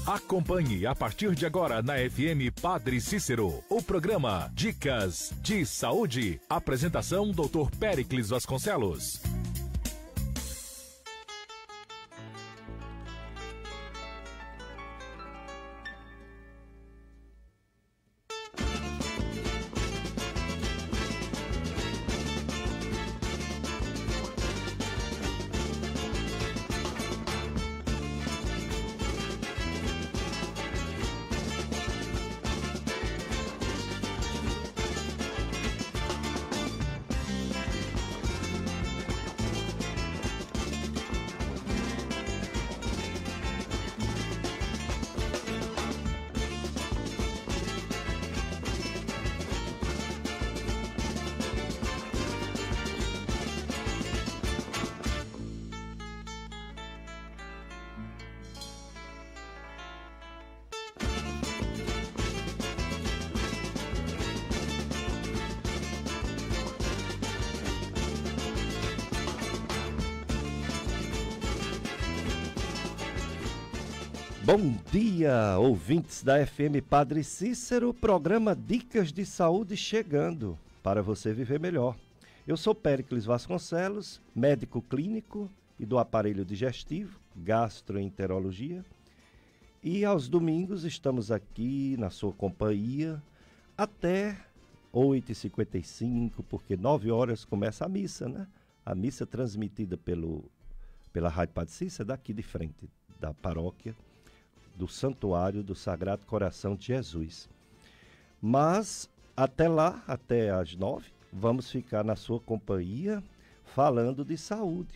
Acompanhe a partir de agora na FM Padre Cícero o programa Dicas de Saúde. Apresentação Dr. Péricles Vasconcelos. Bom dia, ouvintes da FM Padre Cícero, programa Dicas de Saúde chegando para você viver melhor. Eu sou Péricles Vasconcelos, médico clínico e do aparelho digestivo, gastroenterologia. E aos domingos estamos aqui na sua companhia até 8h55, porque 9 horas começa a missa, né? A missa transmitida pela Rádio Padre Cícero, daqui de frente da paróquia do Santuário do Sagrado Coração de Jesus. Mas até lá, até às 9, vamos ficar na sua companhia falando de saúde,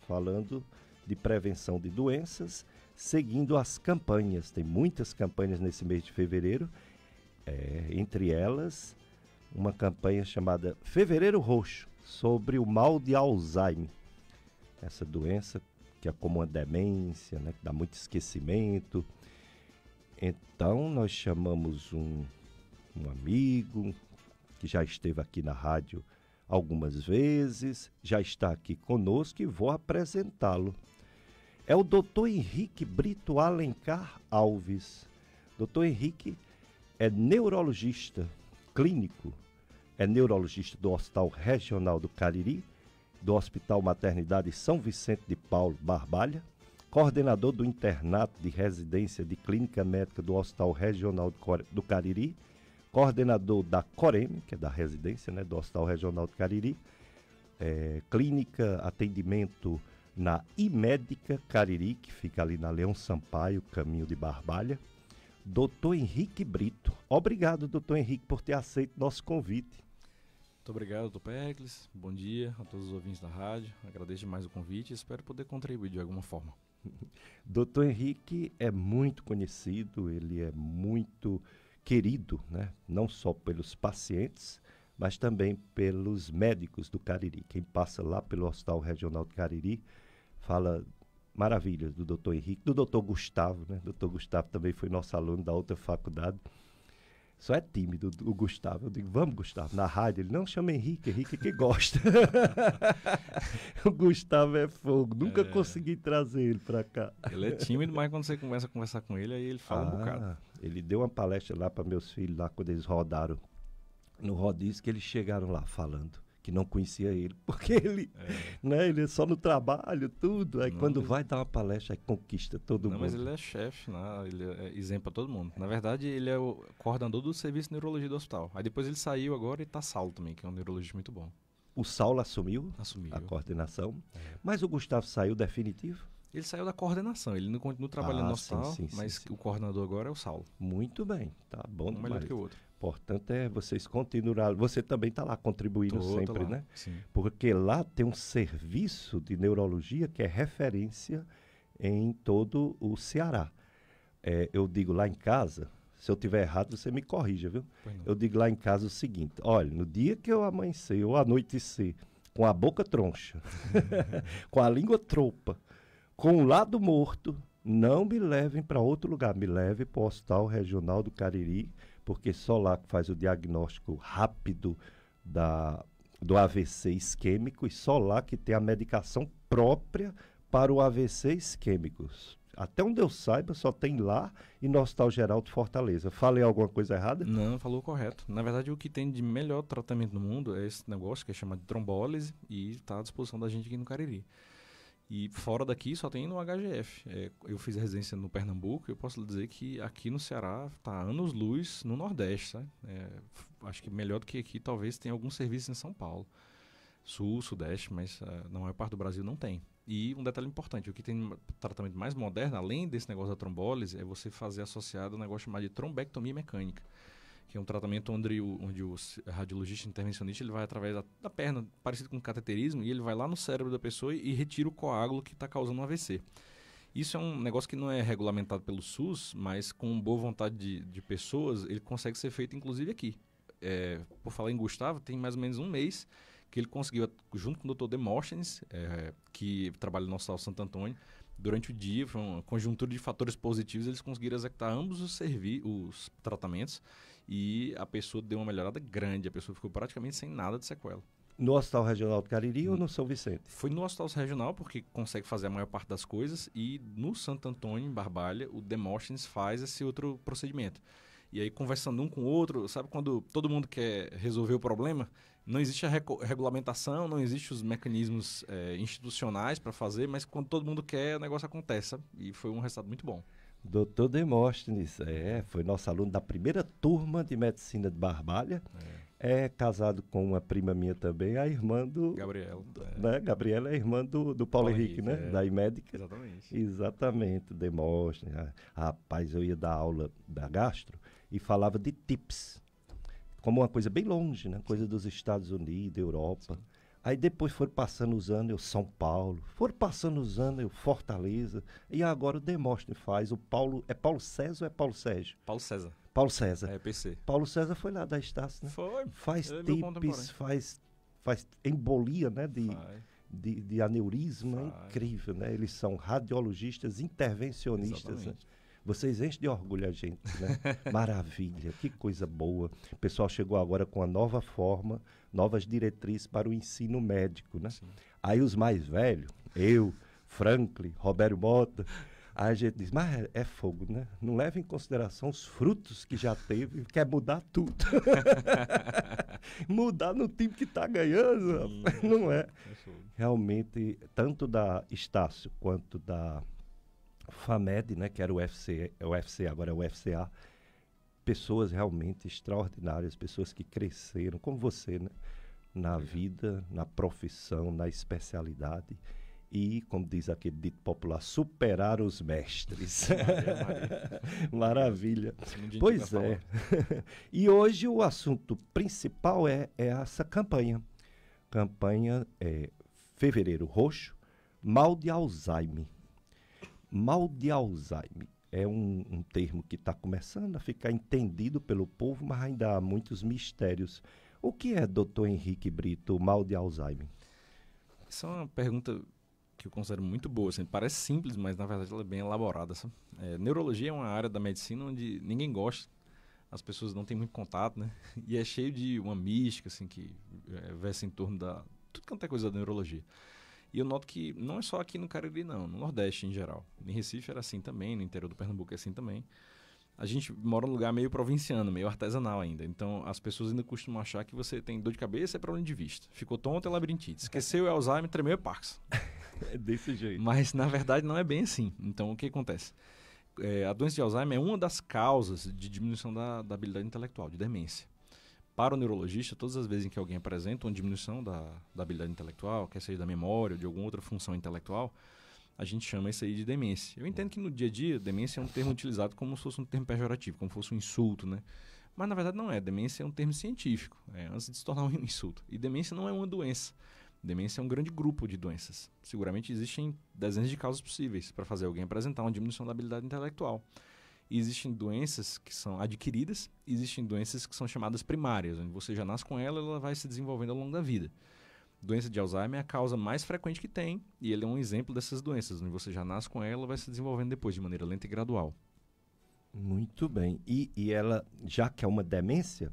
falando de prevenção de doenças, seguindo as campanhas. Tem muitas campanhas nesse mês de fevereiro, entre elas uma campanha chamada Fevereiro Roxo, sobre o mal de Alzheimer, essa doença que é como uma demência, né, que dá muito esquecimento. Então, nós chamamos um amigo que já esteve aqui na rádio algumas vezes, já está aqui conosco e vou apresentá-lo. É o Dr. Henrique Brito Alencar Alves. Dr. Henrique é neurologista clínico, é neurologista do Hospital Regional do Cariri, do Hospital Maternidade São Vicente de Paulo Barbalha, coordenador do internato de residência de clínica médica do Hospital Regional do Cariri, coordenador da COREM, que é da residência, né, do Hospital Regional do Cariri, clínica, atendimento na Imédica Cariri, que fica ali na Leão Sampaio, caminho de Barbalha. Dr. Henrique Brito. Obrigado, doutor Henrique, por ter aceito nosso convite. Muito obrigado, doutor Péricles. Bom dia a todos os ouvintes da rádio. Agradeço demais o convite e espero poder contribuir de alguma forma. Doutor Henrique é muito conhecido, ele é muito querido, né? Não só pelos pacientes, mas também pelos médicos do Cariri. Quem passa lá pelo Hospital Regional do Cariri fala maravilhas do doutor Henrique, do doutor Gustavo, né? Doutor Gustavo também foi nosso aluno da outra faculdade. Só é tímido o Gustavo. Eu digo, vamos, Gustavo, na rádio. Ele, não, chama Henrique que gosta. O Gustavo é fogo. Nunca consegui trazer ele para cá. Ele é tímido, mas quando você começa a conversar com ele, aí ele fala um bocado. Ele deu uma palestra lá para meus filhos, lá quando eles rodaram no rodízio, que eles chegaram lá falando que não conhecia ele, porque ele, né, ele é só no trabalho, tudo. Aí quando vai dar uma palestra, aí conquista todo mundo. Mas ele é chefe, né? Ele é exemplo para todo mundo. Na verdade, ele é o coordenador do serviço de neurologia do hospital. Aí depois ele saiu agora e tá Saulo também, que é um neurologista muito bom. O Saulo assumiu a coordenação, mas o Gustavo saiu definitivo? Ele saiu da coordenação, ele não continua trabalhando no hospital, mas o coordenador agora é o Saulo. Muito bem, tá bom. Um melhor que o outro. Importante é vocês continuarem. Você também está lá contribuindo sempre, né? Sim. Porque lá tem um serviço de neurologia que é referência em todo o Ceará. Eu digo lá em casa, se eu tiver errado, você me corrija, viu? Eu digo lá em casa o seguinte: olha, no dia que eu amanhecer ou anoitecer com a boca troncha, com a língua tropa, com o lado morto, não me levem para outro lugar, me levem para o Hospital Regional do Cariri, porque só lá que faz o diagnóstico rápido do AVC isquêmico e só lá que tem a medicação própria para o AVC isquêmico. Até onde eu saiba, só tem lá e no Hospital Geral de Fortaleza. Falei alguma coisa errada? Não, falou correto. Na verdade, o que tem de melhor tratamento no mundo é esse negócio que é chamado de trombólise e está à disposição da gente aqui no Cariri. E fora daqui só tem no HGF. Eu fiz residência no Pernambuco e eu posso lhe dizer que aqui no Ceará está anos-luz no Nordeste, sabe? Acho que melhor do que aqui talvez tenha algum serviço em São Paulo. Sul, Sudeste, mas na maior parte do Brasil não tem. E um detalhe importante, o que tem tratamento mais moderno, além desse negócio da trombólise, é você fazer associado um negócio chamado de trombectomia mecânica, que é um tratamento onde o radiologista intervencionista ele vai através da perna, parecido com cateterismo, e ele vai lá no cérebro da pessoa e retira o coágulo que está causando um AVC. Isso é um negócio que não é regulamentado pelo SUS, mas com boa vontade de pessoas, ele consegue ser feito inclusive aqui. Por falar em Gustavo, tem mais ou menos um mês que ele conseguiu, junto com o Dr. Demóstenes, que trabalha no Hospital Santo Antônio, durante o dia, foi uma conjuntura de fatores positivos, eles conseguiram executar ambos os tratamentos e a pessoa deu uma melhorada grande, a pessoa ficou praticamente sem nada de sequela. No Hospital Regional do Cariri ou no São Vicente? Foi no Hospital Regional, porque consegue fazer a maior parte das coisas, e no Santo Antônio, em Barbalha, o Demóstenes faz esse outro procedimento. E aí, conversando um com o outro, sabe quando todo mundo quer resolver o problema? Não existe a regulamentação, não existem os mecanismos institucionais para fazer, mas quando todo mundo quer, o negócio acontece, sabe? E foi um resultado muito bom. Dr. Demóstenes, foi nosso aluno da primeira turma de medicina de Barbalha. É casado com uma prima minha também, a irmã do... Gabriela. Né? Gabriela é a irmã do Paulo Henrique, né? Da Imédica. Exatamente. Exatamente, Demóstenes. Rapaz, eu ia dar aula da gastro e falava de tips, como uma coisa bem longe, né? Coisa dos Estados Unidos, Europa. Sim. Aí depois foram passando os anos, eu São Paulo. Foram passando os anos, eu Fortaleza. E agora o Demóstenes faz. O Paulo... É Paulo César ou é Paulo Sérgio? Paulo César. Paulo César. PC. Paulo César foi lá da Estácio, né? Foi. Faz tips, faz embolia, né? De aneurisma. É incrível, né? Eles são radiologistas intervencionistas, né? Vocês enchem de orgulho a gente, né? Maravilha, que coisa boa. O pessoal chegou agora com uma nova forma, novas diretrizes para o ensino médico, né? Sim. Aí os mais velhos, eu, Franklin, Roberto Mota, aí a gente diz, mas é fogo, né? Não leva em consideração os frutos que já teve, quer mudar tudo. Mudar no time que está ganhando, sim, não é? Realmente, tanto da Estácio quanto da FAMED, né, que era o UFC, agora é o UFCA, pessoas realmente extraordinárias, pessoas que cresceram, como você, né, na vida, na profissão, na especialidade e, como diz aquele dito popular, superar os mestres. Maravilha. Pois é. E hoje o assunto principal é essa campanha. Campanha Fevereiro Roxo, mal de Alzheimer. Mal de Alzheimer é um termo que está começando a ficar entendido pelo povo, mas ainda há muitos mistérios. O que é, doutor Henrique Brito, mal de Alzheimer? Essa é uma pergunta que eu considero muito boa. Assim, parece simples, mas na verdade ela é bem elaborada. Sabe? Neurologia é uma área da medicina onde ninguém gosta, as pessoas não têm muito contato, né? E é cheio de uma mística assim, que versa em torno da tudo quanto é coisa da neurologia. E eu noto que não é só aqui no Cariri, não, no Nordeste em geral. Em Recife era assim também, no interior do Pernambuco é assim também. A gente mora num lugar meio provinciano, meio artesanal ainda. Então, as pessoas ainda costumam achar que você tem dor de cabeça, é problema de vista. Ficou tonto, é labirintite. Esqueceu, é Alzheimer, tremeu, é Parkinson. É desse jeito. Mas, na verdade, não é bem assim. Então, o que acontece? A doença de Alzheimer é uma das causas de diminuição da habilidade intelectual, de demência. Para o neurologista, todas as vezes em que alguém apresenta uma diminuição da habilidade intelectual, quer seja da memória ou de alguma outra função intelectual, a gente chama isso aí de demência. Eu entendo que no dia a dia, demência é um termo utilizado como se fosse um termo pejorativo, como se fosse um insulto, né? Mas na verdade não é. Demência é um termo científico, antes de se tornar um insulto. E demência não é uma doença. Demência é um grande grupo de doenças. Seguramente existem dezenas de causas possíveis para fazer alguém apresentar uma diminuição da habilidade intelectual. E existem doenças que são adquiridas, e existem doenças que são chamadas primárias, onde você já nasce com ela e ela vai se desenvolvendo ao longo da vida. Doença de Alzheimer é a causa mais frequente que tem, e ele é um exemplo dessas doenças, onde você já nasce com ela e vai se desenvolvendo depois, de maneira lenta e gradual. Muito bem. E ela, já que é uma demência,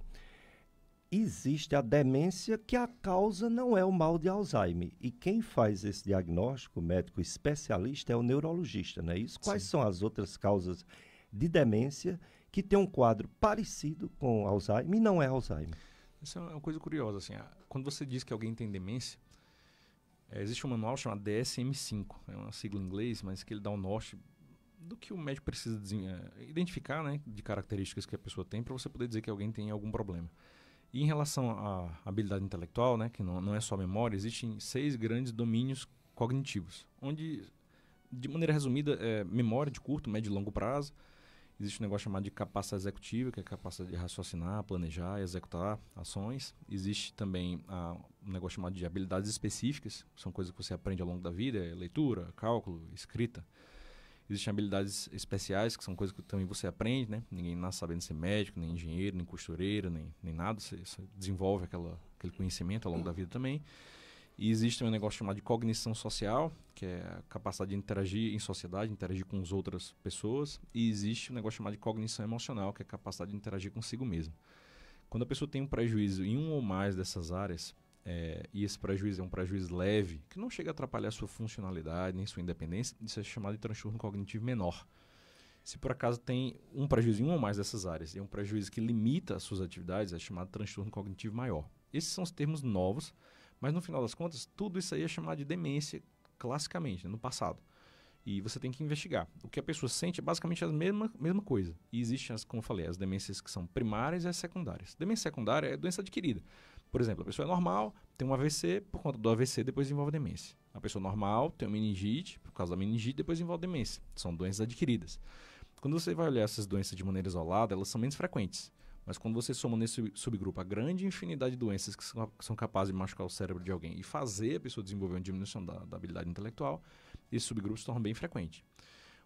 existe a demência que a causa não é o mal de Alzheimer. E quem faz esse diagnóstico, o médico especialista, é o neurologista, não é isso? Quais são as outras causas de demência que tem um quadro parecido com Alzheimer e não é Alzheimer? Isso é uma coisa curiosa, assim, quando você diz que alguém tem demência, existe um manual chamado DSM-5, é uma sigla em inglês, mas que ele dá o norte do que o médico precisa identificar, né, de características que a pessoa tem para você poder dizer que alguém tem algum problema. E em relação à habilidade intelectual, né, que não é só memória, existem 6 grandes domínios cognitivos, onde, de maneira resumida, memória de curto, médio e longo prazo. Existe um negócio chamado de capacidade executiva, que é a capacidade de raciocinar, planejar e executar ações. Existe também um negócio chamado de habilidades específicas, que são coisas que você aprende ao longo da vida, leitura, cálculo, escrita. Existem habilidades especiais, que são coisas que também você aprende, né? Ninguém nasce sabendo ser médico, nem engenheiro, nem costureira, nem nada. Você desenvolve aquele conhecimento ao longo da vida também. E existe também um negócio chamado de cognição social, que é a capacidade de interagir em sociedade, interagir com as outras pessoas. E existe um negócio chamado de cognição emocional, que é a capacidade de interagir consigo mesmo. Quando a pessoa tem um prejuízo em um ou mais dessas áreas, e esse prejuízo é um prejuízo leve, que não chega a atrapalhar a sua funcionalidade, nem sua independência, isso é chamado de transtorno cognitivo menor. Se por acaso tem um prejuízo em uma ou mais dessas áreas, e é um prejuízo que limita as suas atividades, é chamado de transtorno cognitivo maior. Esses são os termos novos, mas no final das contas, tudo isso aí é chamado de demência classicamente, né, no passado. E você tem que investigar. O que a pessoa sente é basicamente a mesma coisa. E existem, como eu falei, as demências que são primárias e as secundárias. Demência secundária é doença adquirida. Por exemplo, a pessoa é normal, tem um AVC, por conta do AVC depois desenvolve demência. A pessoa normal tem uma meningite, por causa da meningite depois desenvolve demência. São doenças adquiridas. Quando você vai olhar essas doenças de maneira isolada, elas são menos frequentes. Mas quando você soma nesse subgrupo a grande infinidade de doenças que são capazes de machucar o cérebro de alguém e fazer a pessoa desenvolver uma diminuição da habilidade intelectual, esse subgrupo se torna bem frequente.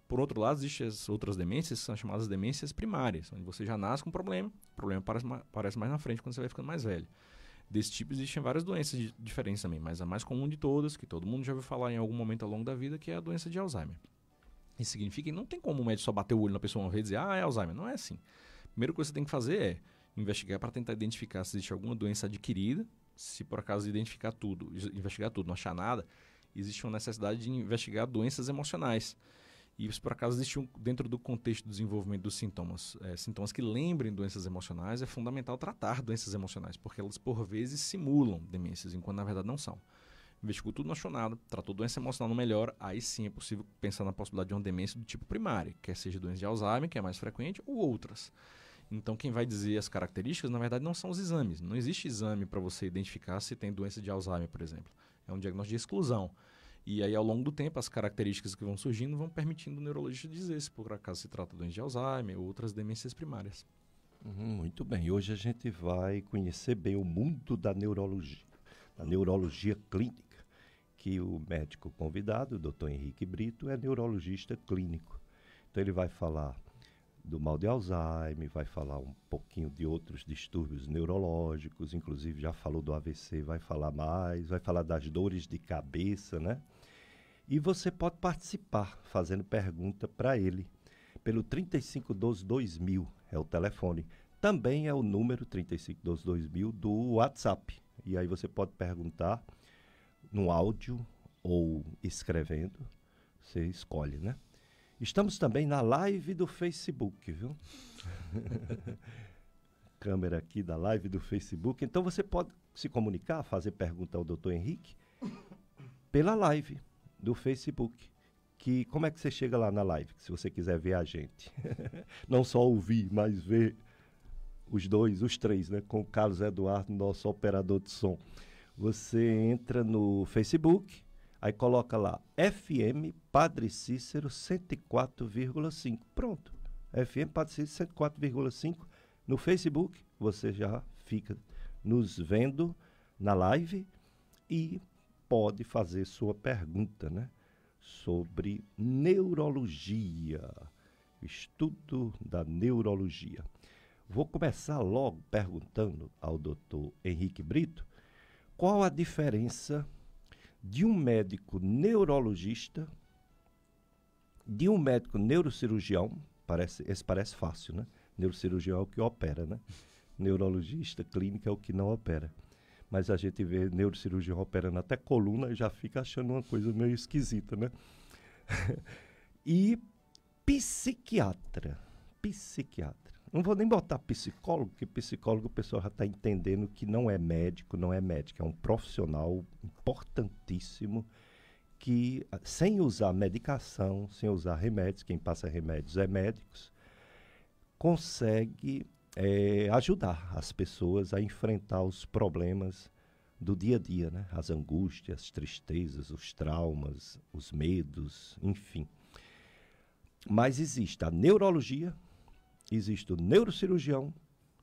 Por outro lado, existem as outras demências que são chamadas demências primárias, onde você já nasce com um problema, o problema aparece mais na frente quando você vai ficando mais velho. Desse tipo existem várias doenças diferentes também, mas a mais comum de todas, que todo mundo já ouviu falar em algum momento ao longo da vida, que é a doença de Alzheimer. Isso significa que não tem como o médico só bater o olho na pessoa uma vez e dizer, é Alzheimer. Não é assim. A primeira coisa que você tem que fazer é investigar para tentar identificar se existe alguma doença adquirida. Se por acaso investigar tudo, não achar nada, existe uma necessidade de investigar doenças emocionais. E se por acaso existe dentro do contexto do desenvolvimento dos sintomas, sintomas que lembrem doenças emocionais, é fundamental tratar doenças emocionais, porque elas por vezes simulam demências, enquanto na verdade não são. Investigou tudo, não achou nada, tratou doença emocional, não melhora, aí sim é possível pensar na possibilidade de uma demência do tipo primária, quer seja doença de Alzheimer, que é mais frequente, ou outras. Então quem vai dizer as características, na verdade, não são os exames. Não existe exame para você identificar se tem doença de Alzheimer, por exemplo. É um diagnóstico de exclusão. E aí, ao longo do tempo, as características que vão surgindo vão permitindo o neurologista dizer se por acaso se trata de doença de Alzheimer ou outras demências primárias. Muito bem. Hoje a gente vai conhecer bem o mundo da neurologia clínica, que o médico convidado, o Dr. Henrique Brito, é neurologista clínico. Então ele vai falar do mal de Alzheimer, vai falar um pouquinho de outros distúrbios neurológicos, inclusive já falou do AVC, vai falar mais, vai falar das dores de cabeça, né? E você pode participar fazendo pergunta para ele pelo 3512-2000, é o telefone. Também é o número 3512-2000 do WhatsApp. E aí você pode perguntar no áudio ou escrevendo, você escolhe, né? Estamos também na live do Facebook, viu? Câmera aqui da live do Facebook. Então você pode se comunicar, fazer pergunta ao Dr. Henrique pela live do Facebook. Que, como é que você chega lá na live, se você quiser ver a gente? Não só ouvir, mas ver os três, né? Com o Carlos Eduardo, nosso operador de som. Você entra no Facebook, aí coloca lá, FM Padre Cícero 104,5. Pronto. FM Padre Cícero 104,5. No Facebook, você já fica nos vendo na live e pode fazer sua pergunta, né? Sobre neurologia, estudo da neurologia. Vou começar logo perguntando ao Dr. Henrique Brito qual a diferença de um médico neurologista, de um médico neurocirurgião, parece fácil, né? Neurocirurgião é o que opera, né? Neurologista clínico é o que não opera. Mas a gente vê neurocirurgião operando até coluna e já fica achando uma coisa meio esquisita, né? E psiquiatra. Não vou nem botar psicólogo, porque psicólogo o pessoal já está entendendo que não é médico, é um profissional importantíssimo que, sem usar medicação, sem usar remédios, quem passa remédios é médicos, consegue ajudar as pessoas a enfrentar os problemas do dia a dia, né? As angústias, as tristezas, os traumas, os medos, enfim. Mas existe a neurologia, existe o neurocirurgião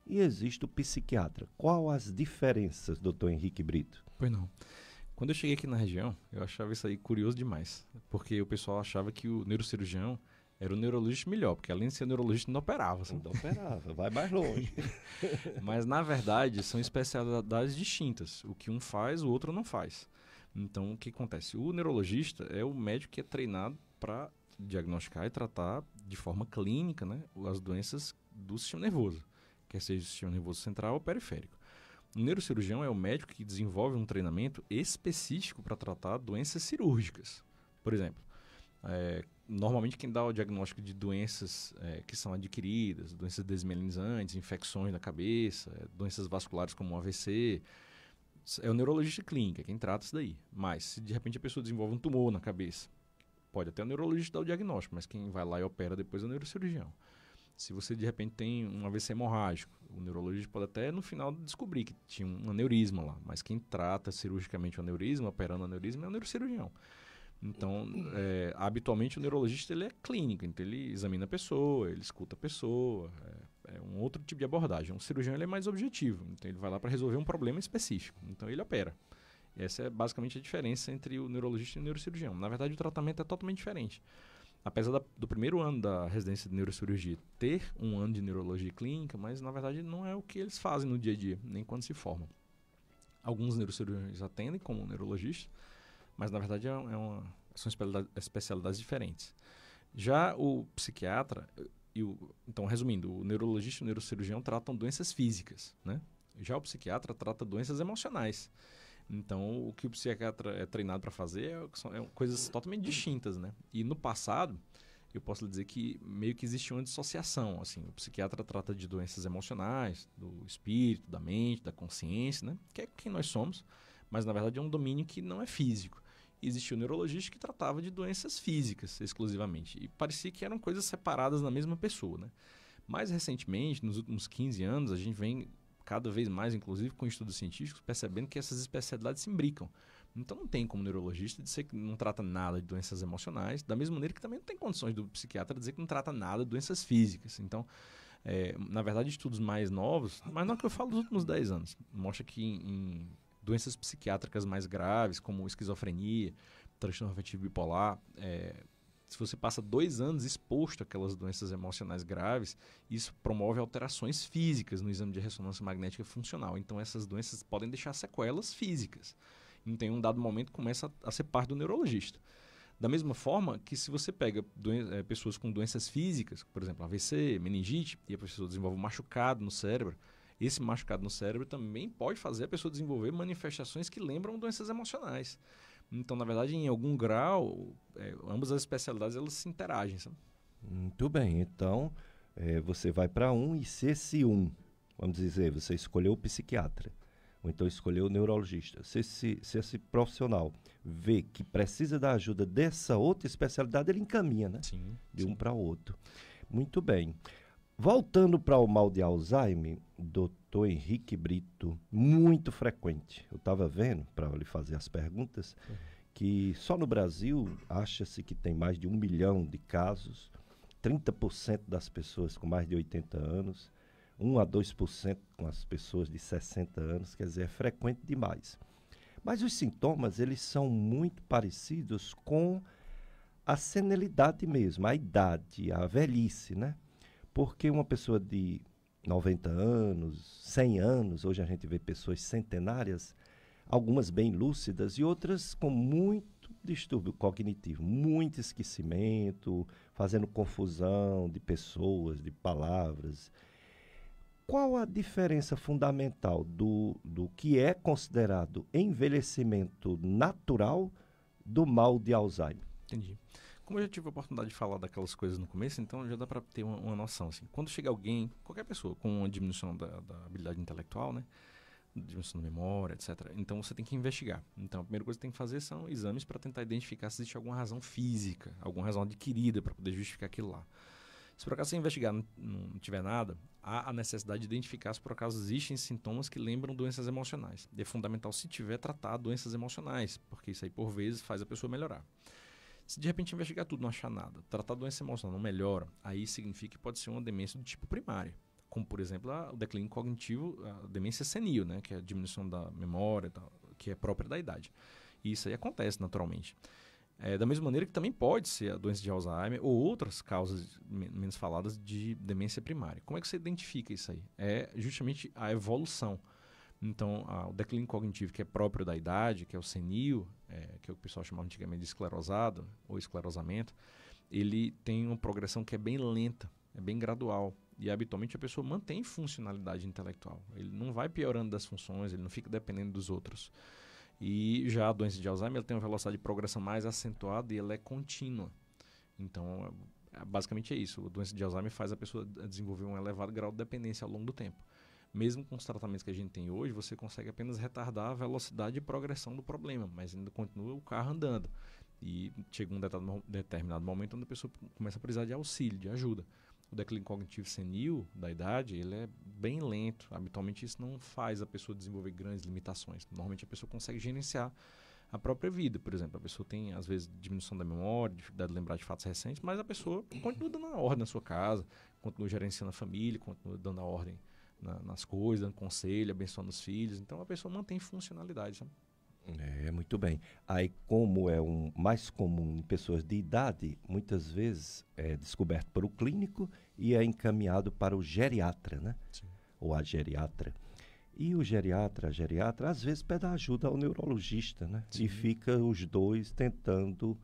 e existe o psiquiatra. Qual as diferenças, doutor Henrique Brito? Pois não. Quando eu cheguei aqui na região, eu achava isso aí curioso demais, porque o pessoal achava que o neurocirurgião era o neurologista melhor, porque além de ser neurologista, não operava. Sabe? Não operava, vai mais longe. Mas, na verdade, são especialidades distintas. O que um faz, o outro não faz. Então, o que acontece? O neurologista é o médico que é treinado para diagnosticar e tratar de forma clínica, né, as doenças do sistema nervoso, quer seja o sistema nervoso central ou periférico. O neurocirurgião é o médico que desenvolve um treinamento específico para tratar doenças cirúrgicas. Por exemplo, normalmente quem dá o diagnóstico de doenças que são adquiridas, doenças desmielinizantes, infecções da cabeça, doenças vasculares como o AVC, é o neurologista clínico, quem trata isso daí. Mas se de repente a pessoa desenvolve um tumor na cabeça, pode até o neurologista dar o diagnóstico, mas quem vai lá e opera depois é o neurocirurgião. Se você de repente tem um AVC hemorrágico, o neurologista pode até no final descobrir que tinha um aneurisma lá, mas quem trata cirurgicamente o aneurisma, operando o aneurisma, é o neurocirurgião. Então, habitualmente o neurologista ele é clínico, então ele examina a pessoa, ele escuta a pessoa, é um outro tipo de abordagem. Um cirurgião ele é mais objetivo, então ele vai lá para resolver um problema específico, então ele opera. Essa é basicamente a diferença entre o neurologista e o neurocirurgião. Na verdade, o tratamento é totalmente diferente. Apesar do primeiro ano da residência de neurocirurgia ter um ano de neurologia clínica, mas na verdade não é o que eles fazem no dia a dia, nem quando se formam. Alguns neurocirurgiões atendem como neurologista, mas na verdade são especialidades diferentes. Já o psiquiatra, então resumindo, o neurologista e o neurocirurgião tratam doenças físicas, né? Já o psiquiatra trata doenças emocionais. Então, o que o psiquiatra é treinado para fazer são coisas totalmente distintas, né? E no passado, eu posso lhe dizer que meio que existia uma dissociação, assim. O psiquiatra trata de doenças emocionais, do espírito, da mente, da consciência, né? Que é quem nós somos, mas na verdade é um domínio que não é físico. E existia o neurologista que tratava de doenças físicas exclusivamente. E parecia que eram coisas separadas na mesma pessoa, né? Mais recentemente, nos últimos 15 anos, a gente vem cada vez mais, inclusive com estudos científicos, percebendo que essas especialidades se imbricam. Então não tem como neurologista dizer que não trata nada de doenças emocionais, da mesma maneira que também não tem condições do psiquiatra dizer que não trata nada de doenças físicas. Então, na verdade, estudos mais novos, mas não é o que eu falo dos últimos 10 anos, mostra que em doenças psiquiátricas mais graves, como esquizofrenia, transtorno afetivo bipolar, se você passa 2 anos exposto àquelas doenças emocionais graves, isso promove alterações físicas no exame de ressonância magnética funcional. Então, essas doenças podem deixar sequelas físicas. Então, em um dado momento, começa a ser parte do neurologista. Da mesma forma que se você pega pessoas com doenças físicas, por exemplo, AVC, meningite, e a pessoa desenvolve um machucado no cérebro, esse machucado no cérebro também pode fazer a pessoa desenvolver manifestações que lembram doenças emocionais. Então, na verdade, em algum grau, ambas as especialidades elas se interagem. Sabe? Muito bem. Então, você vai para um e se esse vamos dizer, você escolheu o psiquiatra, ou então escolheu o neurologista. Se esse profissional vê que precisa da ajuda dessa outra especialidade, ele encaminha, né? Sim, de um para o outro. Muito bem. Voltando para o mal de Alzheimer, doutor Henrique Brito, muito frequente. Eu estava vendo, para lhe fazer as perguntas, que só no Brasil acha-se que tem mais de 1 milhão de casos, 30% das pessoas com mais de 80 anos, 1 a 2% com as pessoas de 60 anos, quer dizer, é frequente demais. Mas os sintomas, eles são muito parecidos com a senilidade mesmo, a idade, a velhice, né? Porque uma pessoa de 90 anos, 100 anos, hoje a gente vê pessoas centenárias, algumas bem lúcidas e outras com muito distúrbio cognitivo, muito esquecimento, fazendo confusão de pessoas, de palavras. qual a diferença fundamental do que é considerado envelhecimento natural do mal de Alzheimer? Entendi. Como eu já tive a oportunidade de falar daquelas coisas no começo, então já dá para ter uma noção. Assim. Quando chega alguém, qualquer pessoa, com uma diminuição da habilidade intelectual, né? Diminuição da memória, etc. Então você tem que investigar. Então a primeira coisa que tem que fazer são exames para tentar identificar se existe alguma razão física, alguma razão adquirida para poder justificar aquilo lá. Se por acaso você investigar e não tiver nada, há a necessidade de identificar se por acaso existem sintomas que lembram doenças emocionais. E é fundamental, se tiver, tratar doenças emocionais, porque isso aí por vezes faz a pessoa melhorar. Se de repente investigar tudo e não achar nada, tratar a doença emocional não melhora, aí significa que pode ser uma demência do tipo primária. Como, por exemplo, o declínio cognitivo, a demência senil, né, que é a diminuição da memória, que é própria da idade. E isso aí acontece naturalmente. Da mesma maneira que também pode ser a doença de Alzheimer ou outras causas menos faladas de demência primária. Como é que você identifica isso aí? É justamente a evolução. Então, o declínio cognitivo, que é próprio da idade, que é o senil, que é o que o pessoal chamava antigamente de esclerosado ou esclerosamento, ele tem uma progressão que é bem lenta, é bem gradual. E habitualmente a pessoa mantém funcionalidade intelectual. Ele não vai piorando das funções, ele não fica dependendo dos outros. E já a doença de Alzheimer ela tem uma velocidade de progressão mais acentuada e ela é contínua. Então, basicamente é isso. A doença de Alzheimer faz a pessoa desenvolver um elevado grau de dependência ao longo do tempo. Mesmo com os tratamentos que a gente tem hoje, você consegue apenas retardar a velocidade de progressão do problema, mas ainda continua o carro andando. E chega um determinado momento onde a pessoa começa a precisar de auxílio, de ajuda. O declínio cognitivo senil da idade, ele é bem lento. Habitualmente isso não faz a pessoa desenvolver grandes limitações. Normalmente a pessoa consegue gerenciar a própria vida. Por exemplo, a pessoa tem, às vezes, diminuição da memória, dificuldade de lembrar de fatos recentes, mas a pessoa continua dando a ordem na sua casa, continua gerenciando a família, continua dando a ordem nas coisas, dando conselho, abençoando os filhos. Então a pessoa mantém funcionalidade, sabe? Muito bem. Aí, como é mais comum em pessoas de idade, muitas vezes é descoberto por o clínico e é encaminhado para o geriatra, né? Sim. Ou a geriatra. E o geriatra, a geriatra, às vezes pede ajuda ao neurologista, né? Sim. E fica os dois tentando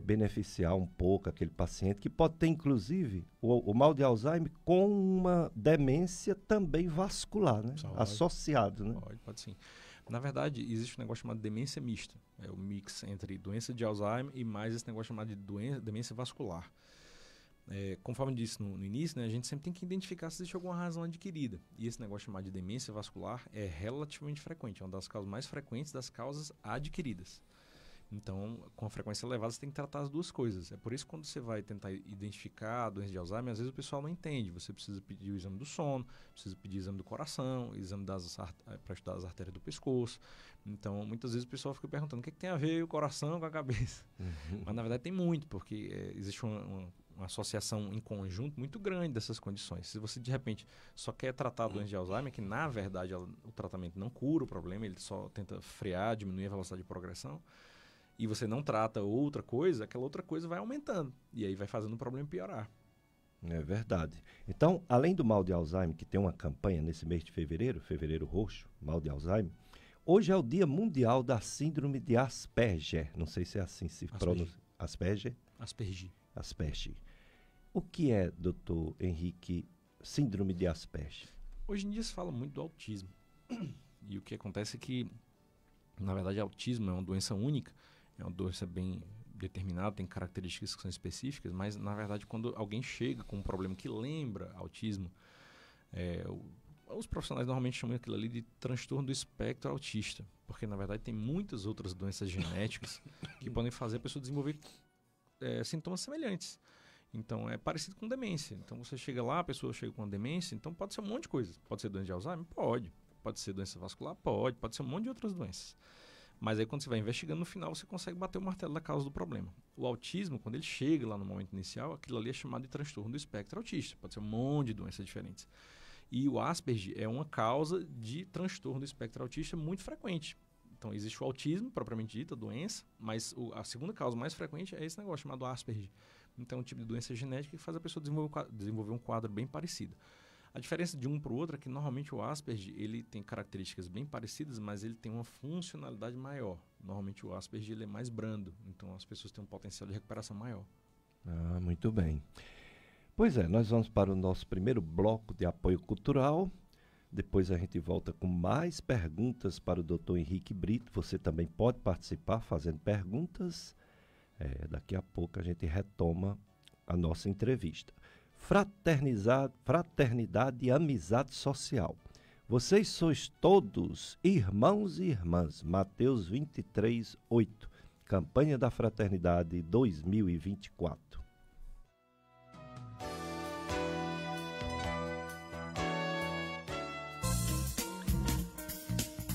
beneficiar um pouco aquele paciente, que pode ter, inclusive, o mal de Alzheimer com uma demência também vascular, né? Associado, né? Pode sim. Na verdade, existe um negócio chamado demência mista. É o mix entre doença de Alzheimer e mais esse negócio chamado de demência vascular. Conforme disse no início, né, a gente sempre tem que identificar se existe alguma razão adquirida. E esse negócio chamado de demência vascular é relativamente frequente. É uma das causas mais frequentes das causas adquiridas. Então, com a frequência elevada, você tem que tratar as duas coisas. É por isso que quando você vai tentar identificar a doença de Alzheimer, às vezes o pessoal não entende. Você precisa pedir o exame do sono, precisa pedir o exame do coração, exame para estudar as artérias do pescoço. Então, muitas vezes o pessoal fica perguntando o que tem a ver o coração com a cabeça. Mas, na verdade, tem muito, porque existe uma associação em conjunto muito grande dessas condições. Se você, de repente, só quer tratar a doença de Alzheimer, que, na verdade, o tratamento não cura o problema, ele só tenta frear, diminuir a velocidade de progressão, e você não trata outra coisa, aquela outra coisa vai aumentando. E aí vai fazendo o problema piorar. É verdade. Então, além do mal de Alzheimer, que tem uma campanha nesse mês de fevereiro, fevereiro roxo, mal de Alzheimer, hoje é o Dia Mundial da Síndrome de Asperger. Não sei se é assim se pronuncia. Asperger? Asperger. O que é, doutor Henrique, síndrome de Asperger? Hoje em dia se fala muito do autismo. E o que acontece é que, na verdade, autismo é uma doença única. É uma doença bem determinada, tem características que são específicas, mas, na verdade, quando alguém chega com um problema que lembra autismo, os profissionais normalmente chamam aquilo ali de transtorno do espectro autista, porque, na verdade, tem muitas outras doenças genéticas que podem fazer a pessoa desenvolver sintomas semelhantes. Então, é parecido com demência. Então, você chega lá, a pessoa chega com demência, então pode ser um monte de coisa. Pode ser doença de Alzheimer? Pode. Pode ser doença vascular? Pode ser um monte de outras doenças. Mas aí, quando você vai investigando, no final você consegue bater o martelo da causa do problema. O autismo, quando ele chega lá no momento inicial, aquilo ali é chamado de transtorno do espectro autista. Pode ser um monte de doenças diferentes. E o Asperger é uma causa de transtorno do espectro autista muito frequente. Então, existe o autismo, propriamente dito, a doença, mas a segunda causa mais frequente é esse negócio chamado Asperger. Então, é um tipo de doença genética que faz a pessoa desenvolver um quadro bem parecido. A diferença de um para o outro é que, normalmente, o Asperger ele tem características bem parecidas, mas ele tem uma funcionalidade maior. Normalmente, o Asperger ele é mais brando, então as pessoas têm um potencial de recuperação maior. Muito bem. Pois é, nós vamos para o nosso primeiro bloco de apoio cultural. Depois a gente volta com mais perguntas para o Dr. Henrique Brito. Você também pode participar fazendo perguntas. Daqui a pouco a gente retoma a nossa entrevista. Fraternidade e amizade social. Vocês sois todos irmãos e irmãs. Mateus 23, 8. Campanha da Fraternidade 2024.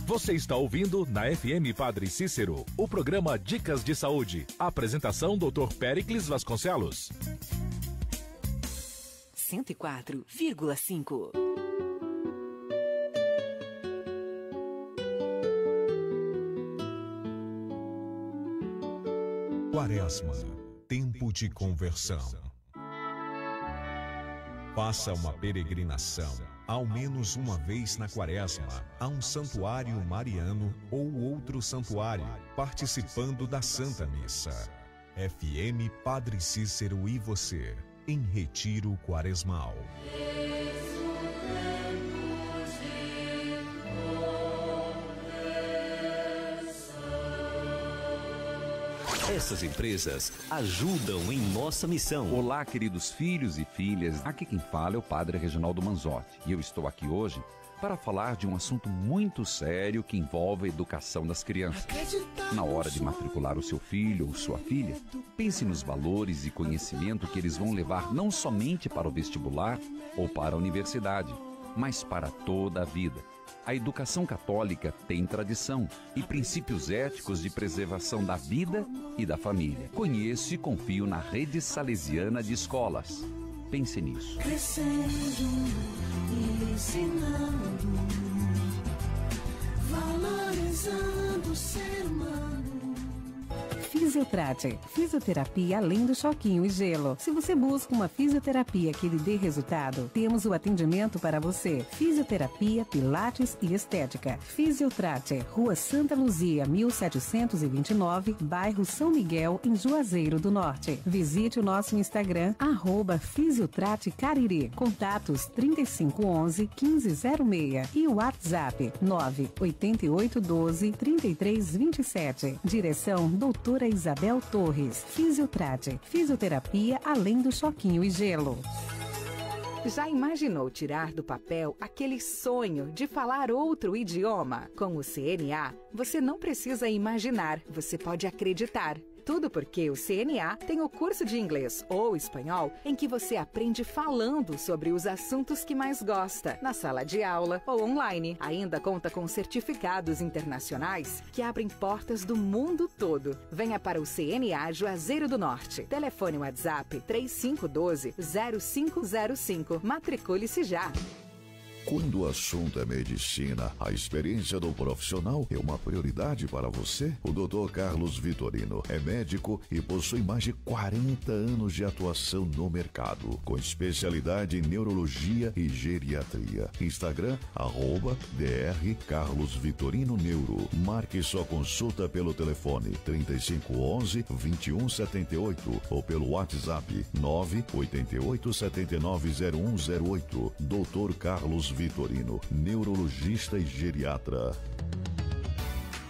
Você está ouvindo na FM Padre Cícero, o programa Dicas de Saúde. Apresentação Dr. Péricles Vasconcelos. 104,5. Quaresma, tempo de conversão. Faça uma peregrinação, ao menos uma vez na Quaresma, a um santuário mariano ou outro santuário, participando da Santa Missa. FM Padre Cícero e você, em Retiro Quaresmal. Essas empresas ajudam em nossa missão. Olá, queridos filhos e filhas. Aqui quem fala é o Padre Reginaldo Manzotti. E eu estou aqui hoje para falar de um assunto muito sério que envolve a educação das crianças. Na hora de matricular o seu filho ou sua filha, pense nos valores e conhecimento que eles vão levar não somente para o vestibular ou para a universidade, mas para toda a vida. A educação católica tem tradição e princípios éticos de preservação da vida e da família. Conheço e confio na Rede Salesiana de Escolas. Pense nisso. Crescendo e ensinando, valorizando o ser humano. Fisiotrate, fisioterapia além do choquinho e gelo. Se você busca uma fisioterapia que lhe dê resultado, temos o atendimento para você. Fisioterapia, pilates e estética. Fisiotrate, Rua Santa Luzia, 1729, bairro São Miguel, em Juazeiro do Norte. Visite o nosso Instagram, @Fisiotrate Cariri. Contatos 3511-1506 e o WhatsApp 98812-3327. Direção Doutora Isabel Torres. Fisiotrate, fisioterapia além do choquinho e gelo. Já imaginou tirar do papel aquele sonho de falar outro idioma? Com o CNA, você não precisa imaginar, você pode acreditar. Tudo porque o CNA tem o curso de inglês ou espanhol em que você aprende falando sobre os assuntos que mais gosta, na sala de aula ou online. Ainda conta com certificados internacionais que abrem portas do mundo todo. Venha para o CNA Juazeiro do Norte. Telefone WhatsApp 3512-0505. Matricule-se já. Quando o assunto é medicina, a experiência do profissional é uma prioridade para você? O Dr. Carlos Vitorino é médico e possui mais de 40 anos de atuação no mercado, com especialidade em neurologia e geriatria. Instagram, @Dr. Carlos Vitorino Neuro. Marque sua consulta pelo telefone 3511-2178 ou pelo WhatsApp 988790108. Dr. Carlos Vitorino, neurologista e geriatra.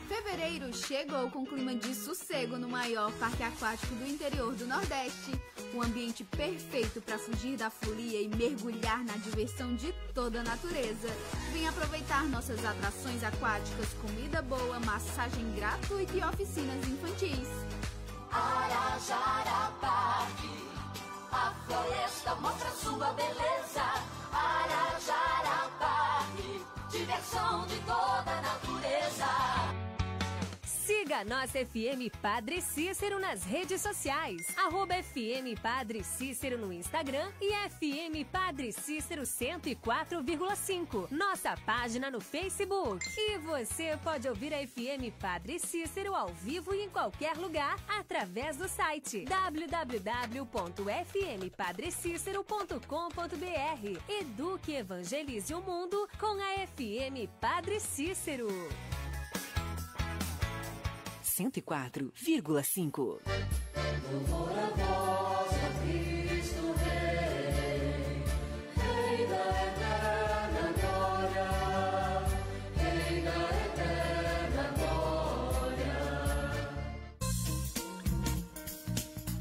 Fevereiro chegou com clima de sossego no maior parque aquático do interior do Nordeste. Um ambiente perfeito para fugir da folia e mergulhar na diversão de toda a natureza. Vem aproveitar nossas atrações aquáticas, comida boa, massagem gratuita e oficinas infantis. Arajara Parque, a floresta mostra sua beleza. Arajara Parque, diversão de toda a natureza. Siga a nossa FM Padre Cícero nas redes sociais. @FM Padre Cícero no Instagram e FM Padre Cícero 104,5. Nossa página no Facebook. E você pode ouvir a FM Padre Cícero ao vivo e em qualquer lugar através do site www.fmpadrecícero.com.br. Eduque e evangelize o mundo com a FM Padre Cícero. 104,5. Louvor a vós, ó Cristo Rei.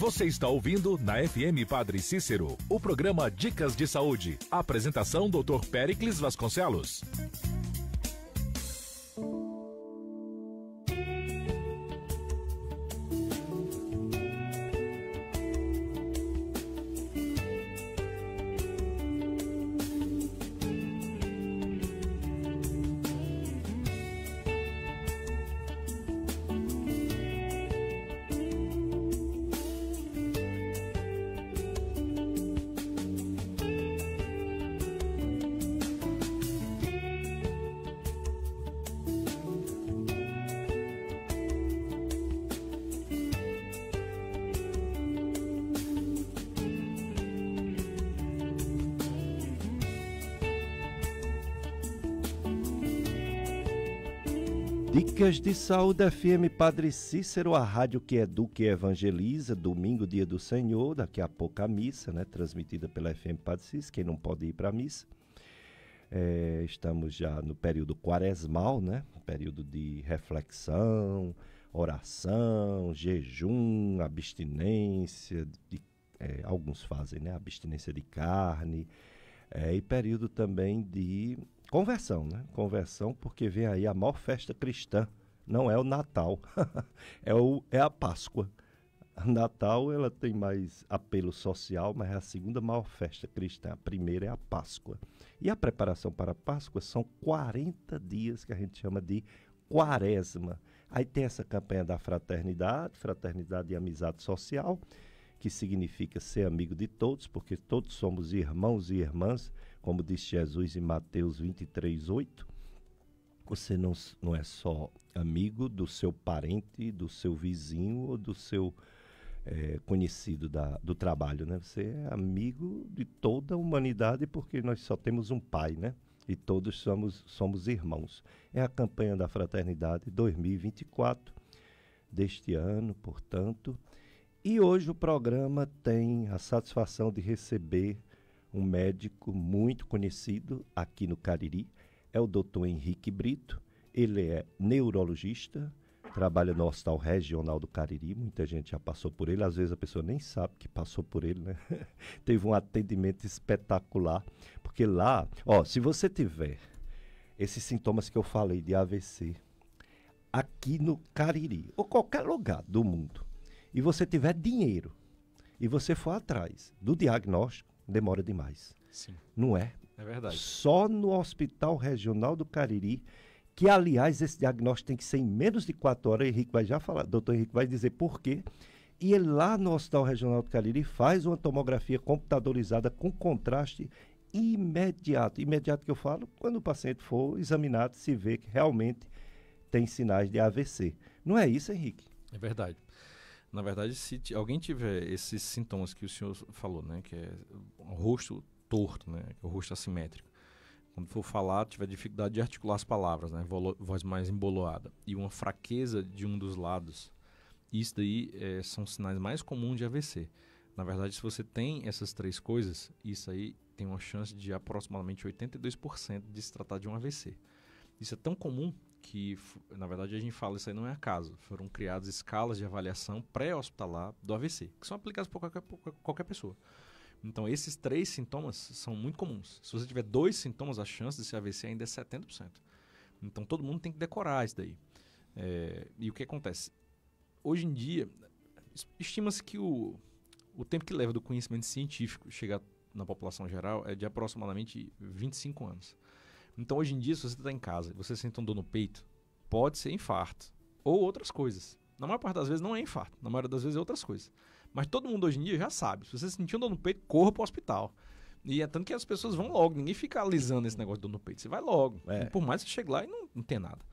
Você está ouvindo na FM Padre Cícero, o programa Dicas de Saúde. Apresentação Dr. Péricles Vasconcelos. Dicas de Saúde FM Padre Cícero, a rádio que educa e evangeliza. Domingo, dia do Senhor, daqui a pouco a missa, né, transmitida pela FM Padre Cícero, quem não pode ir para a missa. Estamos já no período quaresmal, né, período de reflexão, oração, jejum, abstinência, alguns fazem, né, abstinência de carne, e período também de conversão, né? Conversão, porque vem aí a maior festa cristã. Não é o Natal, é a Páscoa. A Natal, ela tem mais apelo social, mas é a segunda maior festa cristã. A primeira é a Páscoa. E a preparação para a Páscoa são 40 dias que a gente chama de quaresma. Aí tem essa campanha da fraternidade e amizade social, que significa ser amigo de todos, porque todos somos irmãos e irmãs, como disse Jesus em Mateus 23:8, você não é só amigo do seu parente, do seu vizinho ou do seu conhecido do trabalho, né? Você é amigo de toda a humanidade, porque nós só temos um pai, né? E todos somos irmãos. É a campanha da Fraternidade 2024, deste ano, portanto. E hoje o programa tem a satisfação de receber um médico muito conhecido aqui no Cariri, é o Dr. Henrique Brito. Ele é neurologista, trabalha no Hospital Regional do Cariri, muita gente já passou por ele, às vezes a pessoa nem sabe que passou por ele, né? Teve um atendimento espetacular, porque lá, se você tiver esses sintomas que eu falei de AVC, aqui no Cariri, ou qualquer lugar do mundo, e você tiver dinheiro, e você for atrás do diagnóstico, demora demais. Sim. Não é? É verdade. Só no Hospital Regional do Cariri, que aliás esse diagnóstico tem que ser em menos de 4 horas, o Henrique vai já falar, doutor Henrique vai dizer por quê. E ele lá no Hospital Regional do Cariri faz uma tomografia computadorizada com contraste imediato. Imediato que eu falo, quando o paciente for examinado, se vê que realmente tem sinais de AVC. Não é isso, Henrique? É verdade. Na verdade, se alguém tiver esses sintomas que o senhor falou, né, que é o rosto torto, né, o rosto assimétrico, quando for falar, tiver dificuldade de articular as palavras, né, voz mais emboloada, e uma fraqueza de um dos lados, isso daí são sinais mais comuns de AVC. Na verdade, se você tem essas três coisas, isso aí tem uma chance de aproximadamente 82% de se tratar de um AVC. Isso é tão comum que, na verdade, a gente fala, isso aí não é acaso. Foram criadas escalas de avaliação pré-hospitalar do AVC, que são aplicadas por qualquer pessoa. Então, esses 3 sintomas são muito comuns. Se você tiver 2 sintomas, a chance de ser AVC ainda é 70%. Então, todo mundo tem que decorar isso daí. E o que acontece? Hoje em dia, estima-se que o tempo que leva do conhecimento científico chegar na população geral é de aproximadamente 25 anos. Então, hoje em dia, se você está em casa e você sente um dor no peito, pode ser infarto ou outras coisas. Na maior parte das vezes não é infarto, na maioria das vezes é outras coisas. Mas todo mundo hoje em dia já sabe. Se você sentir um dor no peito, corra para o hospital. E é tanto que as pessoas vão logo, ninguém fica alisando esse negócio de dor no peito. Você vai logo. Por mais que você chegue lá e não tem nada.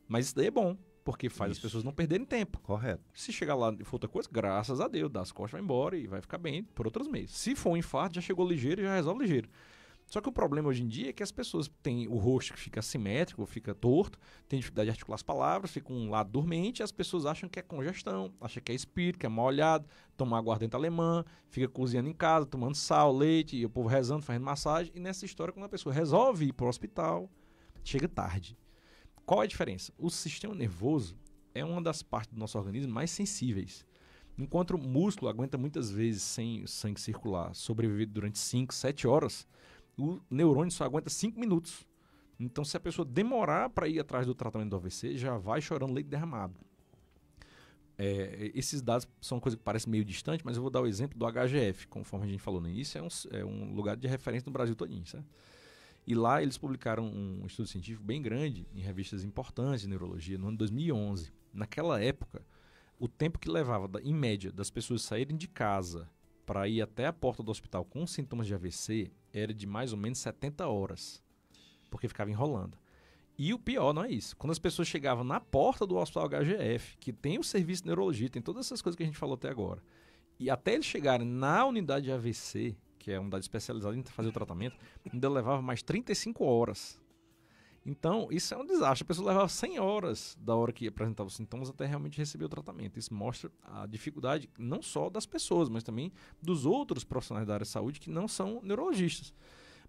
Mas isso daí é bom, porque faz as pessoas não perderem tempo. Correto. Se chegar lá e for outra coisa, graças a Deus, dá as costas, vai embora e vai ficar bem por outros meios. Se for um infarto, já chegou ligeiro e já resolve ligeiro. Só que o problema hoje em dia é que as pessoas têm o rosto que fica assimétrico, fica torto, tem dificuldade de articular as palavras, fica um lado dormente, e as pessoas acham que é congestão, acham que é espírito, que é mal olhado, toma aguardente alemã, fica cozinhando em casa, tomando sal, leite, e o povo rezando, fazendo massagem. E nessa história, quando a pessoa resolve ir para o hospital, chega tarde. Qual é a diferença? O sistema nervoso é uma das partes do nosso organismo mais sensíveis. Enquanto o músculo aguenta muitas vezes sem sangue circular, sobreviver durante 5, 7 horas, o neurônio só aguenta 5 minutos. Então, se a pessoa demorar para ir atrás do tratamento do AVC, já vai chorando leite derramado. Esses dados são uma coisa que parece meio distante, mas eu vou dar o exemplo do HGF, conforme a gente falou no início, é um lugar de referência no Brasil todinho, certo? E lá eles publicaram um estudo científico bem grande em revistas importantes de neurologia no ano 2011. Naquela época, o tempo que levava, em média, das pessoas saírem de casa para ir até a porta do hospital com sintomas de AVC era de mais ou menos 70 horas, porque ficava enrolando. E o pior não é isso. Quando as pessoas chegavam na porta do hospital HGF, que tem o serviço de neurologia, tem todas essas coisas que a gente falou até agora, e até eles chegarem na unidade de AVC, que é a unidade especializada em fazer o tratamento, ainda levava mais 35 horas. Então, isso é um desastre. A pessoa levava 100 horas da hora que apresentava os sintomas até realmente receber o tratamento. Isso mostra a dificuldade não só das pessoas, mas também dos outros profissionais da área de saúde que não são neurologistas.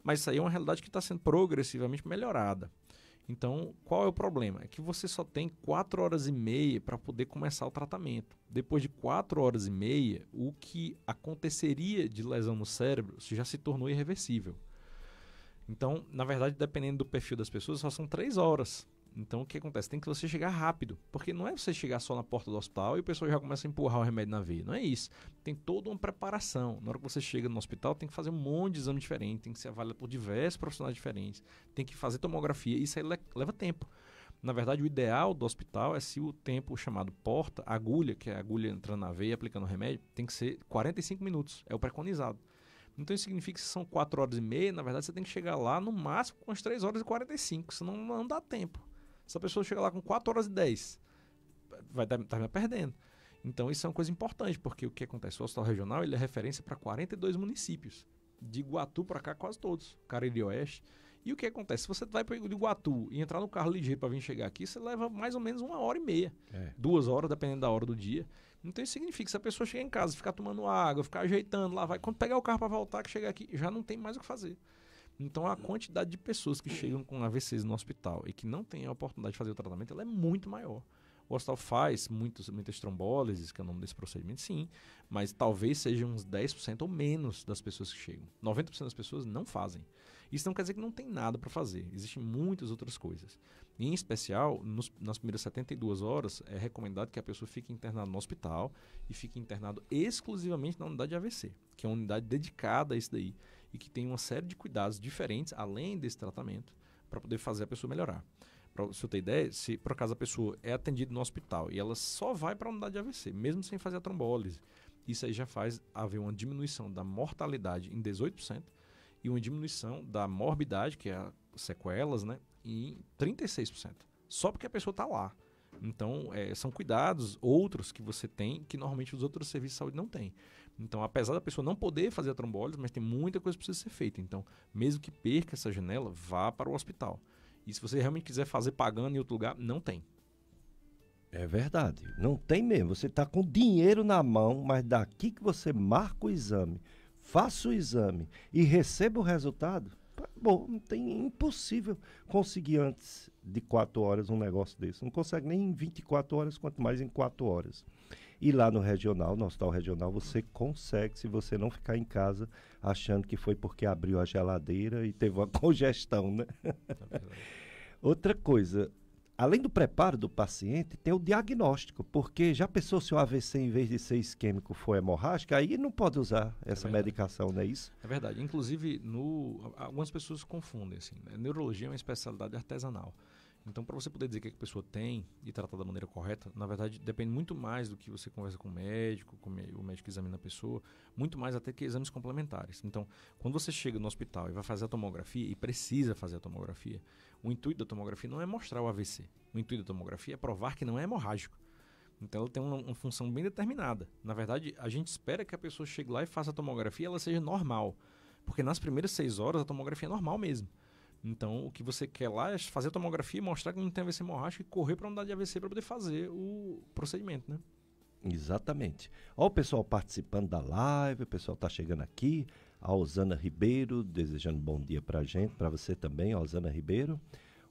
Mas isso aí é uma realidade que está sendo progressivamente melhorada. Então, qual é o problema? É que você só tem 4 horas e meia para poder começar o tratamento. Depois de 4 horas e meia, o que aconteceria de lesão no cérebro já se tornou irreversível. Então, na verdade, dependendo do perfil das pessoas, só são 3 horas. Então, o que acontece? Tem que você chegar rápido. Porque não é você chegar só na porta do hospital e o pessoal já começa a empurrar o remédio na veia. Não é isso. Tem toda uma preparação. Na hora que você chega no hospital, tem que fazer um monte de exame diferente. Tem que ser avaliado por diversos profissionais diferentes. Tem que fazer tomografia. Isso aí leva tempo. Na verdade, o ideal do hospital é se o tempo chamado porta, agulha, que é a agulha entrando na veia e aplicando o remédio, tem que ser 45 minutos. É o preconizado. Então isso significa que se são 4 horas e meia, na verdade você tem que chegar lá no máximo com as 3 horas e 45, senão não dá tempo. Se a pessoa chegar lá com 4 horas e 10, vai estar perdendo. Então isso é uma coisa importante, porque o que acontece? O hospital regional ele é referência para 42 municípios. De Iguatu para cá, quase todos. Cariri Oeste. E o que acontece? Se você vai para Iguatu e entrar no carro ligeiro para vir chegar aqui, você leva mais ou menos 1 hora e meia. 2 horas, dependendo da hora do dia. Então isso significa que se a pessoa chegar em casa, ficar tomando água, ficar ajeitando lá, quando pegar o carro para voltar, que chegar aqui, já não tem mais o que fazer. Então a quantidade de pessoas que chegam com AVCs no hospital e que não têm a oportunidade de fazer o tratamento, ela é muito maior. O hospital faz muitas trombólises, que é o nome desse procedimento, sim, mas talvez sejam uns 10% ou menos das pessoas que chegam. 90% das pessoas não fazem. Isso não quer dizer que não tem nada para fazer. Existem muitas outras coisas. Em especial, nas primeiras 72 horas, é recomendado que a pessoa fique internada no hospital e fique internado exclusivamente na unidade de AVC, que é uma unidade dedicada a isso daí e que tem uma série de cuidados diferentes, além desse tratamento, para poder fazer a pessoa melhorar. Para você ter ideia, se por acaso a pessoa é atendida no hospital e ela só vai para a unidade de AVC, mesmo sem fazer a trombólise, isso aí já faz haver uma diminuição da mortalidade em 18% e uma diminuição da morbidade, que é as sequelas, né, em 36%. Só porque a pessoa está lá. Então, são cuidados outros que você tem que normalmente os outros serviços de saúde não têm. Então, apesar da pessoa não poder fazer a trombólise, mas tem muita coisa que precisa ser feita. Então, mesmo que perca essa janela, vá para o hospital. E se você realmente quiser fazer pagando em outro lugar, não tem. É verdade, não tem mesmo. Você está com dinheiro na mão, mas daqui que você marca o exame, faça o exame e receba o resultado, bom, impossível conseguir antes de 4 horas um negócio desse. Não consegue nem em 24 horas, quanto mais em 4 horas. E lá no regional, no hospital regional, você consegue, se você não ficar em casa achando que foi porque abriu a geladeira e teve uma congestão, né? Outra coisa, além do preparo do paciente, tem o diagnóstico, porque já pensou se o AVC, em vez de ser isquêmico, for hemorrágico, aí não pode usar essa medicação, não é isso? É verdade. Inclusive, algumas pessoas confundem, assim, né? Neurologia é uma especialidade artesanal. Então, para você poder dizer o que a pessoa tem e tratar da maneira correta, na verdade, depende muito mais do que você conversa com o médico examina a pessoa, muito mais até que exames complementares. Então, quando você chega no hospital e vai fazer a tomografia, e precisa fazer a tomografia, o intuito da tomografia não é mostrar o AVC. O intuito da tomografia é provar que não é hemorrágico. Então, ela tem uma função bem determinada. Na verdade, a gente espera que a pessoa chegue lá e faça a tomografia e ela seja normal. Porque nas primeiras 6 horas, a tomografia é normal mesmo. Então, o que você quer lá é fazer a tomografia, mostrar que não tem AVC hemorrágico e correr para a unidade de AVC para poder fazer o procedimento, né? Exatamente. Olha o pessoal participando da live, o pessoal está chegando aqui. A Osana Ribeiro, desejando bom dia para a gente, para você também, Osana Ribeiro.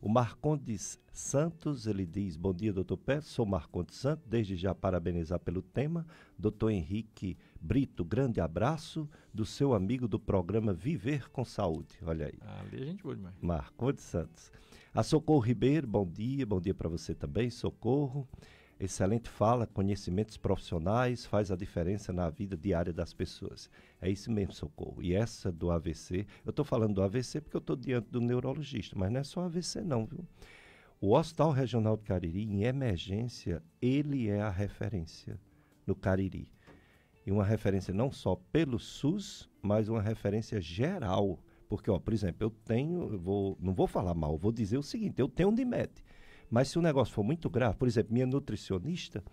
O Marcondes Santos, ele diz, bom dia, doutor Pérez, sou Marcondes Santos, desde já parabenizar pelo tema. Doutor Henrique Brito, grande abraço do seu amigo do programa Viver com Saúde. Olha aí. Ali a gente boa demais. Marcondes Santos. A Socorro Ribeiro, bom dia para você também, Socorro. Excelente fala, conhecimentos profissionais, faz a diferença na vida diária das pessoas. É isso mesmo, Socorro. E essa do AVC, eu estou falando do AVC porque eu estou diante do neurologista, mas não é só AVC não, viu? O Hospital Regional do Cariri, em emergência, ele é a referência no Cariri. E uma referência não só pelo SUS, mas uma referência geral. Porque, ó, por exemplo, não vou falar mal, vou dizer o seguinte, eu tenho Unimed. Mas se o negócio for muito grave, por exemplo, minha nutricionista,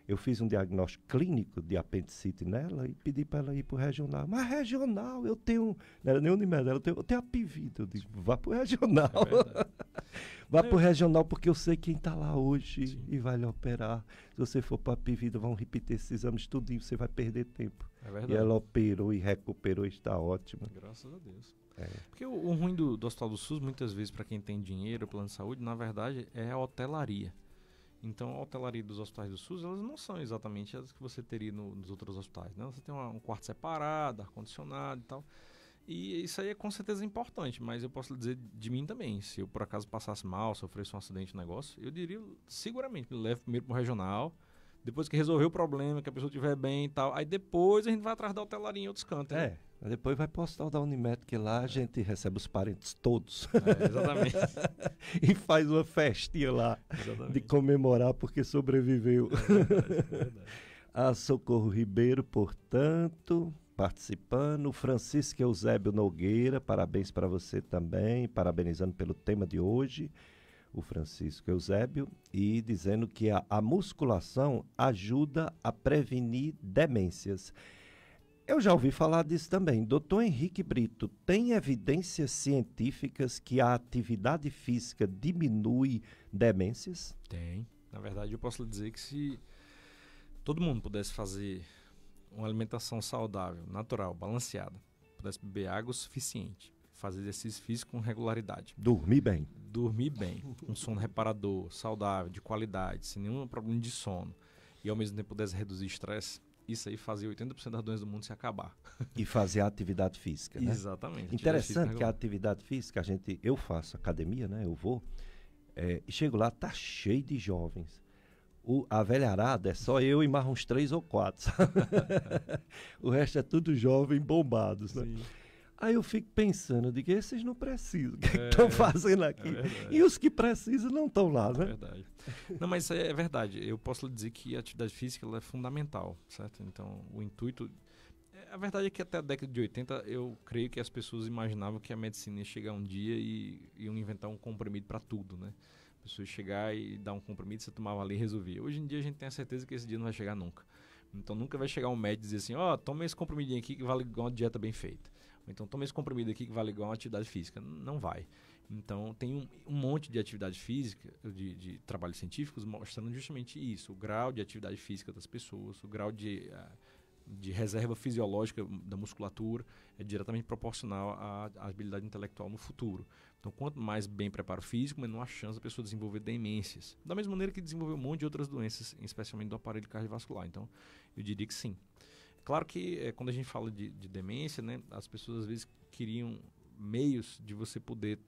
eu fiz um diagnóstico clínico de apendicite nela e pedi para ela ir para o regional. Mas regional, eu tenho... Não era nem Unimed, eu tenho a Pivida. Eu digo, vá para o regional. Vá para o regional porque eu sei quem está lá hoje e vai lhe operar. Se você for para a Pivida, vão repetir esses exames tudinho, você vai perder tempo. É verdade. E ela operou e recuperou e está ótima. Graças a Deus. Porque o ruim do Hospital do SUS, muitas vezes, para quem tem dinheiro, plano de saúde, na verdade, é a hotelaria. Então, a hotelaria dos hospitais do SUS, elas não são exatamente as que você teria nos outros hospitais, né? Você tem um quarto separado, ar-condicionado e tal. E isso aí é com certeza importante, mas eu posso lhe dizer de mim também. Se eu, por acaso, passasse mal, sofresse um acidente no negócio, eu diria, seguramente, me leve primeiro para o regional, depois que resolver o problema, que a pessoa estiver bem e tal, aí depois a gente vai atrás da hotelaria em outros cantos. Né? Depois vai para o hospital da Unimed, que lá a gente recebe os parentes todos. Exatamente. E faz uma festinha lá de comemorar porque sobreviveu. É verdade. A Socorro Ribeiro, portanto, participando. Francisco Eusébio Nogueira, parabéns para você também, parabenizando pelo tema de hoje. O Francisco Eusébio, e dizendo que a musculação ajuda a prevenir demências. Eu já ouvi falar disso também. Doutor Henrique Brito, tem evidências científicas que a atividade física diminui demências? Tem. Na verdade, eu posso lhe dizer que se todo mundo pudesse fazer uma alimentação saudável, natural, balanceada, pudesse beber água o suficiente, fazer exercício físico com regularidade. Dormir bem, um sono reparador, saudável, de qualidade, sem nenhum problema de sono, e ao mesmo tempo pudesse reduzir estresse, isso aí fazia 80% das doenças do mundo se acabar. E fazer a atividade física, né? Exatamente. Interessante que a atividade física, eu faço academia, né? Eu vou, e chego lá, tá cheio de jovens. A velharada é só eu e mais uns 3 ou 4. O resto é tudo jovem, bombados, né? Sim. Aí eu fico pensando, digo, esses não precisam, o que estão fazendo aqui? E os que precisam não estão lá, né? É verdade. Não, mas isso é verdade. Eu posso lhe dizer que a atividade física ela é fundamental, certo? Então, o intuito... A verdade é que até a década de 80, eu creio que as pessoas imaginavam que a medicina ia chegar um dia e iam inventar um comprimido para tudo, né? A pessoa ia chegar e dar um comprimido, você tomava ali e resolvia. Hoje em dia a gente tem a certeza que esse dia não vai chegar nunca. Então, nunca vai chegar um médico e dizer assim, toma esse comprimidinho aqui que vale igual uma dieta bem feita. Então, toma esse comprimido aqui que vale igual uma atividade física. Não vai. Então, tem um monte de atividade física, de trabalhos científicos, mostrando justamente isso. O grau de atividade física das pessoas, o grau de reserva fisiológica da musculatura é diretamente proporcional à habilidade intelectual no futuro. Então, quanto mais bem preparo físico, menor a chance da pessoa desenvolver demências. Da mesma maneira que desenvolver um monte de outras doenças, especialmente do aparelho cardiovascular. Então, eu diria que sim. Claro que quando a gente fala de demência, né, as pessoas às vezes queriam meios de você poder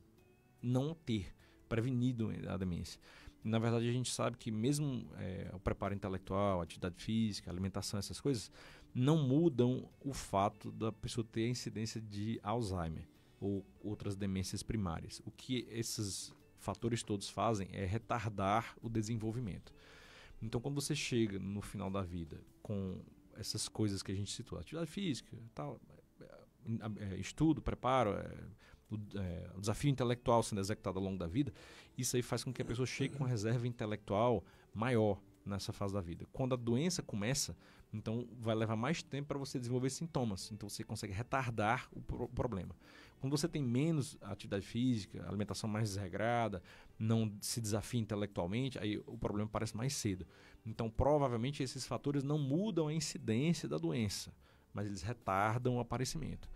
não ter prevenido a demência. Na verdade, a gente sabe que mesmo o preparo intelectual, a atividade física, a alimentação, essas coisas, não mudam o fato da pessoa ter a incidência de Alzheimer ou outras demências primárias. O que esses fatores todos fazem é retardar o desenvolvimento. Então, quando você chega no final da vida com essas coisas que a gente citou, atividade física, tal, estudo, preparo, o desafio intelectual sendo executado ao longo da vida, isso aí faz com que a pessoa chegue com uma reserva intelectual maior nessa fase da vida. Quando a doença começa, então vai levar mais tempo para você desenvolver sintomas, então você consegue retardar o problema. Quando você tem menos atividade física, alimentação mais desregrada, não se desafia intelectualmente, aí o problema aparece mais cedo. Então, provavelmente, esses fatores não mudam a incidência da doença, mas eles retardam o aparecimento.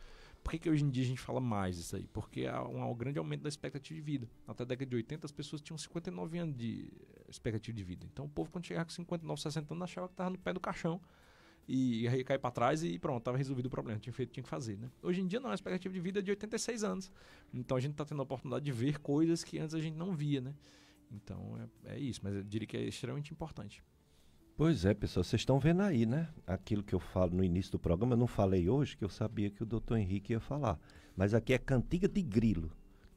Por que hoje em dia a gente fala mais disso aí? Porque há um grande aumento da expectativa de vida. Até a década de 80 as pessoas tinham 59 anos de expectativa de vida. Então o povo quando chegava com 59, 60 anos achava que estava no pé do caixão e ia cair para trás e pronto, estava resolvido o problema, tinha feito, tinha que fazer, né? Hoje em dia não, a expectativa de vida é de 86 anos. Então a gente está tendo a oportunidade de ver coisas que antes a gente não via, né? Então é isso, mas eu diria que é extremamente importante. Pois é, pessoal, vocês estão vendo aí, né? Aquilo que eu falo no início do programa, eu não falei hoje, que eu sabia que o doutor Henrique ia falar. Mas aqui é cantiga de grilo.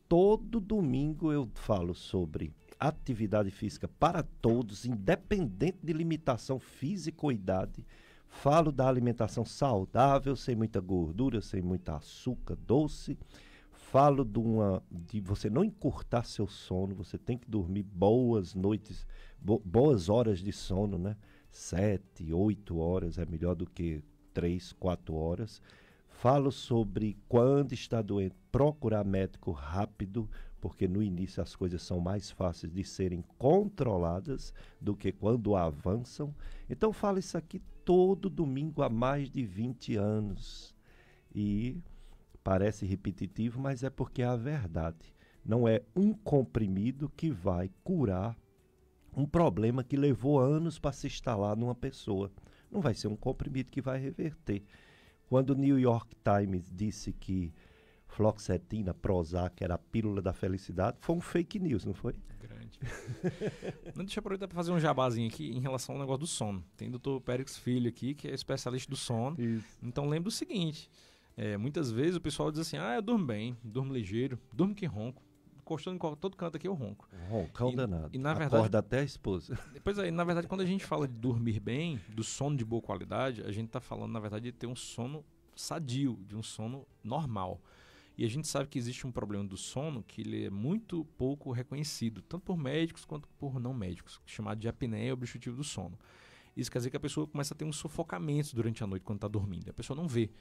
Todo domingo eu falo sobre atividade física para todos, independente de limitação física ou idade. Falo da alimentação saudável, sem muita gordura, sem muito açúcar, doce. Falo de você não encurtar seu sono, você tem que dormir boas noites, boas horas de sono, né? 7, 8 horas é melhor do que 3, 4 horas. Falo sobre quando está doente, procurar médico rápido, porque no início as coisas são mais fáceis de serem controladas do que quando avançam. Então falo isso aqui todo domingo há mais de 20 anos. E parece repetitivo, mas é porque é a verdade. Não é um comprimido que vai curar um problema que levou anos para se instalar numa pessoa. Não vai ser um comprimido que vai reverter. Quando o New York Times disse que fluoxetina, Prozac era a pílula da felicidade, foi um fake news, não foi? Grande. Não, deixa eu aproveitar para fazer um jabazinho aqui em relação ao negócio do sono. Tem o Dr. Périx Filho aqui, que é especialista do sono. Isso. Então lembra o seguinte, muitas vezes o pessoal diz assim, eu durmo bem, durmo ligeiro, durmo que ronco. Encostando em todo canto aqui eu ronco. Roncão danado. E na verdade, acorda até a esposa. Pois é, na verdade, quando a gente fala de dormir bem, do sono de boa qualidade, a gente está falando, na verdade, de ter um sono sadio, de um sono normal. E a gente sabe que existe um problema do sono que ele é muito pouco reconhecido, tanto por médicos quanto por não médicos, chamado de apneia obstrutiva do sono. Isso quer dizer que a pessoa começa a ter uns sufocamentos durante a noite quando está dormindo. A pessoa não vê.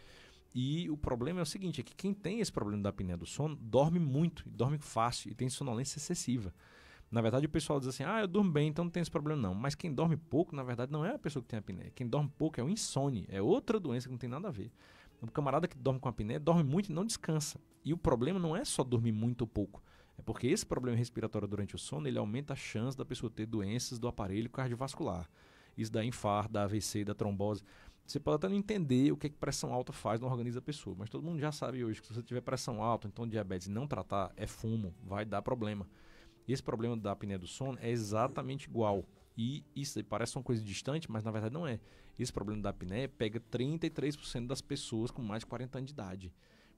E o problema é o seguinte, é que quem tem esse problema da apneia do sono dorme muito, dorme fácil e tem sonolência excessiva. Na verdade, o pessoal diz assim, eu durmo bem, então não tem esse problema não. Mas quem dorme pouco, na verdade, não é a pessoa que tem apneia. Quem dorme pouco é o insônia, é outra doença que não tem nada a ver. O camarada que dorme com apneia dorme muito e não descansa. E o problema não é só dormir muito ou pouco. É porque esse problema respiratório durante o sono, ele aumenta a chance da pessoa ter doenças do aparelho cardiovascular. Isso dá infarto, dá AVC, dá trombose. Você pode até não entender o que pressão alta faz no organismo da pessoa, mas todo mundo já sabe hoje que se você tiver pressão alta, então diabetes, e não tratar, é fumo, vai dar problema. E esse problema da apneia do sono é exatamente igual. E isso aí parece uma coisa distante, mas na verdade não é. Esse problema da apneia pega 33% das pessoas com mais de 40 anos de idade.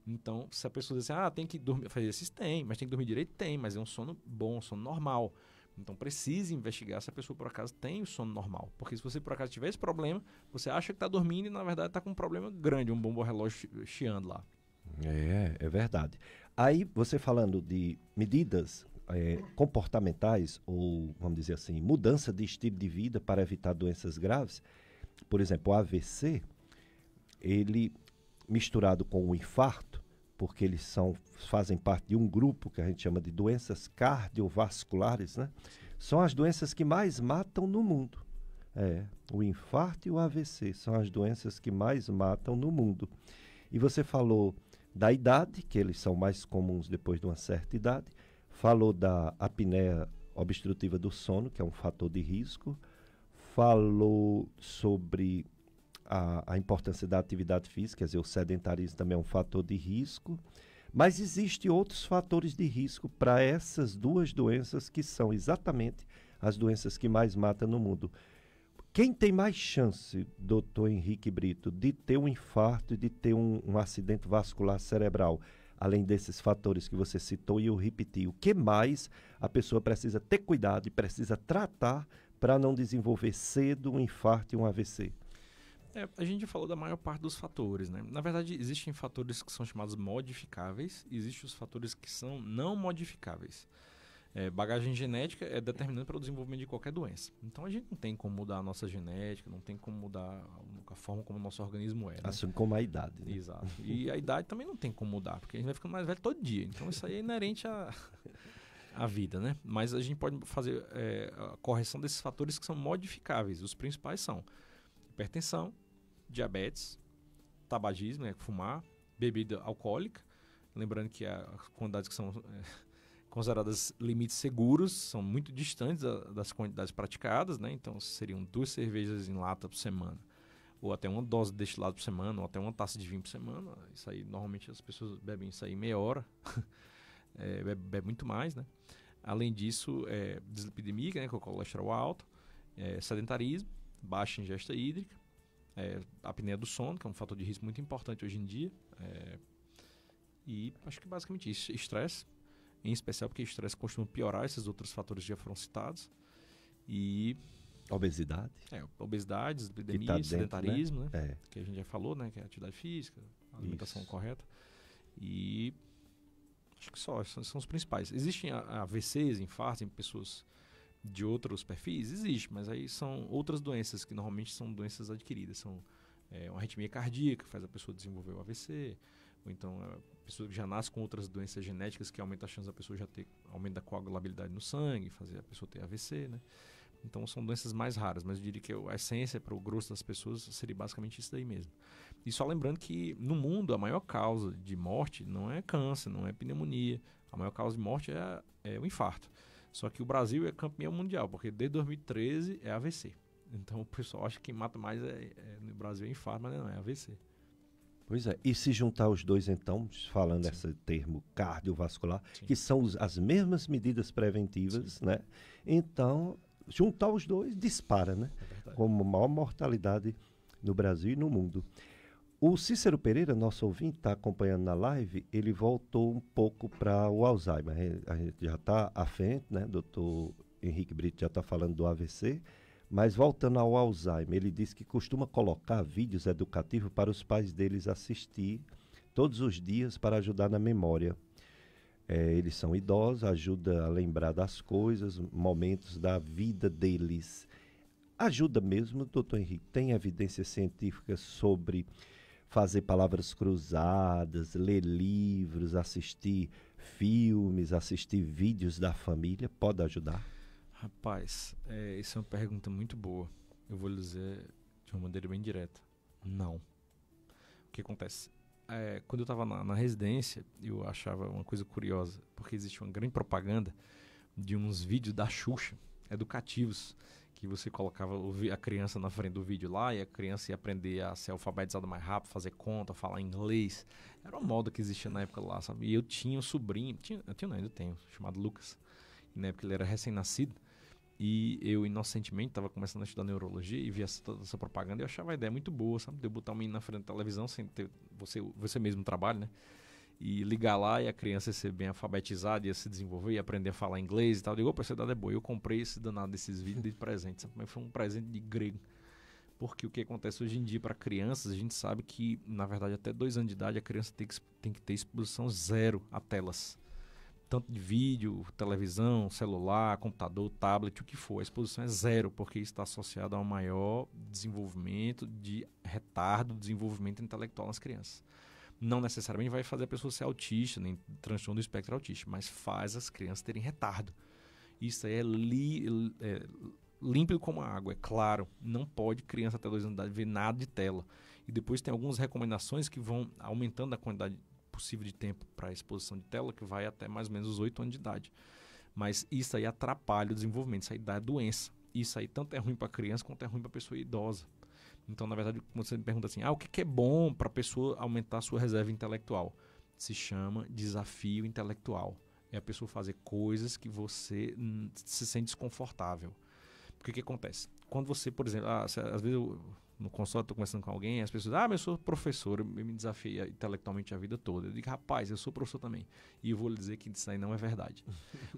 Então, se a pessoa diz assim, tem que dormir, fazer exercício, tem, mas tem que dormir direito, tem, mas é um sono bom, um sono normal. Então precisa investigar se a pessoa por acaso tem o sono normal. Porque se você por acaso tiver esse problema, você acha que está dormindo e na verdade está com um problema grande, um bombo relógio chiando lá. É verdade. Aí você falando de medidas comportamentais ou, vamos dizer assim, mudança de estilo de vida para evitar doenças graves, por exemplo, o AVC, ele misturado com o infarto, porque eles fazem parte de um grupo que a gente chama de doenças cardiovasculares, né? São as doenças que mais matam no mundo. O infarto e o AVC são as doenças que mais matam no mundo. E você falou da idade, que eles são mais comuns depois de uma certa idade. Falou da apneia obstrutiva do sono, que é um fator de risco. Falou sobre a importância da atividade física, quer dizer, o sedentarismo também é um fator de risco, mas existem outros fatores de risco para essas duas doenças que são exatamente as doenças que mais matam no mundo. Quem tem mais chance, doutor Henrique Brito, de ter um infarto e de ter um acidente vascular cerebral, além desses fatores que você citou e eu repeti, o que mais a pessoa precisa ter cuidado e precisa tratar para não desenvolver cedo um infarto e um AVC? A gente falou da maior parte dos fatores, né? Na verdade, existem fatores que são chamados modificáveis e existem os fatores que são não modificáveis. Bagagem genética é determinante para o desenvolvimento de qualquer doença. Então, a gente não tem como mudar a nossa genética, não tem como mudar a forma como o nosso organismo é. Né? Assim como a idade. Né? Exato. E a idade também não tem como mudar, porque a gente vai ficando mais velho todo dia. Então, isso aí é inerente à vida, né? Mas a gente pode fazer a correção desses fatores que são modificáveis. Os principais são hipertensão, diabetes, tabagismo, fumar, bebida alcoólica, lembrando que as quantidades que são consideradas limites seguros são muito distantes das quantidades praticadas, né? Então seriam 2 cervejas em lata por semana, ou até uma dose de destilado por semana, ou até uma taça de vinho por semana. Isso aí, normalmente as pessoas bebem isso aí meia hora, bebe muito mais, né? Além disso, dislipidemia, né, que é o colesterol alto, sedentarismo, baixa ingesta hídrica, apneia do sono, que é um fator de risco muito importante hoje em dia, e acho que basicamente isso. Estresse, em especial porque estresse costuma piorar esses outros fatores que já foram citados, e... Obesidade. Obesidade, dislipidemia, sedentarismo, né? Que a gente já falou, né? Que é a atividade física, a alimentação correta. E acho que são os principais. Existem AVCs, infartos em pessoas de outros perfis? Existe, mas aí são outras doenças que normalmente são doenças adquiridas. São uma arritmia cardíaca que faz a pessoa desenvolver o AVC, ou então a pessoa que já nasce com outras doenças genéticas que aumenta a chance da pessoa já ter aumento da coagulabilidade no sangue, fazer a pessoa ter AVC, né? Então são doenças mais raras, mas eu diria que a essência para o grosso das pessoas seria basicamente isso daí mesmo. E só lembrando que no mundo a maior causa de morte não é câncer, não é pneumonia. A maior causa de morte é o infarto. Só que o Brasil é campeão mundial, porque desde 2013 é AVC. Então o pessoal acha que quem mata mais no Brasil é infarto, mas não, é AVC. Pois é, e se juntar os dois então, falando esse termo cardiovascular, que são as mesmas medidas preventivas, né? Então... juntar os dois, dispara, né? Como maior mortalidade no Brasil e no mundo. O Cícero Pereira, nosso ouvinte, está acompanhando na live, ele voltou um pouco para o Alzheimer. A gente já está à frente, né? Doutor Henrique Brito já está falando do AVC, mas voltando ao Alzheimer, ele disse que costuma colocar vídeos educativos para os pais deles assistir todos os dias para ajudar na memória. Eles são idosos, ajuda a lembrar das coisas, momentos da vida deles. Ajuda mesmo, doutor Henrique? Tem evidência científica sobre fazer palavras cruzadas, ler livros, assistir filmes, assistir vídeos da família? Pode ajudar? Rapaz, essa é uma pergunta muito boa. Eu vou lhe dizer de uma maneira bem direta. Não. O que acontece? Quando eu estava na residência, eu achava uma coisa curiosa, porque existe uma grande propaganda de uns vídeos da Xuxa, educativos, que você colocava a criança na frente do vídeo lá e a criança ia aprender a ser alfabetizada mais rápido, fazer conta, falar inglês. Era uma moda que existia na época lá, sabe? E eu tinha um sobrinho, ainda tenho, chamado Lucas. E na época ele era recém-nascido. E eu, inocentemente, estava começando a estudar neurologia e via essa propaganda e eu achava a ideia muito boa, sabe? De eu botar o menino na frente da televisão sem ter você mesmo trabalho, né? E ligar lá e a criança ser bem alfabetizada, ia se desenvolver, ia aprender a falar inglês e tal. Eu digo, opa, essa idade é boa. Eu comprei esse danado desses vídeos de presente, sabe? Mas foi um presente de grego. Porque o que acontece hoje em dia para crianças, a gente sabe que, na verdade, até 2 anos de idade, a criança tem que ter exposição zero a telas. Tanto de vídeo, televisão, celular, computador, tablet, o que for. A exposição é zero, porque isso está associado a um maior desenvolvimento de retardo do desenvolvimento intelectual nas crianças. Não necessariamente vai fazer a pessoa ser autista, nem transtorno do espectro autista, mas faz as crianças terem retardo. Isso aí é límpido como a água, é claro. Não pode criança até 2 anos de idade ver nada de tela. E depois tem algumas recomendações que vão aumentando a quantidade possível de tempo para a exposição de tela, que vai até mais ou menos os 8 anos de idade. Mas isso aí atrapalha o desenvolvimento, isso aí dá doença. Isso aí tanto é ruim para a criança quanto é ruim para a pessoa idosa. Então, na verdade, quando você me pergunta assim, o que é bom para a pessoa aumentar a sua reserva intelectual? Se chama desafio intelectual. É a pessoa fazer coisas que você se sente desconfortável. Porque o que acontece? Quando você, por exemplo, às vezes eu, no consultório estou conversando com alguém, as pessoas eu sou professor, eu me desafio intelectualmente a vida toda. Eu digo, rapaz, eu sou professor também. E eu vou lhe dizer que isso aí não é verdade.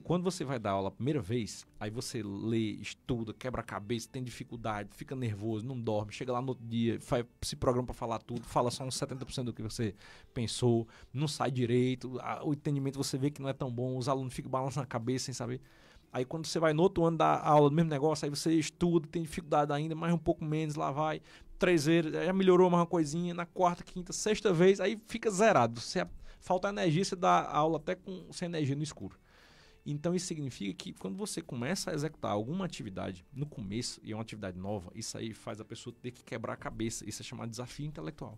Quando você vai dar aula a primeira vez, aí você lê, estuda, quebra a cabeça, tem dificuldade, fica nervoso, não dorme, chega lá no outro dia, se programa para falar tudo, fala só uns 70% do que você pensou, não sai direito, o entendimento você vê que não é tão bom, os alunos ficam balançando a cabeça sem saber. Aí quando você vai no outro ano dar aula do mesmo negócio, aí você estuda, tem dificuldade ainda, mais um pouco menos, lá vai 3 vezes, já melhorou mais uma coisinha, na 4ª, 5ª, 6ª vez, aí fica zerado. Falta energia, você dá aula até sem energia no escuro. Então isso significa que quando você começa a executar alguma atividade no começo, e é uma atividade nova, isso aí faz a pessoa ter que quebrar a cabeça, isso é chamado de desafio intelectual.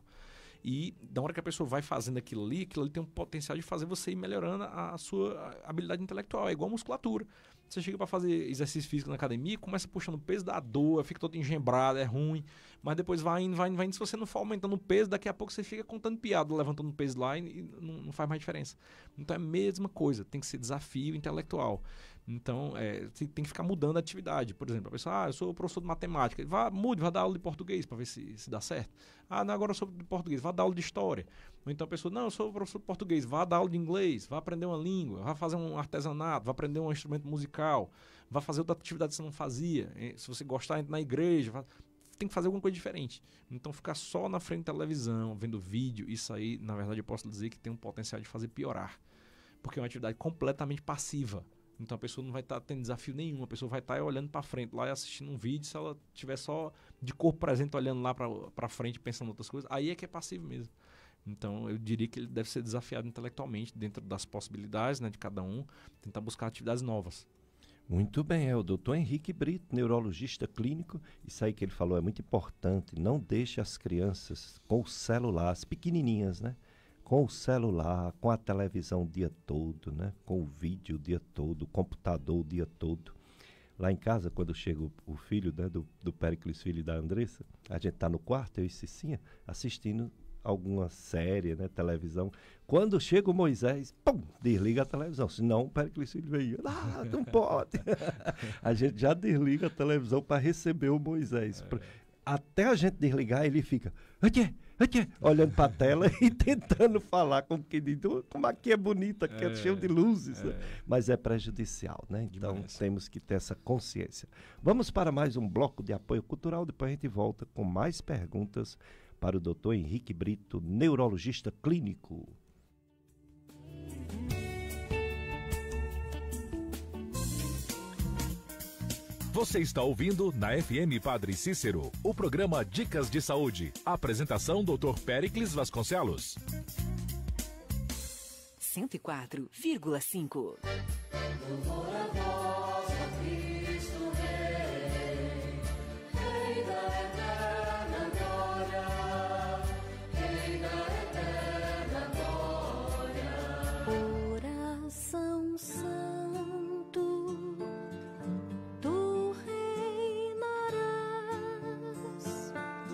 E da hora que a pessoa vai fazendo aquilo ali tem um potencial de fazer você ir melhorando a sua habilidade intelectual. É igual a musculatura. Você chega para fazer exercício físico na academia, começa puxando o peso, dá dor, fica todo engembrado, é ruim. Mas depois vai indo. Se você não for aumentando o peso, daqui a pouco você fica contando piada, levantando o peso lá e não faz mais diferença. Então é a mesma coisa, tem que ser desafio intelectual. Então, você tem que ficar mudando a atividade. Por exemplo, a pessoa, eu sou professor de matemática. Vai dar aula de português para ver se dá certo. Não, agora eu sou de português, vá dar aula de história. Ou então a pessoa, não, eu sou professor de português, vá dar aula de inglês, vá aprender uma língua, vá fazer um artesanato, vá aprender um instrumento musical, vá fazer outra atividade que você não fazia. Se você gostar, entra na igreja, tem que fazer alguma coisa diferente. Então, ficar só na frente da televisão, vendo vídeo, isso aí, na verdade, eu posso dizer que tem um potencial de fazer piorar. Porque é uma atividade completamente passiva. Então a pessoa não vai estar tendo desafio nenhum, a pessoa vai estar olhando para frente lá e assistindo um vídeo. Se ela estiver só de corpo presente olhando lá para frente, pensando em outras coisas, aí é que é passivo mesmo. Então eu diria que ele deve ser desafiado intelectualmente dentro das possibilidades, né, de cada um, tentar buscar atividades novas. Muito bem, é o doutor Henrique Brito, neurologista clínico. Isso aí que ele falou é muito importante. Não deixe as crianças com o celular, as pequenininhas, né? Com o celular, com a televisão o dia todo, né? Com o vídeo o dia todo, o computador o dia todo. Lá em casa, quando chega o filho, né, do Péricles, filho da Andressa, a gente tá no quarto, eu e Cicinha, assistindo alguma série, né, televisão. Quando chega o Moisés, pum, desliga a televisão. Senão o Péricles filho vem, não pode. A gente já desliga a televisão para receber o Moisés. Até a gente desligar, ele fica... olhando para a tela e tentando falar como que diz, como aqui é bonita, que é cheio de luzes, né? Mas é prejudicial, né? Então temos que ter essa consciência. Vamos para mais um bloco de apoio cultural, depois a gente volta com mais perguntas para o doutor Henrique Brito, neurologista clínico. Você está ouvindo na FM Padre Cícero, o programa Dicas de Saúde. Apresentação Dr. Péricles Vasconcelos. 104,5.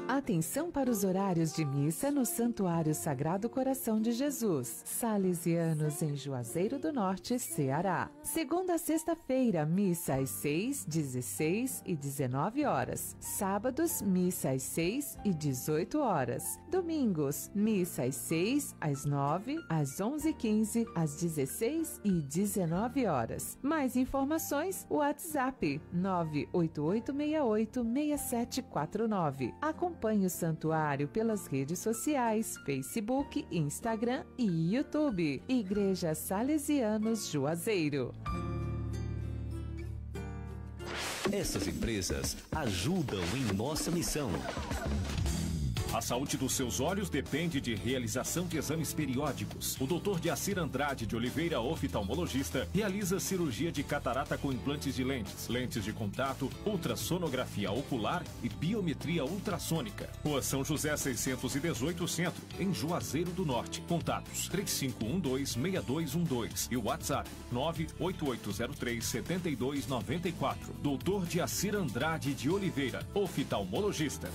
Atenção para os horários de missa no Santuário Sagrado Coração de Jesus, Salesianos em Juazeiro do Norte, Ceará. Segunda a sexta-feira, missa às 6, 16 e 19 horas. Sábados, missa às 6 e 18 horas. Domingos, missa às 6, às 9, às 11h15, às 16 e 19 horas. Mais informações, WhatsApp 988686749. Acompanhe o santuário pelas redes sociais, Facebook, Instagram e YouTube. Igreja Salesianos Juazeiro. Essas empresas ajudam em nossa missão. A saúde dos seus olhos depende de realização de exames periódicos. O Dr. Diacir Andrade de Oliveira, oftalmologista, realiza cirurgia de catarata com implantes de lentes de contato, ultrassonografia ocular e biometria ultrassônica. Rua São José 618 Centro, em Juazeiro do Norte. Contatos 3512-6212 e o WhatsApp 98803-7294. Dr. Diacir Andrade de Oliveira, oftalmologista.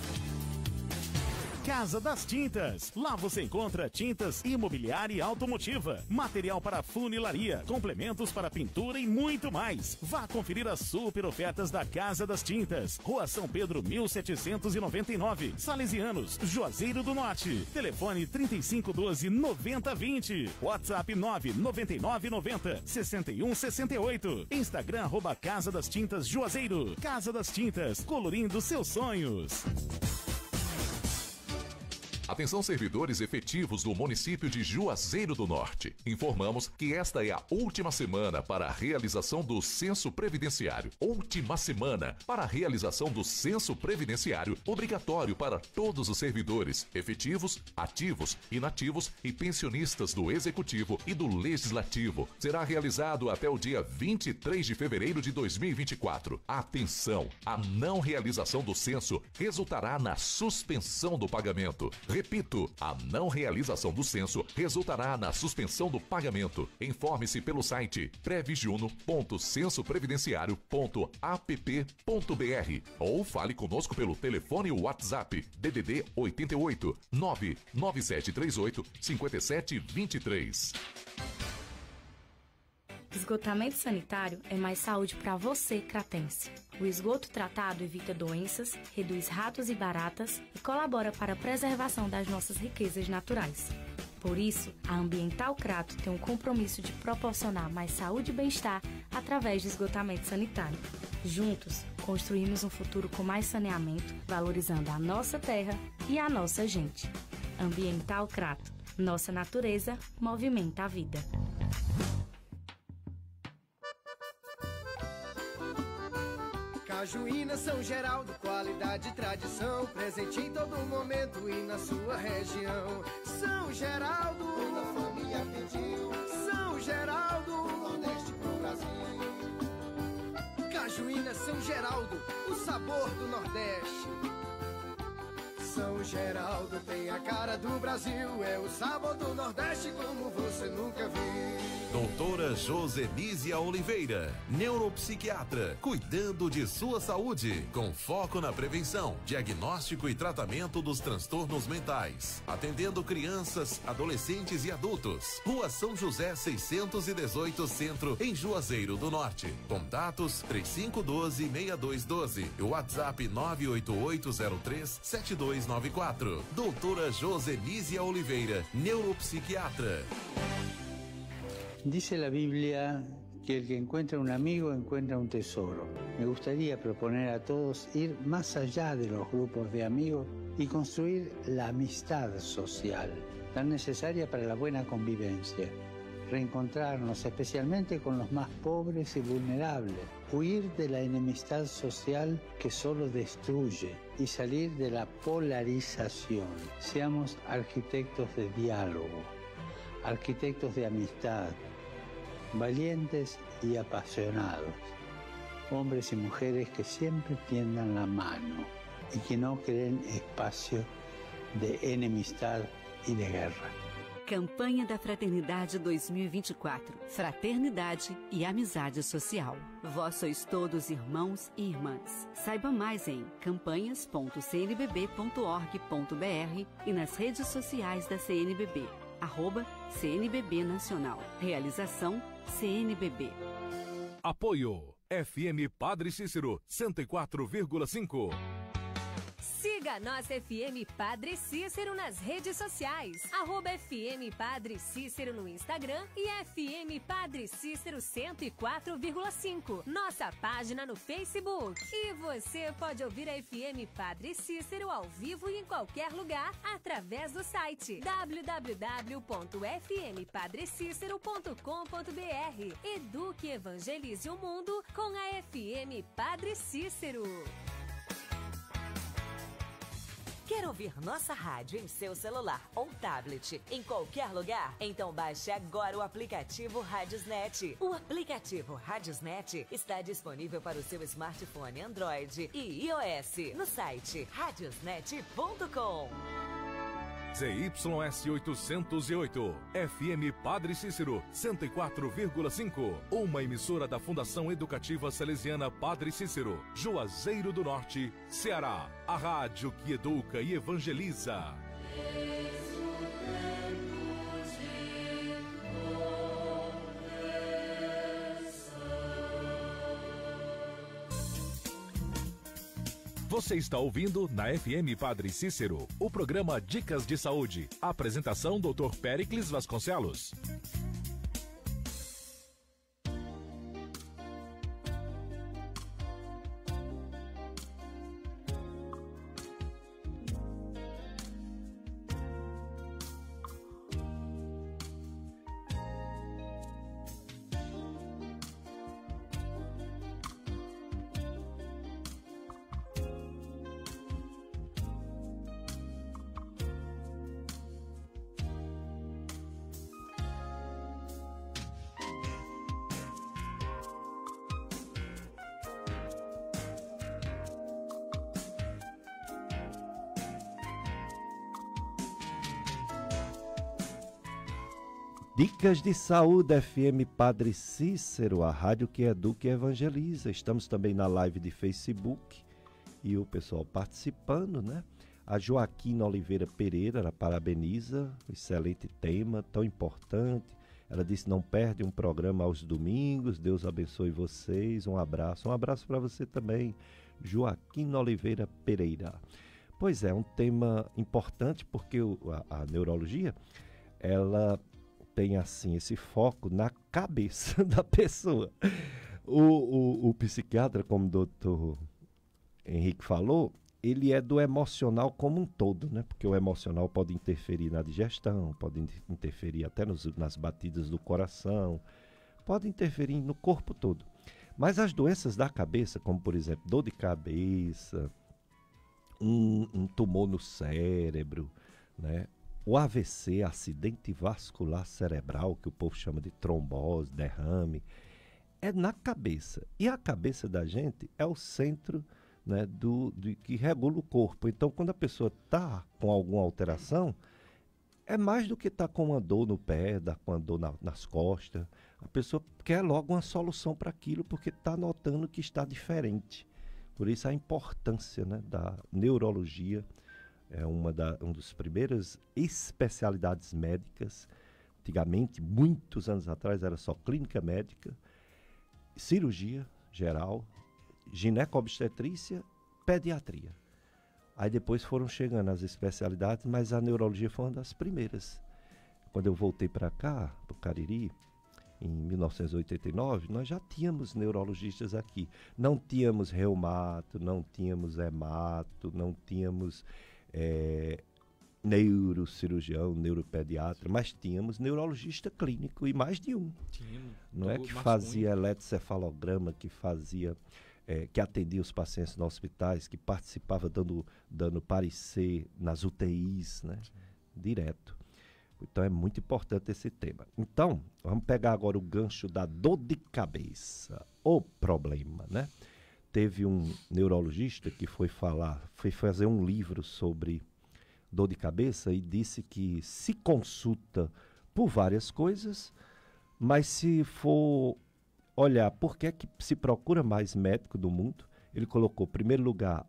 Casa das Tintas. Lá você encontra tintas imobiliária e automotiva, material para funilaria, complementos para pintura e muito mais. Vá conferir as super ofertas da Casa das Tintas. Rua São Pedro 1799, Salesianos, Juazeiro do Norte. Telefone 3512-9020. WhatsApp 99990-6168. Instagram @Casa das Tintas Juazeiro. Casa das Tintas, colorindo seus sonhos. Atenção, servidores efetivos do município de Juazeiro do Norte. Informamos que esta é a última semana para a realização do censo previdenciário. Última semana para a realização do censo previdenciário obrigatório para todos os servidores efetivos, ativos, inativos e pensionistas do Executivo e do Legislativo. Será realizado até o dia 23 de fevereiro de 2024. Atenção! A não realização do censo resultará na suspensão do pagamento. Repito, a não realização do censo resultará na suspensão do pagamento. Informe-se pelo site previgiuno.censoprevidenciario.app.br ou fale conosco pelo telefone WhatsApp DDD 88 99738 5723. Esgotamento sanitário é mais saúde para você, cratense. O esgoto tratado evita doenças, reduz ratos e baratas e colabora para a preservação das nossas riquezas naturais. Por isso, a Ambiental Crato tem um compromisso de proporcionar mais saúde e bem-estar através de esgotamento sanitário. Juntos, construímos um futuro com mais saneamento, valorizando a nossa terra e a nossa gente. Ambiental Crato. Nossa natureza movimenta a vida. Cajuína São Geraldo, qualidade e tradição, presente em todo momento e na sua região. São Geraldo, toda a família pediu. São Geraldo, Nordeste pro Brasil. Cajuína São Geraldo, o sabor do Nordeste. São Geraldo tem a cara do Brasil, é o sabor do Nordeste como você nunca viu. Doutora Josenísia Oliveira, neuropsiquiatra, cuidando de sua saúde, com foco na prevenção, diagnóstico e tratamento dos transtornos mentais, atendendo crianças, adolescentes e adultos. Rua São José 618 Centro, em Juazeiro do Norte. Contatos 3512-6212 e WhatsApp 98803-7294. Doutora Josenísia Oliveira, neuropsiquiatra. Dice la Biblia que el que encuentra un amigo encuentra un tesoro. Me gustaría proponer a todos ir más allá de los grupos de amigos y construir la amistad social, tan necesaria para la buena convivencia. Reencontrarnos especialmente con los más pobres y vulnerables, huir de la enemistad social que solo destruye y salir de la polarización. Seamos arquitectos de diálogo, arquitectos de amistad, valientes y apasionados, hombres y mujeres que siempre tiendan la mano y que no creen espacio de enemistad y de guerra. Campanha da Fraternidade 2024. Fraternidade e amizade social. Vós sois todos irmãos e irmãs. Saiba mais em campanhas.cnbb.org.br e nas redes sociais da CNBB. @CNBB Nacional. Realização CNBB. Apoio FM Padre Cícero 104,5. Siga a nossa FM Padre Cícero nas redes sociais. @FM Padre Cícero no Instagram e FM Padre Cícero 104,5. Nossa página no Facebook. E você pode ouvir a FM Padre Cícero ao vivo e em qualquer lugar através do site www.fmpadrecícero.com.br. Eduque e evangelize o mundo com a FM Padre Cícero. Quer ouvir nossa rádio em seu celular ou tablet, em qualquer lugar? Então baixe agora o aplicativo Radiosnet. O aplicativo Radiosnet está disponível para o seu smartphone Android e iOS no site radiosnet.com. ZYS 808, FM Padre Cícero 104,5. Uma emissora da Fundação Educativa Salesiana Padre Cícero, Juazeiro do Norte, Ceará. A rádio que educa e evangeliza. Você está ouvindo na FM Padre Cícero o programa Dicas de Saúde. Apresentação Dr. Péricles Vasconcelos. Dicas de Saúde FM Padre Cícero, a rádio que educa e evangeliza. Estamos também na live de Facebook e o pessoal participando, né? A Joaquina Oliveira Pereira, ela parabeniza, excelente tema, tão importante. Ela disse, não perde um programa aos domingos, Deus abençoe vocês, um abraço para você também, Joaquina Oliveira Pereira. Pois é, um tema importante porque a neurologia, ela tem assim esse foco na cabeça da pessoa. O psiquiatra, como o doutor Henrique falou, ele é do emocional como um todo, né? Porque o emocional pode interferir na digestão, pode interferir até nas batidas do coração, pode interferir no corpo todo. Mas as doenças da cabeça, como por exemplo dor de cabeça, um tumor no cérebro, né? O AVC, acidente vascular cerebral, que o povo chama de trombose, derrame, é na cabeça. E a cabeça da gente é o centro, né, que regula o corpo. Então, quando a pessoa está com alguma alteração, é mais do que estar com uma dor no pé, com uma dor nas costas. A pessoa quer logo uma solução para aquilo, porque está notando que está diferente. Por isso a importância, né, da neurologia. É uma das primeiras especialidades médicas. Antigamente, muitos anos atrás, era só clínica médica, cirurgia geral, gineco-obstetrícia, pediatria. Aí depois foram chegando as especialidades, mas a neurologia foi uma das primeiras. Quando eu voltei para cá, para o Cariri, em 1989, nós já tínhamos neurologistas aqui. Não tínhamos reumato, não tínhamos hemato, não tínhamos neurocirurgião, neuropediatra, mas tínhamos neurologista clínico e mais de um. Não é que fazia eletrocefalograma, que fazia, que atendia os pacientes nos hospitais, que participava dando parecer nas UTIs, né? Direto. Então é muito importante esse tema. Então, vamos pegar agora o gancho da dor de cabeça, o problema, né? Teve um neurologista que foi fazer um livro sobre dor de cabeça e disse que se consulta por várias coisas, mas se for olhar por que é que se procura mais médico do mundo, ele colocou, em primeiro lugar,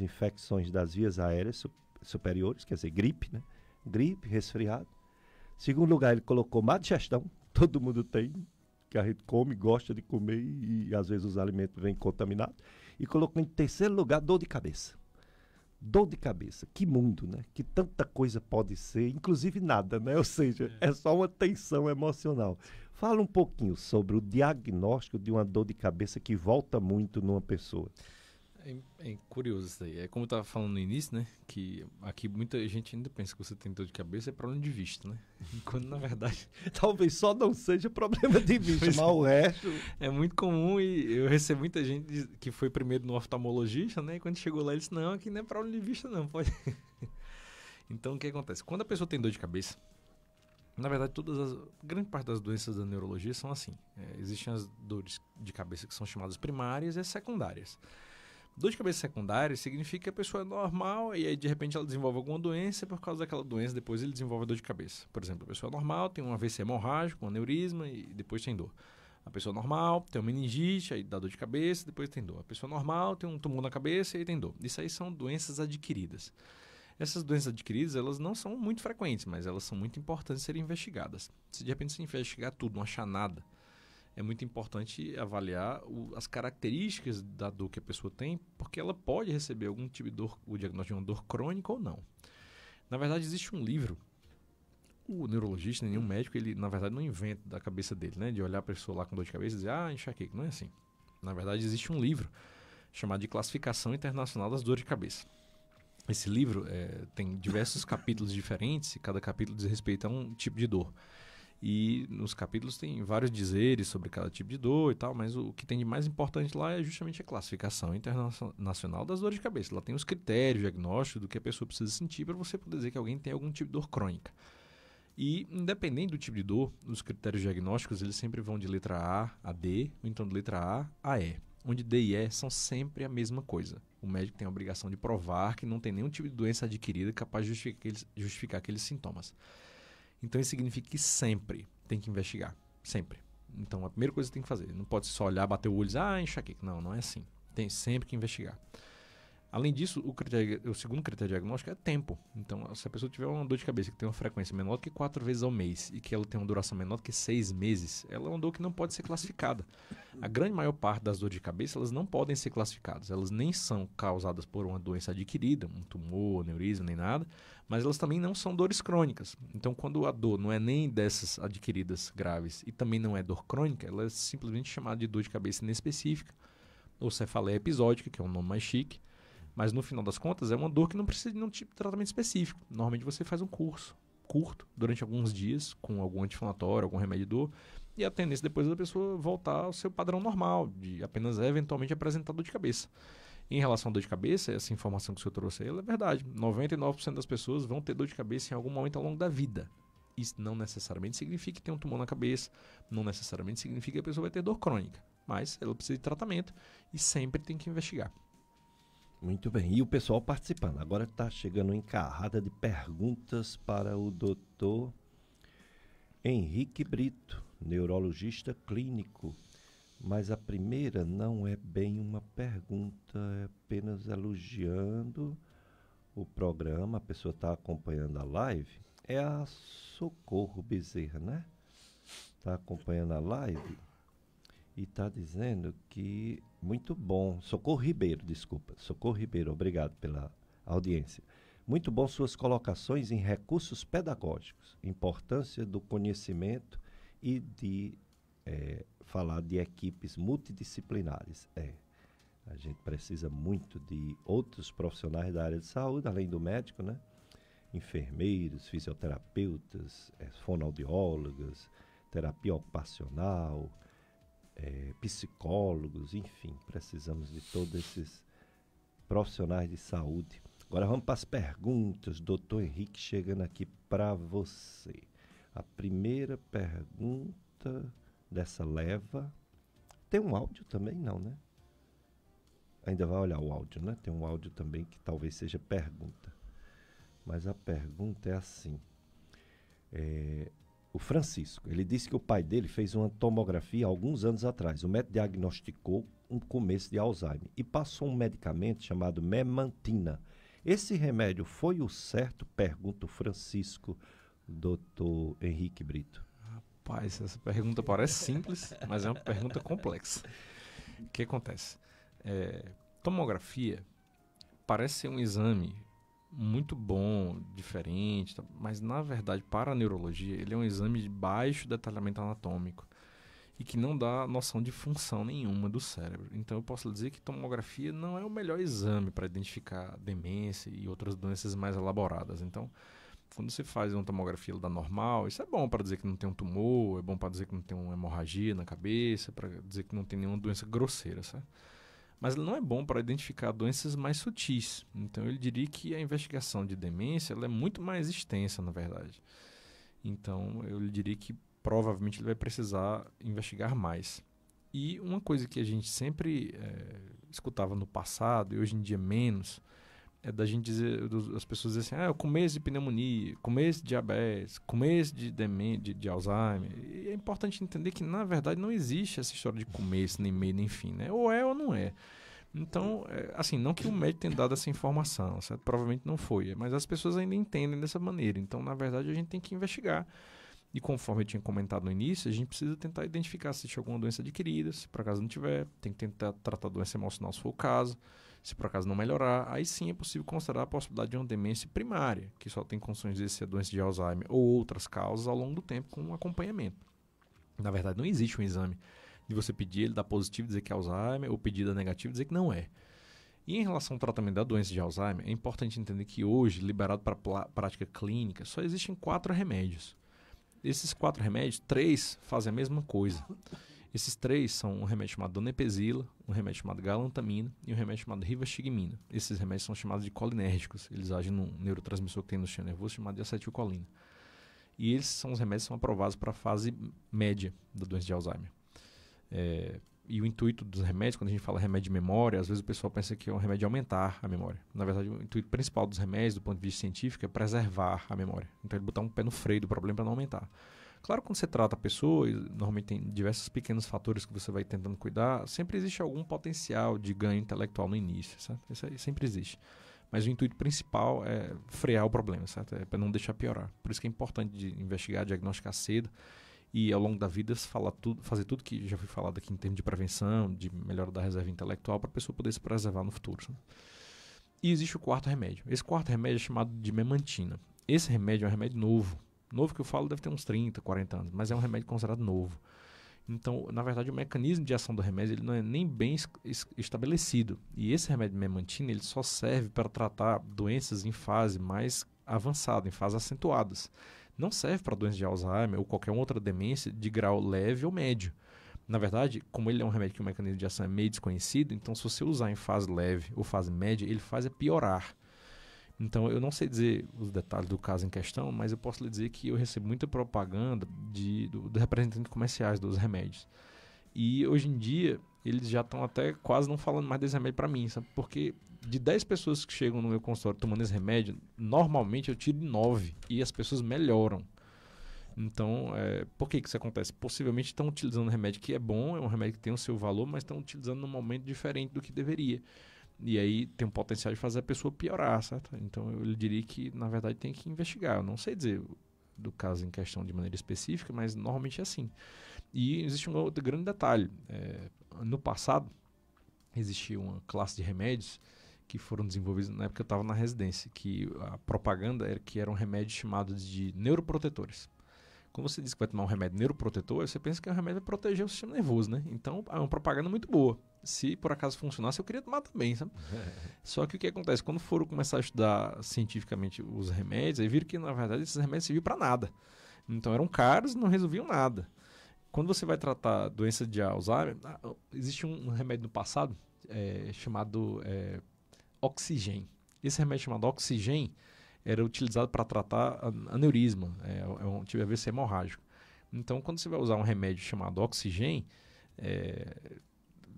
infecções das vias aéreas superiores, quer dizer, gripe, né? Gripe, resfriado. Em segundo lugar, ele colocou má digestão, todo mundo tem, que a gente come, gosta de comer e às vezes os alimentos vêm contaminados. E colocou em terceiro lugar dor de cabeça. Dor de cabeça, que mundo, né? Que tanta coisa pode ser, inclusive nada, né? Ou seja, é só uma tensão emocional. Fala um pouquinho sobre o diagnóstico de uma dor de cabeça que volta muito numa pessoa. É curioso isso aí. É como eu estava falando no início, né? Que aqui muita gente ainda pensa que você tem dor de cabeça é problema de vista, né? Quando na verdade... Talvez só não seja problema de vista, mas o resto... É muito comum e eu recebo muita gente que foi primeiro no oftalmologista, né? E quando chegou lá ele disse, não, aqui não é problema de vista não, pode... Então o que acontece? Quando a pessoa tem dor de cabeça, na verdade grande parte das doenças da neurologia são assim. Existem as dores de cabeça que são chamadas primárias e as secundárias. Dor de cabeça secundária significa que a pessoa é normal e aí de repente ela desenvolve alguma doença e por causa daquela doença depois ele desenvolve a dor de cabeça. Por exemplo, a pessoa é normal, tem um AVC hemorrágico, um aneurisma e depois tem dor. A pessoa normal tem uma meningite, aí dá dor de cabeça, depois tem dor. A pessoa normal tem um tumor na cabeça e aí tem dor. Isso aí são doenças adquiridas. Essas doenças adquiridas, elas não são muito frequentes, mas elas são muito importantes serem investigadas. Se de repente você investigar tudo, não achar nada, é muito importante avaliar as características da dor que a pessoa tem, porque ela pode receber algum tipo de dor, o diagnóstico de uma dor crônica ou não. Na verdade, existe um livro, o neurologista, nenhum médico, ele na verdade não inventa da cabeça dele, né? De olhar a pessoa lá com dor de cabeça e dizer, enxaqueca, não é assim. Na verdade, existe um livro chamado de Classificação Internacional das Dores de Cabeça. Esse livro tem diversos capítulos diferentes e cada capítulo diz respeito a um tipo de dor. E nos capítulos tem vários dizeres sobre cada tipo de dor e tal, mas o que tem de mais importante lá é justamente a Classificação Internacional das Dores de Cabeça. Ela tem os critérios diagnósticos do que a pessoa precisa sentir para você poder dizer que alguém tem algum tipo de dor crônica. E, independente do tipo de dor, os critérios diagnósticos eles sempre vão de letra A a D, ou então de letra A a E, onde D e E são sempre a mesma coisa. O médico tem a obrigação de provar que não tem nenhum tipo de doença adquirida capaz de justificar aqueles sintomas. Então isso significa que sempre tem que investigar, sempre. Então a primeira coisa que tem que fazer, não pode só olhar, bater o olho e dizer, enxaqueca. Não, não é assim. Tem sempre que investigar. Além disso, o segundo critério diagnóstico é tempo. Então, se a pessoa tiver uma dor de cabeça que tem uma frequência menor que 4 vezes ao mês e que ela tem uma duração menor que 6 meses, ela é uma dor que não pode ser classificada. A grande maior parte das dores de cabeça, elas não podem ser classificadas. Elas nem são causadas por uma doença adquirida, um tumor, aneurisma, nem nada, mas elas também não são dores crônicas. Então, quando a dor não é nem dessas adquiridas graves e também não é dor crônica, ela é simplesmente chamada de dor de cabeça inespecífica ou cefaleia episódica, que é um nome mais chique. Mas no final das contas é uma dor que não precisa de nenhum tipo de tratamento específico. Normalmente você faz um curso curto, durante alguns dias, com algum anti-inflamatório, algum remédio de dor, e a tendência depois da pessoa voltar ao seu padrão normal, de apenas eventualmente apresentar dor de cabeça. Em relação à dor de cabeça, essa informação que o senhor trouxe aí, ela é verdade. 99% das pessoas vão ter dor de cabeça em algum momento ao longo da vida. Isso não necessariamente significa que tem um tumor na cabeça, não necessariamente significa que a pessoa vai ter dor crônica, mas ela precisa de tratamento e sempre tem que investigar. Muito bem. E o pessoal participando. Agora está chegando uma encarrada de perguntas para o doutor Henrique Brito, neurologista clínico. Mas a primeira não é bem uma pergunta, é apenas elogiando o programa. A pessoa está acompanhando a live. É a Socorro Bezerra, né? Está acompanhando a live e está dizendo que muito bom. Socorro Ribeiro, obrigado pela audiência. Muito bom suas colocações em recursos pedagógicos, importância do conhecimento e de falar de equipes multidisciplinares. A gente precisa muito de outros profissionais da área de saúde, além do médico, né? Enfermeiros, fisioterapeutas, fonoaudiólogas, terapia ocupacional, psicólogos, enfim, precisamos de todos esses profissionais de saúde. Agora vamos para as perguntas, doutor Henrique, chegando aqui para você. A primeira pergunta dessa leva, tem um áudio também? Não, né? Ainda vai olhar o áudio, né? Tem um áudio também que talvez seja pergunta. Mas a pergunta é assim, o Francisco, ele disse que o pai dele fez uma tomografia alguns anos atrás. O médico diagnosticou um começo de Alzheimer e passou um medicamento chamado memantina. Esse remédio foi o certo? Pergunta o Francisco, doutor Henrique Brito. Rapaz, essa pergunta parece simples, mas é uma pergunta complexa. O que acontece? Tomografia parece ser um exame muito bom, diferente, mas na verdade para a neurologia ele é um exame de baixo detalhamento anatômico e que não dá noção de função nenhuma do cérebro. Então eu posso dizer que tomografia não é o melhor exame para identificar demência e outras doenças mais elaboradas. Então quando você faz uma tomografia da normal, isso é bom para dizer que não tem um tumor, é bom para dizer que não tem uma hemorragia na cabeça, para dizer que não tem nenhuma doença grosseira, sabe? Mas ele não é bom para identificar doenças mais sutis. Então, ele diria que a investigação de demência ela é muito mais extensa, na verdade. Então, eu lhe diria que provavelmente ele vai precisar investigar mais. E uma coisa que a gente sempre escutava no passado, e hoje em dia menos, é da gente dizer, as pessoas dizem assim, o começo de pneumonia, começo de diabetes, começo de Alzheimer. E é importante entender que, na verdade, não existe essa história de começo, nem meio, nem fim, né? Ou é ou não é. Então, assim, não que o médico tenha dado essa informação, certo? Provavelmente não foi, mas as pessoas ainda entendem dessa maneira. Então, na verdade, a gente tem que investigar. E conforme eu tinha comentado no início, a gente precisa tentar identificar se existe alguma doença adquirida, se por acaso não tiver, tem que tentar tratar a doença emocional se for o caso. Se por acaso não melhorar, aí sim é possível considerar a possibilidade de uma demência primária, que só tem condições de ser doença de Alzheimer ou outras causas ao longo do tempo com um acompanhamento. Na verdade, não existe um exame de você pedir, ele dar positivo e dizer que é Alzheimer, ou pedir dar negativo e dizer que não é. E em relação ao tratamento da doença de Alzheimer, é importante entender que hoje, liberado para a prática clínica, só existem 4 remédios. Esses 4 remédios, 3 fazem a mesma coisa. Esses 3 são um remédio chamado donepezila, um remédio chamado galantamina e um remédio chamado rivastigmina. Esses remédios são chamados de colinérgicos. Eles agem num neurotransmissor que tem no sistema nervoso chamado de acetilcolina. E esses são os remédios que são aprovados para a fase média da doença de Alzheimer. E o intuito dos remédios, quando a gente fala remédio de memória, às vezes o pessoal pensa que é um remédio de aumentar a memória. Na verdade, o intuito principal dos remédios, do ponto de vista científico, é preservar a memória. Então, ele botar um pé no freio do problema para não aumentar. Claro, quando você trata a pessoa, e normalmente tem diversos pequenos fatores que você vai tentando cuidar, sempre existe algum potencial de ganho intelectual no início, certo? Isso aí sempre existe. Mas o intuito principal é frear o problema, certo? É para não deixar piorar. Por isso que é importante de investigar, diagnosticar cedo e ao longo da vida fazer tudo que já foi falado aqui em termos de prevenção, de melhora da reserva intelectual, para a pessoa poder se preservar no futuro. Sabe? E existe o quarto remédio. Esse quarto remédio é chamado de memantina. Esse remédio é um remédio novo. Novo que eu falo deve ter uns 30, 40 anos, mas é um remédio considerado novo. Então, na verdade, o mecanismo de ação do remédio ele não é nem bem estabelecido. E esse remédio de memantina ele só serve para tratar doenças em fase mais avançada, em fases acentuadas. Não serve para doenças de Alzheimer ou qualquer outra demência de grau leve ou médio. Na verdade, como ele é um remédio que o mecanismo de ação é meio desconhecido, então se você usar em fase leve ou fase média, ele faz piorar. Então, eu não sei dizer os detalhes do caso em questão, mas eu posso lhe dizer que eu recebo muita propaganda dos representantes comerciais dos remédios. E, hoje em dia, eles já estão até quase não falando mais desse remédio para mim, sabe? Porque de 10 pessoas que chegam no meu consultório tomando esse remédio, normalmente eu tiro 9 e as pessoas melhoram. Então, por que isso acontece? Possivelmente estão utilizando um remédio que é bom, é um remédio que tem o seu valor, mas estão utilizando num momento diferente do que deveria. E aí tem um potencial de fazer a pessoa piorar, certo? Então eu diria que, na verdade, tem que investigar. Eu não sei dizer do caso em questão de maneira específica, mas normalmente é assim. E existe um outro grande detalhe. No passado, existia uma classe de remédios que foram desenvolvidos na época que eu estava na residência, que a propaganda era que eram remédios chamados de neuroprotetores. Quando você diz que vai tomar um remédio neuroprotetor, você pensa que é um remédio para proteger o sistema nervoso, né? Então, é uma propaganda muito boa. Se por acaso funcionasse, eu queria tomar também, sabe? Só que o que acontece? Quando foram começar a estudar cientificamente os remédios, aí viram que, na verdade, esses remédios serviam para nada. Então, eram caros e não resolviam nada. Quando você vai tratar doença de Alzheimer, existe um remédio no passado chamado Oxigem. Esse remédio chamado Oxigem era utilizado para tratar aneurisma, um tipo de AVC hemorrágico. Então, quando você vai usar um remédio chamado Oxigem,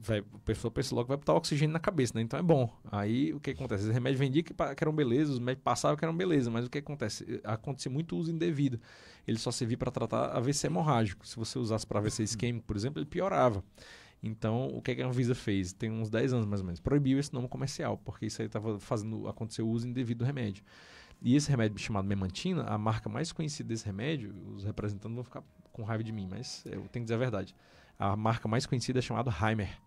a pessoa pensa logo que vai botar oxigênio na cabeça, né? Então é bom. Aí o que acontece? Esse remédio vendia que eram beleza, os médicos passavam que eram beleza, mas o que acontece? Acontecia muito uso indevido. Ele só servia para tratar AVC hemorrágico. Se você usasse para AVC isquêmico, por exemplo, ele piorava. Então, o que a Anvisa fez? Tem uns 10 anos mais ou menos. Proibiu esse nome comercial, porque isso aí estava fazendo acontecer o uso indevido do remédio. E esse remédio chamado memantina, a marca mais conhecida desse remédio, os representantes vão ficar com raiva de mim, mas eu tenho que dizer a verdade. A marca mais conhecida é chamada Heimer.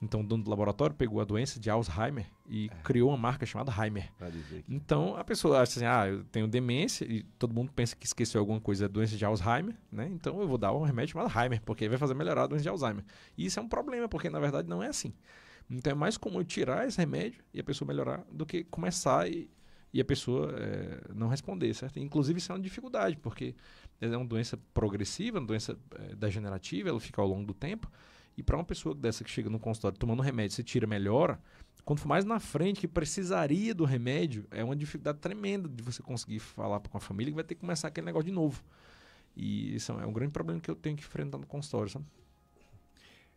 Então, o dono do laboratório pegou a doença de Alzheimer e criou uma marca chamada Heimer. Então, a pessoa acha assim, eu tenho demência, e todo mundo pensa que esqueceu alguma coisa, doença de Alzheimer, né? Então, eu vou dar um remédio chamado Heimer, porque vai fazer melhorar a doença de Alzheimer. E isso é um problema, porque, na verdade, não é assim. Então, é mais comum eu tirar esse remédio e a pessoa melhorar do que começar e a pessoa não responder, certo? Inclusive, isso é uma dificuldade, porque é uma doença progressiva, uma doença degenerativa, ela fica ao longo do tempo. E para uma pessoa dessa que chega no consultório tomando remédio, você tira, melhora, quando for mais na frente que precisaria do remédio, é uma dificuldade tremenda de você conseguir falar com a família que vai ter que começar aquele negócio de novo. E isso é um grande problema que eu tenho que enfrentar no consultório, sabe?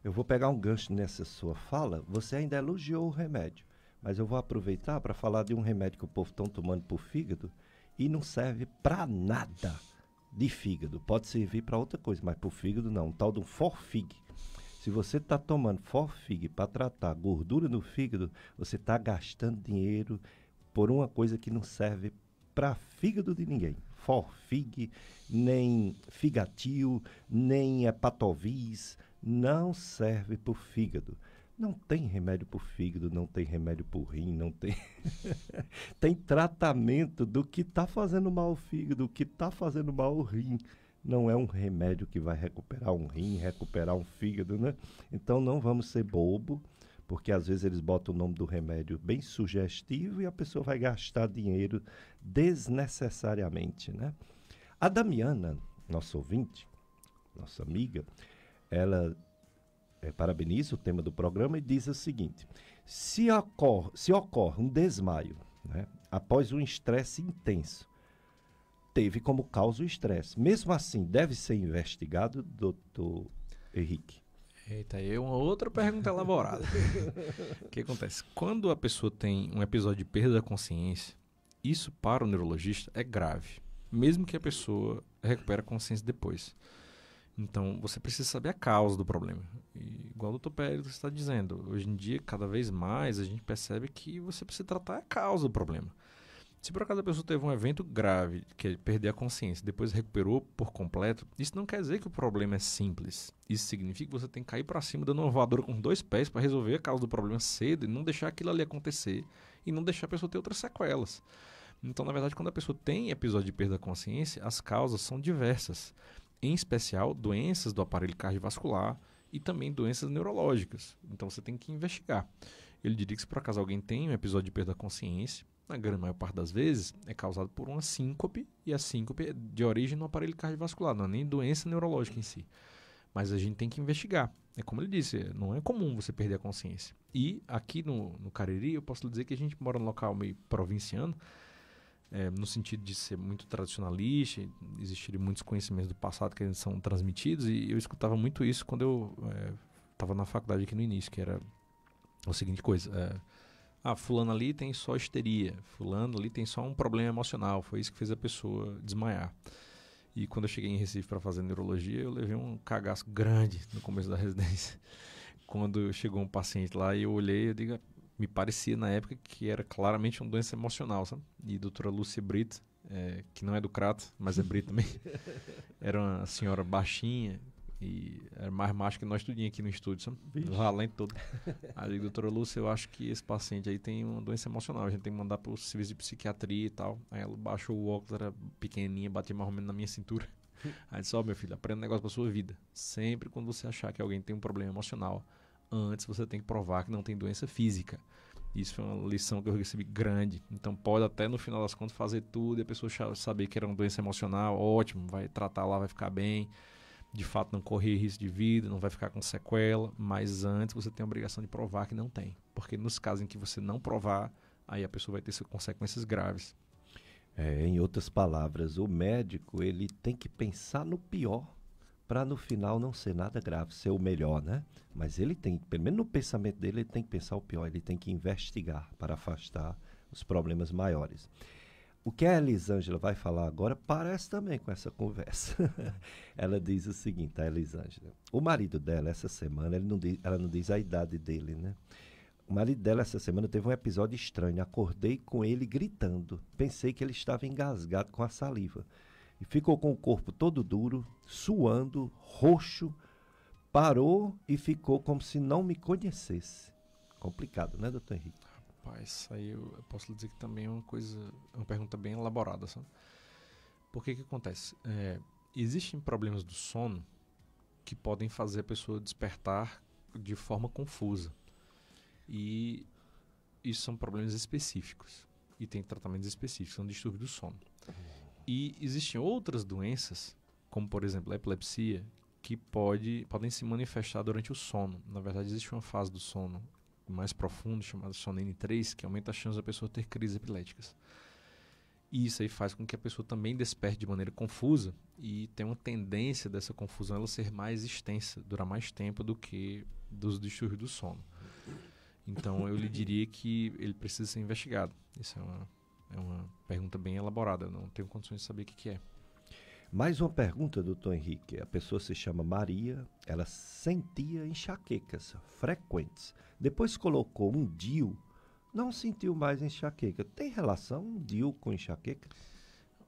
Eu vou pegar um gancho nessa sua fala. Você ainda elogiou o remédio, mas eu vou aproveitar para falar de um remédio que o povo está tomando para o fígado e não serve para nada de fígado. Pode servir para outra coisa, mas para o fígado não. Um tal do Forfig. Se você está tomando Forfig para tratar gordura no fígado, você está gastando dinheiro por uma coisa que não serve para fígado de ninguém. Forfig, nem Figatil, nem Hepatovis, não serve para o fígado. Não tem remédio para o fígado, não tem remédio para o rim, não tem... Tem tratamento do que está fazendo mal ao fígado, do que está fazendo mal ao rim. Não é um remédio que vai recuperar um rim, recuperar um fígado, né? Então não vamos ser bobo, porque às vezes eles botam o nome do remédio bem sugestivo e a pessoa vai gastar dinheiro desnecessariamente, né? A Damiana, nossa ouvinte, nossa amiga, ela parabeniza o tema do programa e diz o seguinte: se ocorre um desmaio, né, após um estresse intenso, teve como causa o estresse. Mesmo assim, deve ser investigado, doutor Henrique? Eita, aí é uma outra pergunta elaborada. O que acontece? Quando a pessoa tem um episódio de perda da consciência, isso para o neurologista é grave, mesmo que a pessoa recupere a consciência depois. Então, você precisa saber a causa do problema. E, igual o Dr. Pérez está dizendo, hoje em dia, cada vez mais, a gente percebe que você precisa tratar a causa do problema. Se por acaso a pessoa teve um evento grave, que é perder a consciência, depois recuperou por completo, isso não quer dizer que o problema é simples. Isso significa que você tem que cair para cima dando uma voadora com 2 pés para resolver a causa do problema cedo e não deixar aquilo ali acontecer e não deixar a pessoa ter outras sequelas. Então, na verdade, quando a pessoa tem episódio de perda da consciência, as causas são diversas. Em especial, doenças do aparelho cardiovascular e também doenças neurológicas. Então, você tem que investigar. Ele diria que se por acaso alguém tem um episódio de perda da consciência, na grande maior parte das vezes, é causado por uma síncope, e a síncope é de origem no aparelho cardiovascular, não é nem doença neurológica em si. Mas a gente tem que investigar. É como ele disse, não é comum você perder a consciência. E aqui no Cariri, eu posso lhe dizer que a gente mora num local meio provinciano, no sentido de ser muito tradicionalista, existirem muitos conhecimentos do passado que são transmitidos, e eu escutava muito isso quando eu estava na faculdade aqui no início, que era a seguinte coisa... fulano ali tem só histeria, fulano ali tem só um problema emocional, foi isso que fez a pessoa desmaiar. E quando eu cheguei em Recife para fazer neurologia, eu levei um cagaço grande no começo da residência. Quando chegou um paciente lá e eu olhei, me parecia na época que era claramente uma doença emocional, sabe? E a doutora Lúcia Brito, que não é do Crato, mas é Brito também, era uma senhora baixinha, e era mais macho que nós tudinho aqui no estúdio, sabe? Valente todo. Aí eu digo, doutora Lúcia, eu acho que esse paciente aí tem uma doença emocional, a gente tem que mandar para o serviço de psiquiatria e tal. Aí ela baixou o óculos, era pequenininha, batia mais ou menos na minha cintura. Aí disse, meu filho, aprenda um negócio para sua vida. Sempre quando você achar que alguém tem um problema emocional, antes você tem que provar que não tem doença física. Isso foi uma lição que eu recebi grande. Então pode até no final das contas fazer tudo e a pessoa saber que era uma doença emocional, ótimo, vai tratar lá, vai ficar bem. De fato não correr risco de vida, não vai ficar com sequela, mas antes você tem a obrigação de provar que não tem. Porque nos casos em que você não provar, aí a pessoa vai ter consequências graves. Em outras palavras, o médico ele tem que pensar no pior para no final não ser nada grave, ser o melhor, né? Mas ele tem, pelo menos no pensamento dele, ele tem que pensar o pior, ele tem que investigar para afastar os problemas maiores. O que a Elisângela vai falar agora parece também com essa conversa. Ela diz o seguinte, a Elisângela. O marido dela, essa semana, ela não diz a idade dele, né? O marido dela, essa semana, teve um episódio estranho. Acordei com ele gritando. Pensei que ele estava engasgado com a saliva. E ficou com o corpo todo duro, suando, roxo. Parou e ficou como se não me conhecesse. Complicado, né, doutor Henrique? Rapaz, aí eu posso lhe dizer que também é uma pergunta bem elaborada, sabe? Por que acontece? Existem problemas do sono que podem fazer a pessoa despertar de forma confusa. E isso são problemas específicos. E tem tratamentos específicos, são distúrbios do sono. E existem outras doenças, como por exemplo a epilepsia, que podem se manifestar durante o sono. Na verdade, existe uma fase do sono mais profundo, chamada sono N3, que aumenta a chance da pessoa ter crises epiléticas. E isso aí faz com que a pessoa também desperte de maneira confusa e tem uma tendência dessa confusão ela ser mais extensa, durar mais tempo do que dos distúrbios do sono. Então, eu lhe diria que ele precisa ser investigado. Isso é uma pergunta bem elaborada, eu não tenho condições de saber o que é. Mais uma pergunta, doutor Henrique. A pessoa se chama Maria, ela sentia enxaquecas frequentes. Depois colocou um DIU, não sentiu mais enxaqueca. Tem relação um DIU com enxaqueca?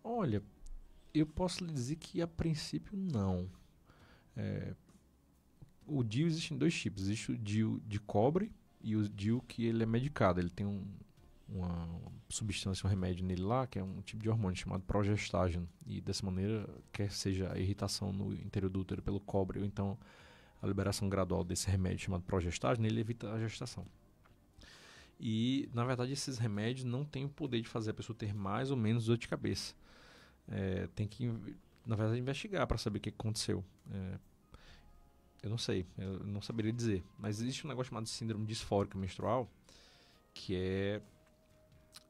Olha, eu posso lhe dizer que a princípio não. O DIU existe em 2 tipos. Existe o DIU de cobre e o DIU que ele é medicado. Ele tem uma substância, um remédio nele lá, que é um tipo de hormônio chamado progestágeno. E dessa maneira, quer seja a irritação no interior do útero pelo cobre, ou então a liberação gradual desse remédio chamado progestágeno, ele evita a gestação. E, na verdade, esses remédios não têm o poder de fazer a pessoa ter mais ou menos dor de cabeça. Tem que, na verdade, investigar para saber o que aconteceu. Eu não sei, eu não saberia dizer. Mas existe um negócio chamado síndrome disfórica menstrual, que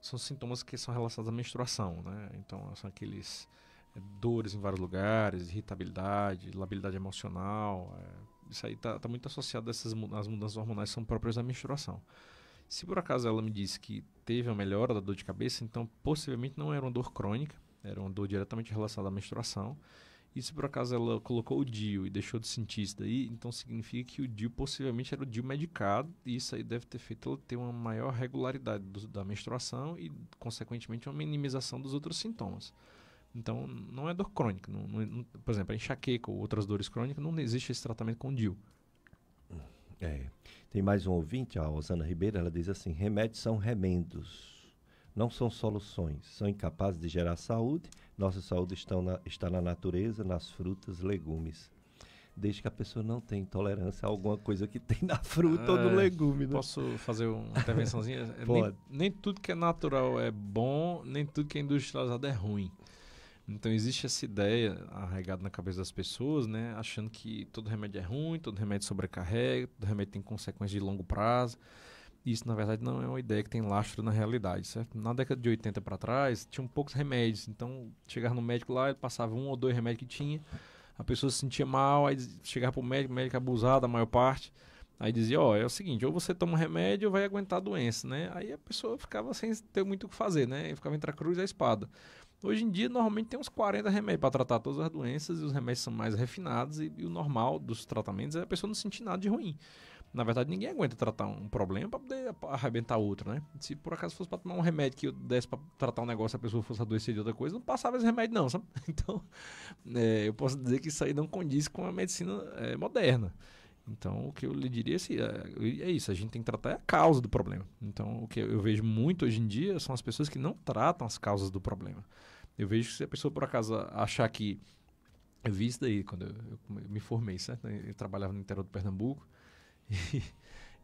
são sintomas que são relacionados à menstruação, né? Então, são aqueles dores em vários lugares, irritabilidade, labilidade emocional, Isso aí tá muito associado às mudanças hormonais que são próprias da menstruação. Se por acaso ela me disse que teve uma melhora da dor de cabeça, então possivelmente não era uma dor crônica, era uma dor diretamente relacionada à menstruação. E se por acaso ela colocou o DIU e deixou de sentir isso daí, então significa que o DIU possivelmente era o DIU medicado, e isso aí deve ter feito ela ter uma maior regularidade da menstruação e, consequentemente, uma minimização dos outros sintomas. Então, não é dor crônica. Por exemplo, a enxaqueca ou outras dores crônicas, não existe esse tratamento com DIU. Tem mais um ouvinte, a Osana Ribeiro, ela diz assim: remédios são remendos, não são soluções, são incapazes de gerar saúde. Nossa saúde está na natureza, nas frutas, legumes. Desde que a pessoa não tenha intolerância a alguma coisa que tem na fruta ou no legume. Né? Posso fazer uma intervençãozinha? Pode. Nem tudo que é natural é bom, nem tudo que é industrializado é ruim. Então existe essa ideia arraigada na cabeça das pessoas, né, achando que todo remédio é ruim, todo remédio sobrecarrega, todo remédio tem consequências de longo prazo. Isso, na verdade, não é uma ideia que tem lastro na realidade, certo? Na década de 80 para trás, tinham poucos remédios. Então, chegava no médico lá, ele passava 1 ou 2 remédios que tinha, a pessoa se sentia mal, aí chegava para o médico abusado, a maior parte, aí dizia, é o seguinte, ou você toma um remédio ou vai aguentar a doença, né? Aí a pessoa ficava sem ter muito o que fazer, né? E ficava entre a cruz e a espada. Hoje em dia, normalmente tem uns 40 remédios para tratar todas as doenças, e os remédios são mais refinados, e o normal dos tratamentos é a pessoa não sentir nada de ruim. Na verdade, ninguém aguenta tratar um problema para poder arrebentar outro, né? Se por acaso fosse para tomar um remédio que eu desse para tratar um negócio, a pessoa fosse adoecer de outra coisa, não passava esse remédio não, sabe? Então, eu posso dizer que isso aí não condiz com a medicina moderna. Então, o que eu lhe diria é isso, a gente tem que tratar a causa do problema. Então, o que eu vejo muito hoje em dia são as pessoas que não tratam as causas do problema. Eu vejo que se a pessoa, por acaso, achar que... Eu vi isso daí quando eu me formei, certo? Eu trabalhava no interior do Pernambuco,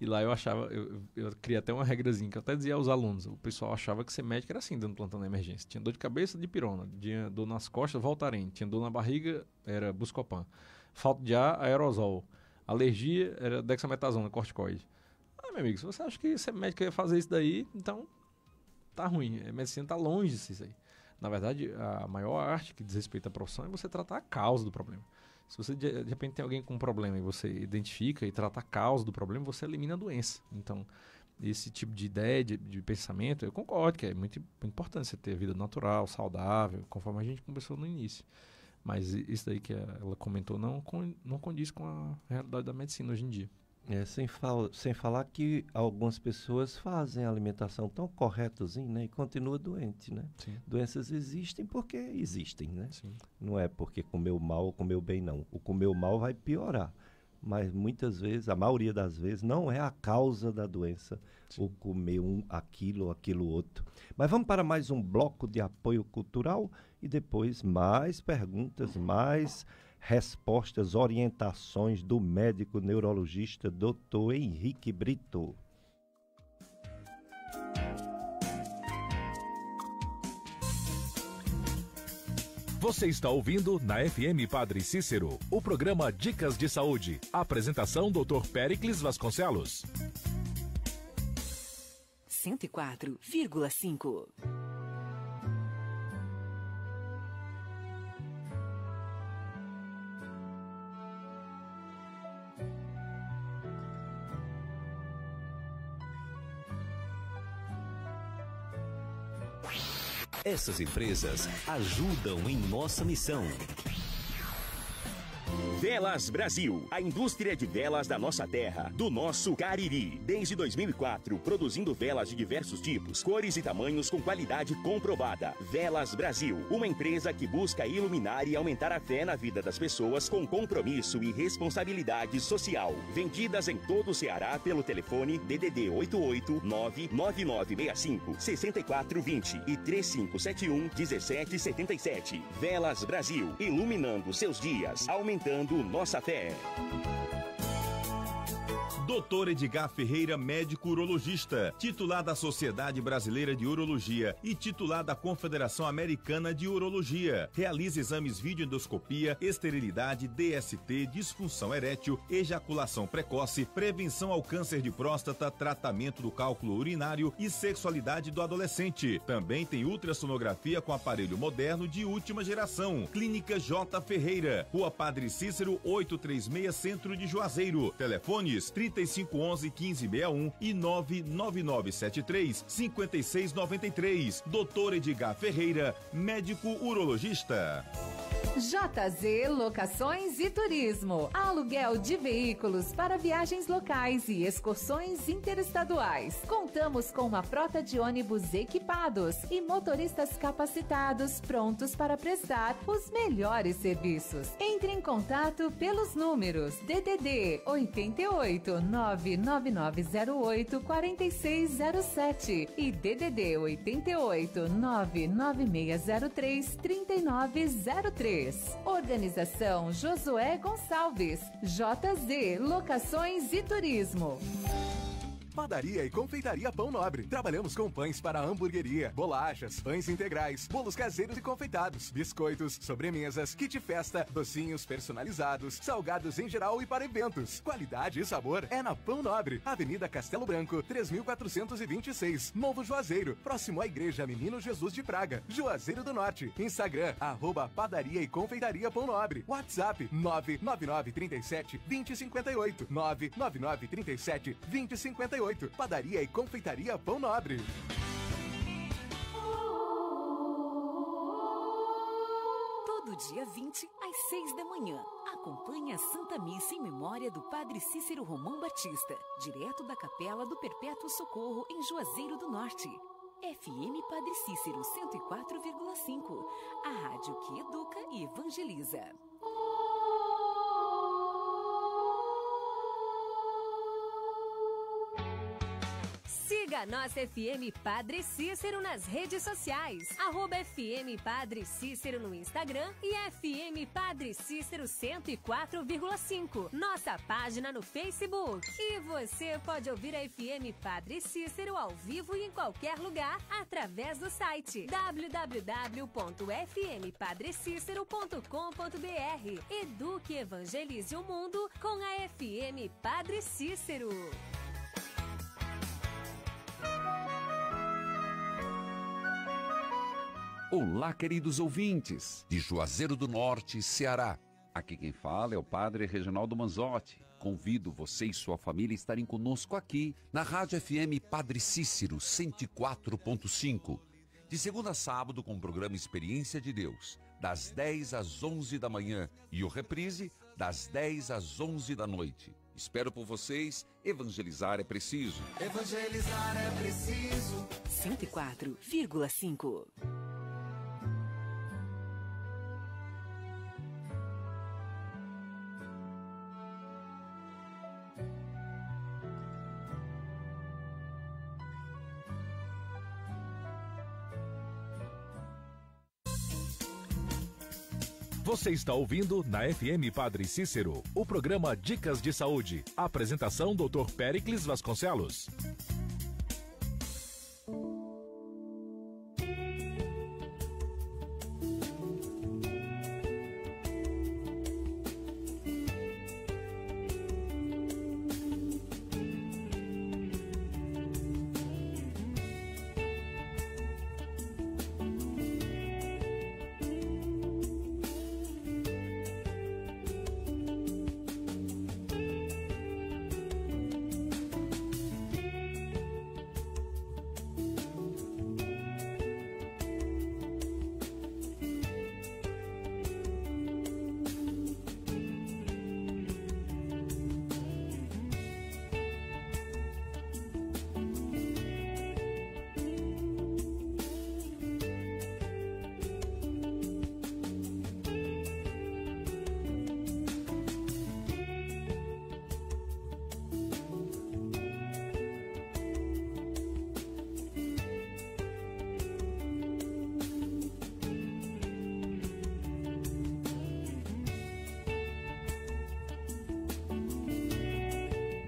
e lá eu achava, eu criei até uma regrazinha que eu até dizia aos alunos, o pessoal achava que ser médico era assim, dando plantão na emergência. Tinha dor de cabeça, dipirona, tinha dor nas costas, Voltaren, tinha dor na barriga, era Buscopan, falta de ar, aerosol, alergia, era dexametasona, corticoide. Meu amigo, se você acha que ser médico ia fazer isso daí, então tá ruim, a medicina tá longe disso aí. Na verdade, a maior arte que diz respeito à profissão é você tratar a causa do problema. Se você de repente tem alguém com um problema e você identifica e trata a causa do problema, você elimina a doença. Então, esse tipo de ideia, de pensamento, eu concordo que é muito importante você ter vida natural, saudável, conforme a gente conversou no início. Mas isso daí que ela comentou não condiz com a realidade da medicina hoje em dia. Sem falar que algumas pessoas fazem a alimentação tão corretozinho, né, e continua doente, né? Sim. Doenças existem porque existem, né? Sim. Não é porque comeu mal ou comeu bem, não. O comeu mal vai piorar, mas muitas vezes, a maioria das vezes, não é a causa da doença. Sim. O comer aquilo outro. Mas vamos para mais um bloco de apoio cultural e depois mais perguntas, mais respostas, orientações do médico neurologista Dr. Henrique Brito. Você está ouvindo na FM Padre Cícero o programa Dicas de Saúde. Apresentação Dr. Péricles Vasconcelos. 104,5. Essas empresas ajudam em nossa missão. Velas Brasil, a indústria de velas da nossa terra, do nosso Cariri. Desde 2004, produzindo velas de diversos tipos, cores e tamanhos com qualidade comprovada. Velas Brasil, uma empresa que busca iluminar e aumentar a fé na vida das pessoas com compromisso e responsabilidade social. Vendidas em todo o Ceará pelo telefone DDD 889-9965-6420 e 3571-1777. Velas Brasil, iluminando seus dias, aumentando nossa fé. Dr. Edgar Ferreira, médico urologista, titular da Sociedade Brasileira de Urologia e titular da Confederação Americana de Urologia. Realiza exames videoendoscopia, esterilidade, DST, disfunção erétil, ejaculação precoce, prevenção ao câncer de próstata, tratamento do cálculo urinário e sexualidade do adolescente. Também tem ultrassonografia com aparelho moderno de última geração. Clínica J. Ferreira, Rua Padre Cícero, 836, Centro de Juazeiro. Telefones 3511-1561 e 99973-5693. Dr. Edgar Ferreira, médico urologista. JZ Locações e Turismo. Aluguel de veículos para viagens locais e excursões interestaduais. Contamos com uma frota de ônibus equipados e motoristas capacitados prontos para prestar os melhores serviços. Entre em contato pelos números DDD 88 99908 4607 e DDD 88 99603 3903. Organização Josué Gonçalves. JZ Locações e Turismo. Padaria e Confeitaria Pão Nobre. Trabalhamos com pães para hamburgueria, bolachas, pães integrais, bolos caseiros e confeitados, biscoitos, sobremesas, kit festa, docinhos personalizados, salgados em geral e para eventos. Qualidade e sabor é na Pão Nobre. Avenida Castelo Branco, 3426, Novo Juazeiro, próximo à Igreja Menino Jesus de Praga, Juazeiro do Norte. Instagram, @Padaria e Confeitaria Pão Nobre. WhatsApp, 99937-2058, 99937-2058. Padaria e Confeitaria Pão Nobre. Todo dia 20, às 6 da manhã. Acompanhe a Santa Missa em memória do Padre Cícero Romão Batista, direto da Capela do Perpétuo Socorro, em Juazeiro do Norte. FM Padre Cícero 104,5. A rádio que educa e evangeliza. Siga a nossa FM Padre Cícero nas redes sociais. @FM Padre Cícero no Instagram e FM Padre Cícero 104,5. Nossa página no Facebook. E você pode ouvir a FM Padre Cícero ao vivo e em qualquer lugar através do site www.fmpadrecícero.com.br. Eduque e evangelize o mundo com a FM Padre Cícero. Olá, queridos ouvintes de Juazeiro do Norte, Ceará. Aqui quem fala é o Padre Reginaldo Manzotti. Convido você e sua família a estarem conosco aqui na Rádio FM Padre Cícero 104.5. De segunda a sábado com o programa Experiência de Deus, das 10 às 11 da manhã e o reprise das 10 às 11 da noite. Espero por vocês. Evangelizar é preciso. Evangelizar é preciso. 104,5. Você está ouvindo na FM Padre Cícero, o programa Dicas de Saúde. Apresentação Dr. Péricles Vasconcelos.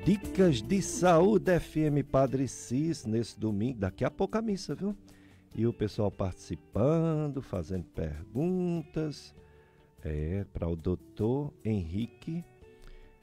Dicas de Saúde FM Padre Cis nesse domingo, daqui a pouco a missa, viu? E o pessoal participando, fazendo perguntas. Para o doutor Henrique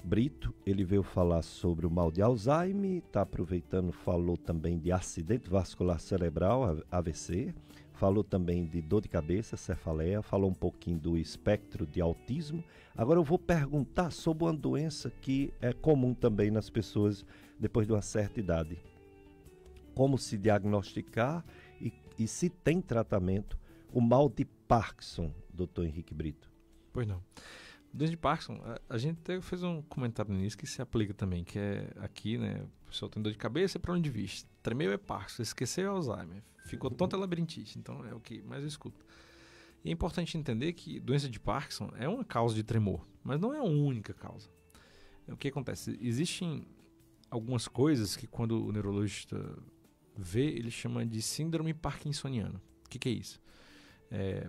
Brito, ele veio falar sobre o mal de Alzheimer, está aproveitando, falou também de acidente vascular cerebral, AVC, falou também de dor de cabeça, cefaleia, falou um pouquinho do espectro de autismo. Agora eu vou perguntar sobre uma doença que é comum também nas pessoas depois de uma certa idade. Como se diagnosticar e se tem tratamento o mal de Parkinson, doutor Henrique Brito? Pois não. Doença de Parkinson, a gente até fez um comentário nisso que se aplica também, que é aqui, né, o pessoal tem dor de cabeça e problema de vista. Tremeu é Parkinson, esqueceu é Alzheimer, ficou tonto é labirintite, então é o que mais eu escuto. E é importante entender que doença de Parkinson é uma causa de tremor, mas não é a única causa. O que acontece? Existem algumas coisas que quando o neurologista vê, ele chama de síndrome parkinsoniana. O que é isso?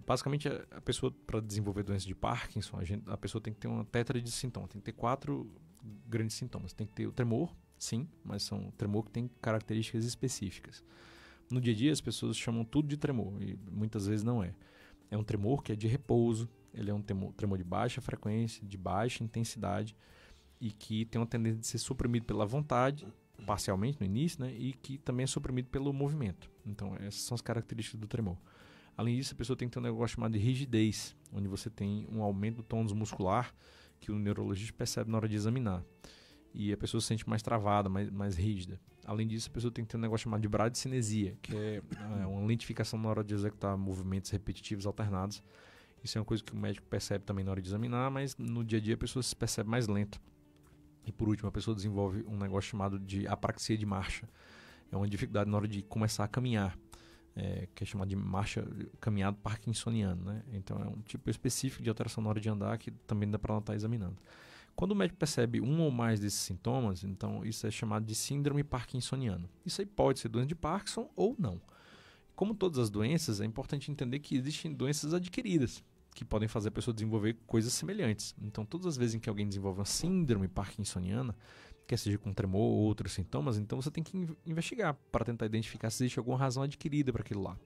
Basicamente, a pessoa, para desenvolver doença de Parkinson, a pessoa tem que ter uma tétrade de sintomas. Tem que ter 4 grandes sintomas. Tem que ter o tremor, sim, mas são tremor que tem características específicas. No dia a dia, as pessoas chamam tudo de tremor, e muitas vezes não é. É um tremor que é de repouso, ele é um tremor de baixa frequência, de baixa intensidade, e que tem uma tendência de ser suprimido pela vontade, parcialmente no início, né, e que também é suprimido pelo movimento. Então, essas são as características do tremor. Além disso, a pessoa tem que ter um negócio chamado de rigidez, onde você tem um aumento do tônus muscular que o neurologista percebe na hora de examinar. E a pessoa se sente mais travada, mais rígida. Além disso, a pessoa tem que ter um negócio chamado de bradicinesia, que é uma lentificação na hora de executar movimentos repetitivos alternados. Isso é uma coisa que o médico percebe também na hora de examinar, mas no dia a dia a pessoa se percebe mais lenta. E por último, a pessoa desenvolve um negócio chamado de apraxia de marcha. É uma dificuldade na hora de começar a caminhar. Que é chamado de caminhado parkinsoniano, né? Então é um tipo específico de alteração na hora de andar que também dá para ela estar examinando. Quando o médico percebe um ou mais desses sintomas, então isso é chamado de síndrome parkinsoniana. Isso aí pode ser doença de Parkinson ou não. Como todas as doenças, é importante entender que existem doenças adquiridas que podem fazer a pessoa desenvolver coisas semelhantes. Então todas as vezes em que alguém desenvolve uma síndrome parkinsoniana, quer seja com tremor ou outros sintomas, então você tem que investigar para tentar identificar se existe alguma razão adquirida para aquilo lá.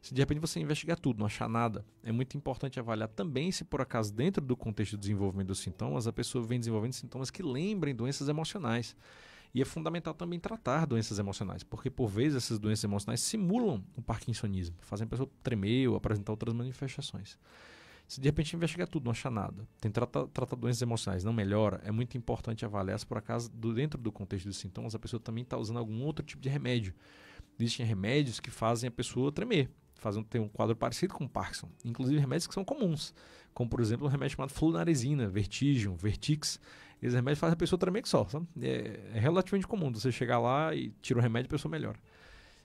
Se de repente você investigar tudo, não achar nada, é muito importante avaliar também se por acaso dentro do contexto do desenvolvimento dos sintomas, a pessoa vem desenvolvendo sintomas que lembrem doenças emocionais. E é fundamental também tratar doenças emocionais, porque por vezes essas doenças emocionais simulam o parkinsonismo, fazem a pessoa tremer ou apresentar outras manifestações. Se de repente investigar tudo, não achar nada, tratar doenças emocionais, não melhora, é muito importante avaliar se por acaso, dentro do contexto dos sintomas, a pessoa também está usando algum outro tipo de remédio. Existem remédios que fazem a pessoa tremer, ter um quadro parecido com o Parkinson. Inclusive remédios que são comuns, como por exemplo um remédio chamado flunarizina, Vertigium, Vertix. Esses remédios fazem a pessoa tremer que só, sabe? É relativamente comum, você chegar lá e tira o remédio e a pessoa melhora.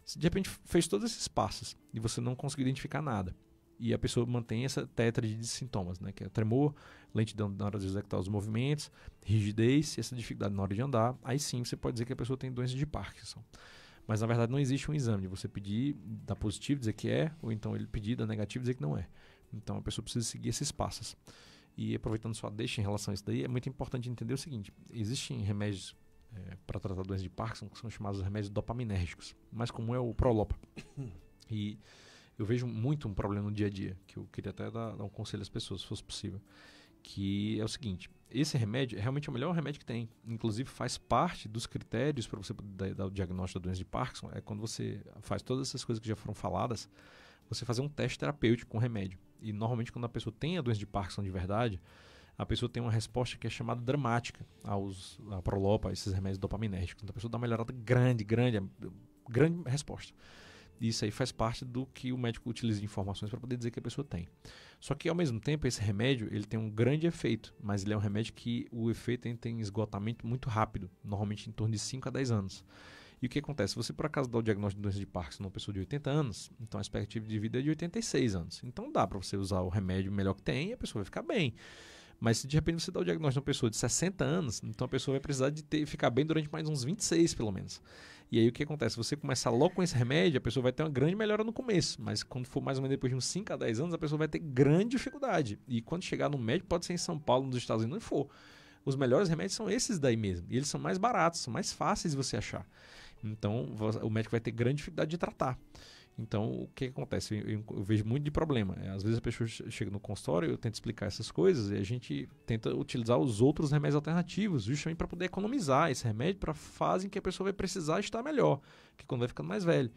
Se de repente fez todos esses passos e você não conseguiu identificar nada, e a pessoa mantém essa tétrade de sintomas, né? Que é tremor, lentidão na hora de executar os movimentos, rigidez e essa dificuldade na hora de andar, aí sim você pode dizer que a pessoa tem doença de Parkinson. Mas na verdade não existe um exame de você pedir, dar positivo, dizer que é, ou então ele pedir, dar negativo, dizer que não é. Então a pessoa precisa seguir esses passos. E aproveitando sua deixa em relação a isso daí, é muito importante entender o seguinte: existem remédios para tratar doença de Parkinson que são chamados remédios dopaminérgicos. O mais comum é o Prolopa. E eu vejo muito um problema no dia a dia, que eu queria até dar um conselho às pessoas, se fosse possível, que é o seguinte: esse remédio é realmente o melhor remédio que tem. Inclusive faz parte dos critérios para você dar o diagnóstico da doença de Parkinson, é quando você faz todas essas coisas que já foram faladas, você fazer um teste terapêutico com remédio. E normalmente quando a pessoa tem a doença de Parkinson de verdade, a pessoa tem uma resposta que é chamada dramática à Prolopa, a esses remédios dopaminérgicos. Então a pessoa dá uma melhorada grande resposta. Isso aí faz parte do que o médico utiliza de informações para poder dizer que a pessoa tem. Só que, ao mesmo tempo, esse remédio ele tem um grande efeito, mas ele é um remédio que o efeito tem esgotamento muito rápido, normalmente em torno de 5 a 10 anos. E o que acontece? Se você, por acaso, dá o diagnóstico de doença de Parkinson numa pessoa de 80 anos, então a expectativa de vida é de 86 anos. Então dá para você usar o remédio melhor que tem e a pessoa vai ficar bem. Mas se de repente você dá o diagnóstico de uma pessoa de 60 anos, então a pessoa vai precisar de ficar bem durante mais uns 26, pelo menos. E aí o que acontece? Se você começar logo com esse remédio, a pessoa vai ter uma grande melhora no começo. Mas quando for mais ou menos depois de uns 5 a 10 anos, a pessoa vai ter grande dificuldade. E quando chegar no médico, pode ser em São Paulo, nos Estados Unidos, onde for. os melhores remédios são esses daí mesmo. E eles são mais baratos, são mais fáceis de você achar. Então, o médico vai ter grande dificuldade de tratar. Então, o que acontece? Eu vejo muito de problema. Às vezes a pessoa chega no consultório, eu tento explicar essas coisas e a gente tenta utilizar os outros remédios alternativos, justamente para poder economizar esse remédio para a fase em que a pessoa vai precisar estar melhor, que é quando vai ficando mais velho.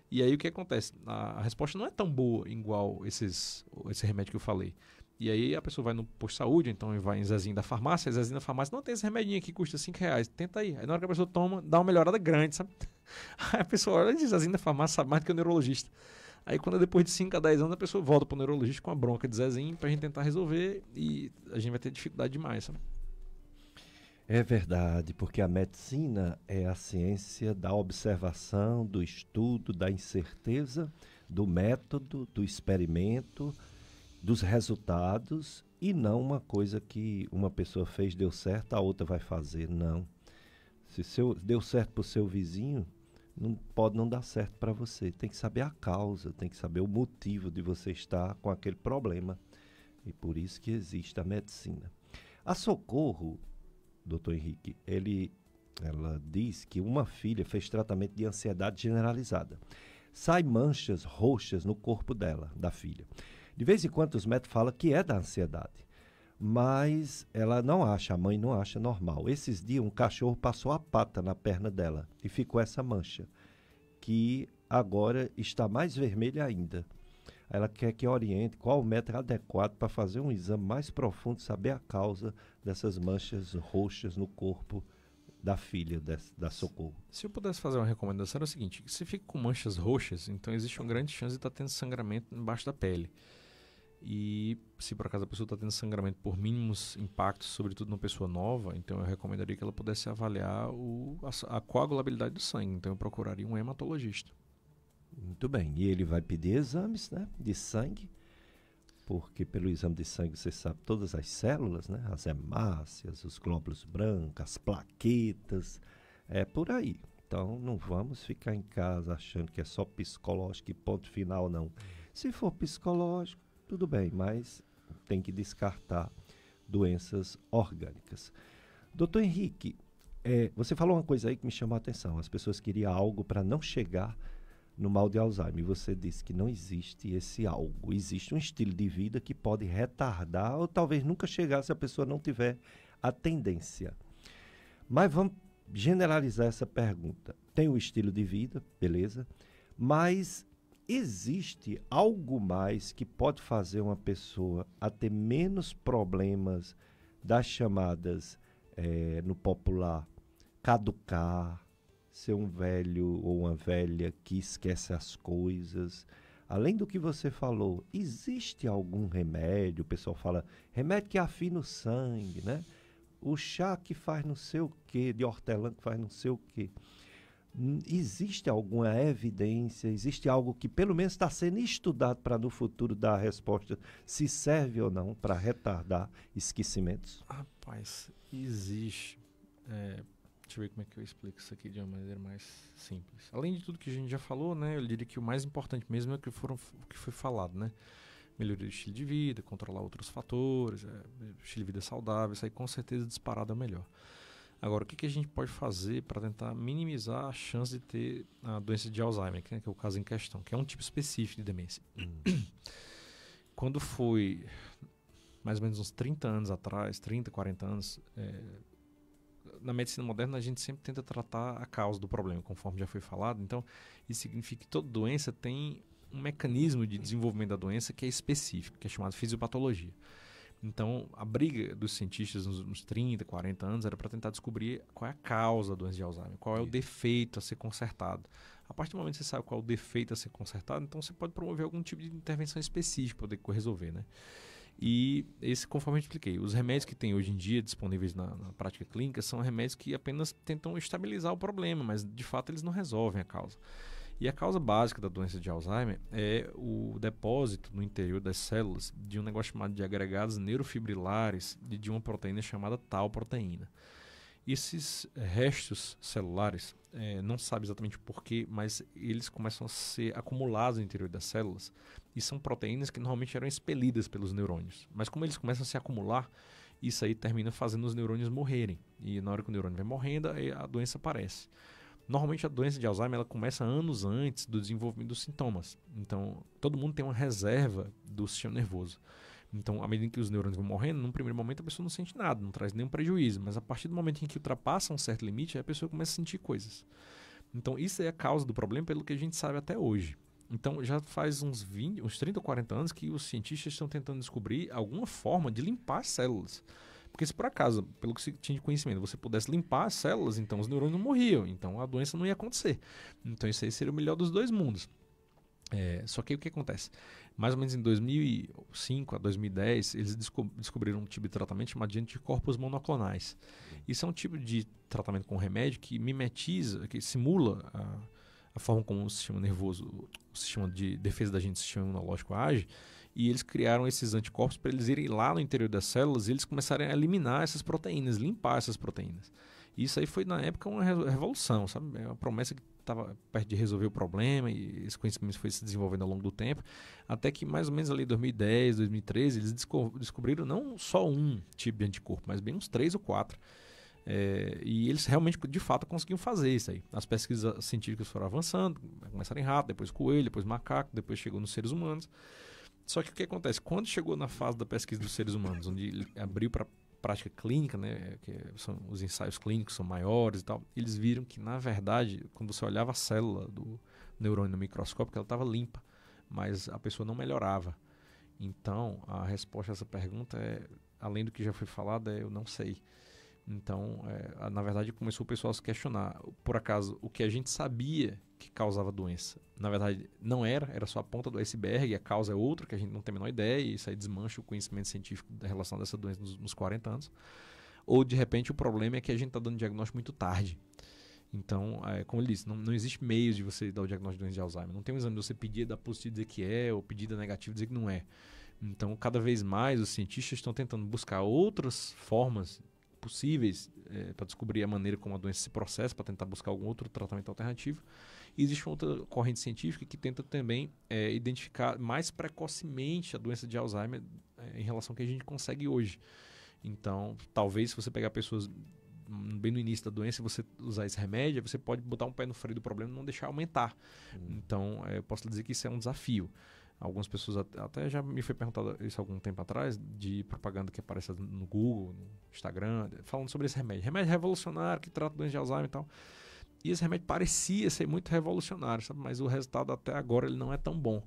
E aí o que acontece? A resposta não é tão boa igual esse remédio que eu falei. E aí a pessoa vai no posto de saúde, então vai em Zezinho da farmácia, Zezinho da farmácia, não tem esse remedinho aqui que custa R$5, tenta aí. Aí na hora que a pessoa toma, dá uma melhorada grande, sabe? Aí a pessoa olha e diz, Zezinho da farmácia sabe mais do que o neurologista. Aí quando depois de 5 a 10 anos a pessoa volta pro neurologista com a bronca de Zezinho pra gente tentar resolver e a gente vai ter dificuldade demais, sabe? É verdade, porque a medicina é a ciência da observação, do estudo, da incerteza, do método, do experimento, dos resultados, e não uma coisa que uma pessoa fez, deu certo, a outra vai fazer. Não. Se deu certo para o seu vizinho, pode não dar certo para você. Tem que saber a causa, tem que saber o motivo de você estar com aquele problema. E por isso que existe a medicina. A Socorro, doutor Henrique, ela diz que uma filha fez tratamento de ansiedade generalizada. Sai manchas roxas no corpo dela, da filha. De vez em quando os médicos falam que é da ansiedade, mas ela não acha, a mãe não acha normal. Esses dias um cachorro passou a pata na perna dela e ficou essa mancha, que agora está mais vermelha ainda. Ela quer que oriente qual o método adequado para fazer um exame mais profundo, saber a causa dessas manchas roxas no corpo da filha da Socorro. Se eu pudesse fazer uma recomendação, era o seguinte: se fica com manchas roxas, então existe uma grande chance de estar tendo sangramento embaixo da pele. E se por acaso a pessoa está tendo sangramento por mínimos impactos, sobretudo numa pessoa nova, então eu recomendaria que ela pudesse avaliar a coagulabilidade do sangue. Então eu procuraria um hematologista. Muito bem. E ele vai pedir exames, né, de sangue, porque pelo exame de sangue você sabe todas as células, né, as hemácias, os glóbulos brancos, as plaquetas, é por aí. Então não vamos ficar em casa achando que é só psicológico e ponto final, não. Se for psicológico, tudo bem, mas tem que descartar doenças orgânicas. Doutor Henrique, você falou uma coisa aí que me chamou a atenção. As pessoas queriam algo para não chegar no mal de Alzheimer. E você disse que não existe esse algo. Existe um estilo de vida que pode retardar ou talvez nunca chegar se a pessoa não tiver a tendência. Mas vamos generalizar essa pergunta. Tem o estilo de vida, beleza, mas existe algo mais que pode fazer uma pessoa a ter menos problemas das chamadas, no popular, caducar, ser um velho ou uma velha que esquece as coisas? Além do que você falou, existe algum remédio? O pessoal fala, remédio que afina o sangue, né? O chá que faz não sei o quê, de hortelã que faz não sei o quê. Existe alguma evidência, existe algo que pelo menos está sendo estudado para no futuro dar a resposta se serve ou não para retardar esquecimentos? Rapaz, existe. Deixa eu ver como é que eu explico isso aqui de uma maneira mais simples. Além de tudo que a gente já falou, né, eu diria que o mais importante mesmo é o que foi falado, né? Melhoria do estilo de vida, controlar outros fatores, estilo de vida saudável, isso aí com certeza disparado é o melhor. Agora, o que a gente pode fazer para tentar minimizar a chance de ter a doença de Alzheimer, né, que é o caso em questão, que é um tipo específico de demência. Quando foi mais ou menos uns 30 anos atrás, 30, 40 anos, na medicina moderna a gente sempre tenta tratar a causa do problema, conforme já foi falado. Então, isso significa que toda doença tem um mecanismo de desenvolvimento da doença que é específico, que é chamado fisiopatologia. Então, a briga dos cientistas nos 30, 40 anos era para tentar descobrir qual é a causa da doença de Alzheimer, qual é o defeito a ser consertado. A partir do momento que você sabe qual é o defeito a ser consertado, então você pode promover algum tipo de intervenção específica para poder resolver, né? E conforme eu expliquei, os remédios que tem hoje em dia disponíveis na prática clínica são remédios que apenas tentam estabilizar o problema, mas de fato eles não resolvem a causa. E a causa básica da doença de Alzheimer é o depósito no interior das células de um negócio chamado de agregados neurofibrilares de uma proteína chamada tau proteína. Esses restos celulares, não se sabe exatamente porquê, mas eles começam a ser acumulados no interior das células e são proteínas que normalmente eram expelidas pelos neurônios. Mas como eles começam a se acumular, isso aí termina fazendo os neurônios morrerem. E na hora que o neurônio vai morrendo, aí a doença aparece. Normalmente a doença de Alzheimer ela começa anos antes do desenvolvimento dos sintomas. Então, todo mundo tem uma reserva do sistema nervoso. Então, à medida que os neurônios vão morrendo, num primeiro momento a pessoa não sente nada, não traz nenhum prejuízo. Mas a partir do momento em que ultrapassa um certo limite, aí a pessoa começa a sentir coisas. Então, isso é a causa do problema pelo que a gente sabe até hoje. Então, já faz uns 30 ou 40 anos que os cientistas estão tentando descobrir alguma forma de limpar as células. Porque se por acaso, pelo que se tinha de conhecimento, você pudesse limpar as células, então os neurônios não morriam, então a doença não ia acontecer. Então isso aí seria o melhor dos dois mundos. Só que aí o que acontece? Mais ou menos em 2005 a 2010, eles descobriram um tipo de tratamento chamado de anticorpos monoclonais. Isso é um tipo de tratamento com remédio que mimetiza, que simula a forma como o sistema nervoso, o sistema de defesa da gente, o sistema imunológico age. E eles criaram esses anticorpos para eles irem lá no interior das células e eles começarem a eliminar essas proteínas, limpar essas proteínas. E isso aí foi, na época, uma revolução, sabe? É uma promessa que estava perto de resolver o problema e esse conhecimento foi se desenvolvendo ao longo do tempo, até que mais ou menos ali em 2010, 2013, eles descobriram não só um tipo de anticorpo, mas bem uns 3 ou 4. E eles realmente, de fato, conseguiam fazer isso aí. As pesquisas científicas foram avançando, começaram em rato, depois coelho, depois macaco, depois chegou nos seres humanos. Só que o que acontece? Quando chegou na fase da pesquisa dos seres humanos, onde ele abriu para prática clínica, né, que são, os ensaios clínicos são maiores e tal, eles viram que, na verdade, quando você olhava a célula do neurônio no microscópio, ela estava limpa, mas a pessoa não melhorava. Então, a resposta a essa pergunta além do que já foi falado, eu não sei. Então, na verdade, começou o pessoal a se questionar. Por acaso, o que a gente sabia que causava doença, na verdade, não era só a ponta do iceberg, e a causa é outra, que a gente não tem a menor ideia, e isso aí desmancha o conhecimento científico da relação dessa doença nos 40 anos. Ou, de repente, o problema é que a gente está dando diagnóstico muito tarde. Então, como ele disse, não existe meios de você dar o diagnóstico de doença de Alzheimer. Não tem um exame de você pedir, dar positivo dizer que é, ou pedir da negativo dizer que não é. Então, cada vez mais, os cientistas estão tentando buscar outras formas possíveis para descobrir a maneira como a doença se processa, para tentar buscar algum outro tratamento alternativo. E existe uma outra corrente científica que tenta também identificar mais precocemente a doença de Alzheimer em relação ao que a gente consegue hoje. Então, talvez se você pegar pessoas bem no início da doença e você usar esse remédio, você pode botar um pé no freio do problema e não deixar aumentar. Então, eu posso dizer que isso é um desafio. Algumas pessoas, até já me foi perguntado isso há algum tempo atrás, de propaganda que aparece no Google, no Instagram, falando sobre esse remédio. Remédio revolucionário que trata doença de Alzheimer e tal. E esse remédio parecia ser muito revolucionário, sabe? Mas o resultado até agora ele não é tão bom.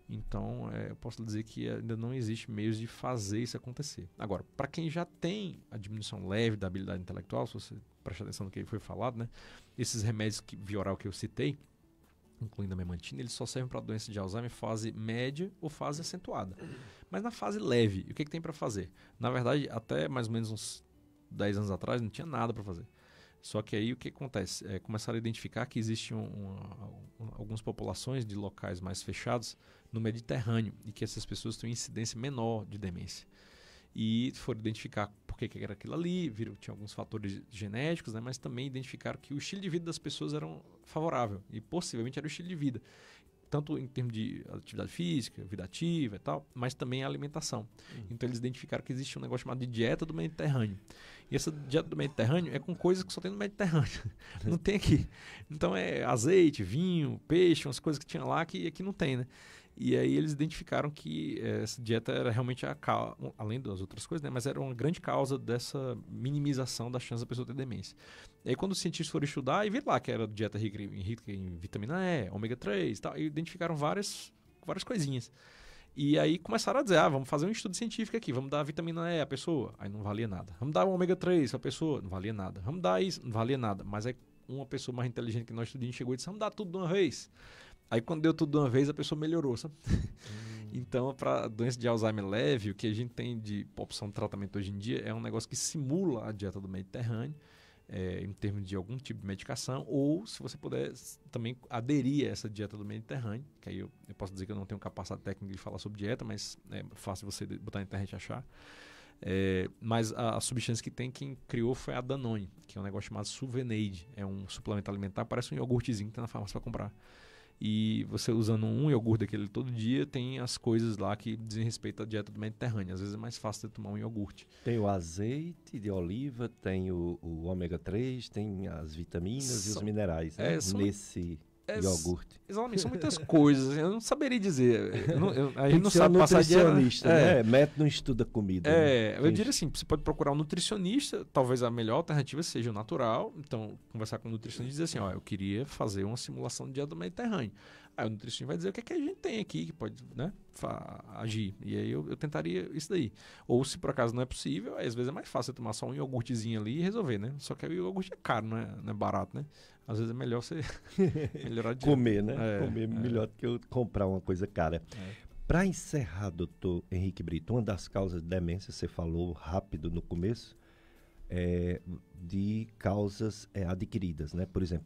Então, eu posso dizer que ainda não existe meios de fazer isso acontecer. Agora, para quem já tem a diminuição leve da habilidade intelectual, se você prestar atenção no que foi falado, né? Esses remédios via oral que eu citei, incluindo a memantina, eles só servem para doença de Alzheimer fase média ou fase acentuada. Mas na fase leve, o que tem para fazer? Na verdade, até mais ou menos uns 10 anos atrás, não tinha nada para fazer. Só que aí o que acontece? Começaram a identificar que existem algumas populações de locais mais fechados no Mediterrâneo e que essas pessoas têm incidência menor de demência. E foram identificar por que era aquilo ali, tinha alguns fatores genéticos, né, mas também identificaram que o estilo de vida das pessoas era favorável e possivelmente era o estilo de vida. Tanto em termos de atividade física, vida ativa e tal, mas também a alimentação. Então eles identificaram que existe um negócio chamado de dieta do Mediterrâneo. E essa dieta do Mediterrâneo é com coisas que só tem no Mediterrâneo. Não tem aqui. Então é azeite, vinho, peixe, umas coisas que tinha lá que aqui não tem, né? E aí eles identificaram que essa dieta era realmente além das outras coisas, né, mas era uma grande causa dessa minimização da chance da pessoa ter demência. E aí quando os cientistas foram estudar, e viram lá que era dieta rica em vitamina E, ômega 3 e tal, e identificaram várias coisinhas. E aí começaram a dizer, vamos fazer um estudo científico aqui, vamos dar vitamina E à pessoa, aí não valia nada. Vamos dar ômega 3 à pessoa, não valia nada. Vamos dar isso, não valia nada. Mas aí uma pessoa mais inteligente que nós estudamos chegou e disse, vamos dar tudo de uma vez. Aí quando deu tudo de uma vez, a pessoa melhorou, sabe? Então, para doença de Alzheimer leve, o que a gente tem de opção de tratamento hoje em dia é um negócio que simula a dieta do Mediterrâneo, em termos de algum tipo de medicação, ou se você puder também aderir a essa dieta do Mediterrâneo, que aí eu posso dizer que eu não tenho capacidade técnica de falar sobre dieta, mas é fácil você botar na internet e achar. Mas a substância que tem, quem criou foi a Danone, que é um negócio chamado Suvenaid, é um suplemento alimentar, parece um iogurtezinho que tem na farmácia para comprar. E você usando um iogurte daquele todo dia, tem as coisas lá que dizem respeito à dieta do Mediterrâneo. Às vezes é mais fácil de tomar um iogurte. Tem o azeite de oliva, tem o ômega 3, tem as vitaminas e os minerais, né? Nesse iogurte. Exatamente, são muitas coisas. Eu não saberia dizer. A gente Tem não que ser sabe um passar nutricionista, né? Método não estuda comida. Né? Eu diria assim, você pode procurar um nutricionista, talvez a melhor alternativa seja o natural. Então, conversar com o nutricionista e dizer assim, eu queria fazer uma simulação de dieta do Mediterrâneo. Aí o nutricionista vai dizer o que é que a gente tem aqui que pode, né, agir. E aí eu tentaria isso daí. Ou se por acaso não é possível, às vezes é mais fácil você tomar só um iogurtezinho ali e resolver, né? Só que o iogurte é caro, não é barato, né? Às vezes é melhor você melhorar de comer, né? Comer melhor do que eu comprar uma coisa cara. Para encerrar, doutor Henrique Brito, uma das causas de demência, você falou rápido no começo, de causas adquiridas, né? Por exemplo,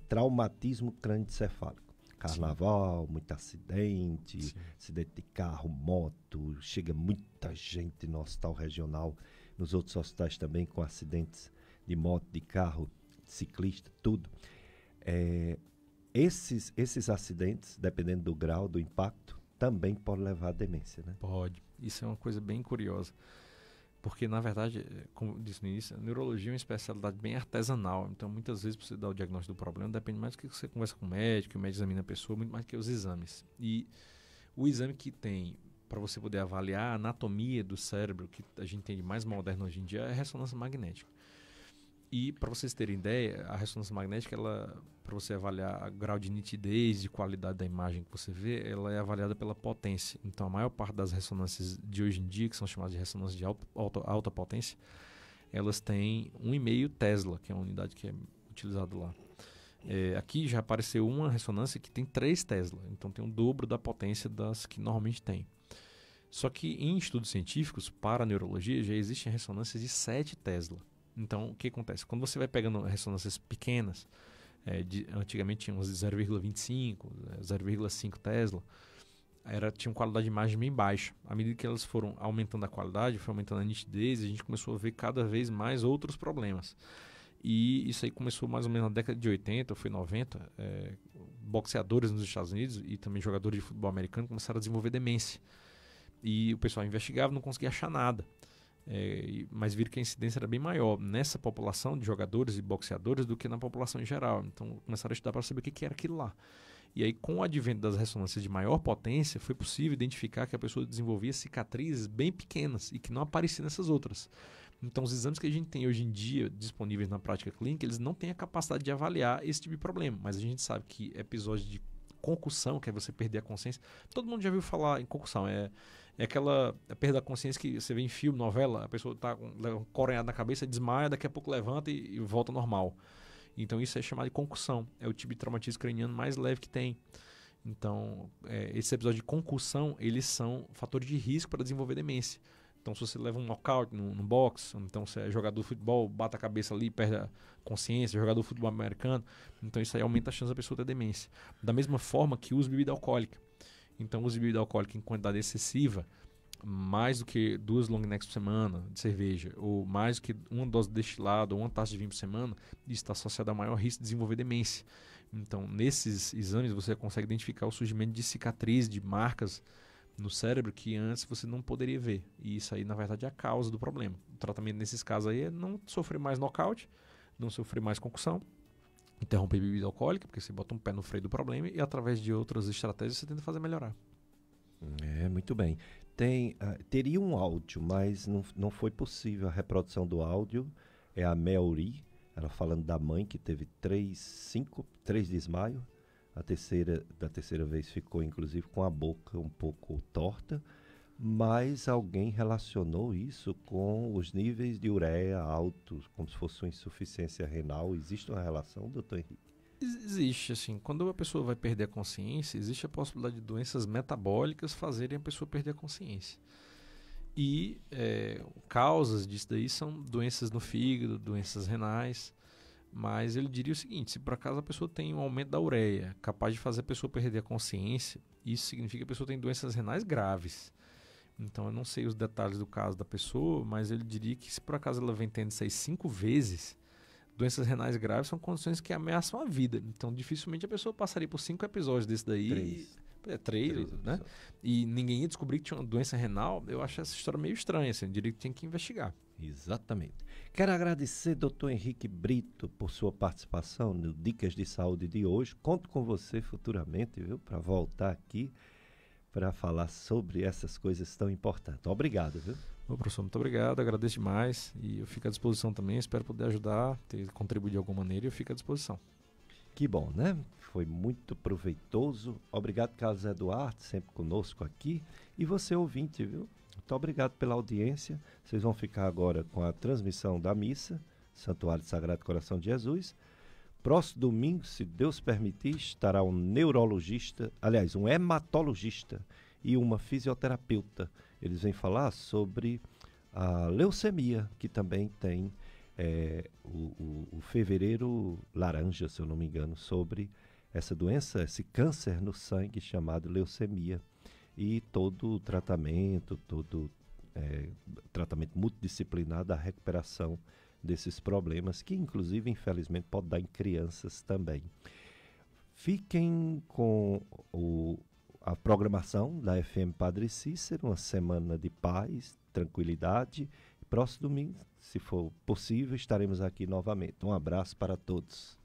traumatismo crânioencefálico. Carnaval, muito acidente, acidente de carro, moto, chega muita gente no hospital regional, nos outros hospitais também com acidentes de moto, de carro, ciclista, tudo. Esses acidentes, dependendo do grau, do impacto, também podem levar à demência, né? Pode. Isso é uma coisa bem curiosa. Porque, na verdade, como disse no início, a neurologia é uma especialidade bem artesanal. Então, muitas vezes, para você dar o diagnóstico do problema, depende mais do que você conversa com o médico examina a pessoa, muito mais do que os exames. E o exame que tem para você poder avaliar a anatomia do cérebro, que a gente tem de mais moderno hoje em dia, é a ressonância magnética. E, para vocês terem ideia, a ressonância magnética, para você avaliar o grau de nitidez, de qualidade da imagem que você vê, ela é avaliada pela potência. Então, a maior parte das ressonâncias de hoje em dia, que são chamadas de ressonância de alta potência, elas têm 1,5 Tesla, que é uma unidade que é utilizada lá. Aqui já apareceu uma ressonância que tem 3 Tesla, então tem o dobro da potência das que normalmente tem. Só que em estudos científicos, para a neurologia, já existem ressonâncias de 7 Tesla. Então, o que acontece? Quando você vai pegando ressonâncias pequenas, antigamente tinha uns 0,25, 0,5 Tesla, tinha uma qualidade de imagem bem baixa. À medida que elas foram aumentando a qualidade, foi aumentando a nitidez, a gente começou a ver cada vez mais outros problemas. E isso aí começou mais ou menos na década de 80, ou foi 90, boxeadores nos Estados Unidos e também jogadores de futebol americano começaram a desenvolver demência. E o pessoal investigava, não conseguia achar nada. Mas viram que a incidência era bem maior nessa população de jogadores e boxeadores do que na população em geral. Então começaram a estudar para saber o que era aquilo lá. E aí, com o advento das ressonâncias de maior potência, foi possível identificar que a pessoa desenvolvia cicatrizes bem pequenas e que não apareciam nessas outras. Então, os exames que a gente tem hoje em dia disponíveis na prática clínica, eles não têm a capacidade de avaliar esse tipo de problema. Mas a gente sabe que episódios de concussão, que é você perder a consciência, todo mundo já ouviu falar em concussão. É aquela perda da consciência que você vê em filme, novela, a pessoa está com um coronhado na cabeça, desmaia, daqui a pouco levanta e volta ao normal. Então isso é chamado de concussão. É o tipo de traumatismo craniano mais leve que tem. Então, esses episódios de concussão, eles são fatores de risco para desenvolver demência. Então, se você leva um knockout no boxe, então você é jogador de futebol, bate a cabeça ali, perde a consciência, jogador de futebol americano, então isso aí aumenta a chance da pessoa ter demência. Da mesma forma que o uso de bebida alcoólica. Então, o uso de bebida alcoólica em quantidade excessiva, mais do que 2 long necks por semana de cerveja, ou mais do que uma dose de destilado, ou uma taça de vinho por semana, isso está associado a maior risco de desenvolver demência. Então, nesses exames, você consegue identificar o surgimento de cicatrizes, de marcas no cérebro que antes você não poderia ver. E isso aí, na verdade, é a causa do problema. O tratamento nesses casos aí é não sofrer mais nocaute, não sofrer mais concussão, interromper a bebida alcoólica, porque você bota um pé no freio do problema e através de outras estratégias você tenta fazer melhorar. Muito bem. Teria um áudio, mas não foi possível a reprodução do áudio. É a Melri, ela falando da mãe que teve 3 desmaios. Da terceira vez ficou inclusive com a boca um pouco torta, mas alguém relacionou isso com os níveis de ureia altos, como se fosse uma insuficiência renal. Existe uma relação, doutor Henrique? Existe, assim, quando a pessoa vai perder a consciência, existe a possibilidade de doenças metabólicas fazerem a pessoa perder a consciência. E causas disso daí são doenças no fígado, doenças renais. Mas ele diria o seguinte: se por acaso a pessoa tem um aumento da ureia capaz de fazer a pessoa perder a consciência, isso significa que a pessoa tem doenças renais graves. Então eu não sei os detalhes do caso da pessoa, mas ele diria que se por acaso ela vem tendo isso aí 5 vezes, doenças renais graves são condições que ameaçam a vida. Então, dificilmente a pessoa passaria por 5 episódios desse daí. 3, né? E ninguém ia descobrir que tinha uma doença renal. Eu acho essa história meio estranha, assim. Eu diria que tinha que investigar. Exatamente. Quero agradecer, doutor Henrique Brito, por sua participação no Dicas de Saúde de hoje. Conto com você futuramente, viu? Para voltar aqui para falar sobre essas coisas tão importantes. Obrigado, viu? Ô, professor, muito obrigado, agradeço demais e eu fico à disposição também, espero poder ajudar, contribuir de alguma maneira e eu fico à disposição. Que bom, né? Foi muito proveitoso. Obrigado, Carlos Eduardo, sempre conosco aqui. E você, ouvinte, viu? Muito obrigado pela audiência. Vocês vão ficar agora com a transmissão da missa, Santuário Sagrado Coração de Jesus. Próximo domingo, se Deus permitir, estará um neurologista, aliás, um hematologista e uma fisioterapeuta. Eles vêm falar sobre a leucemia, que também tem o fevereiro laranja, se eu não me engano, sobre essa doença, esse câncer no sangue chamado leucemia. E todo o tratamento, tratamento multidisciplinar da recuperação desses problemas, que inclusive, infelizmente, pode dar em crianças também. Fiquem com a programação da FM Padre Cícero, uma semana de paz, tranquilidade. Próximo domingo, se for possível, estaremos aqui novamente. Um abraço para todos.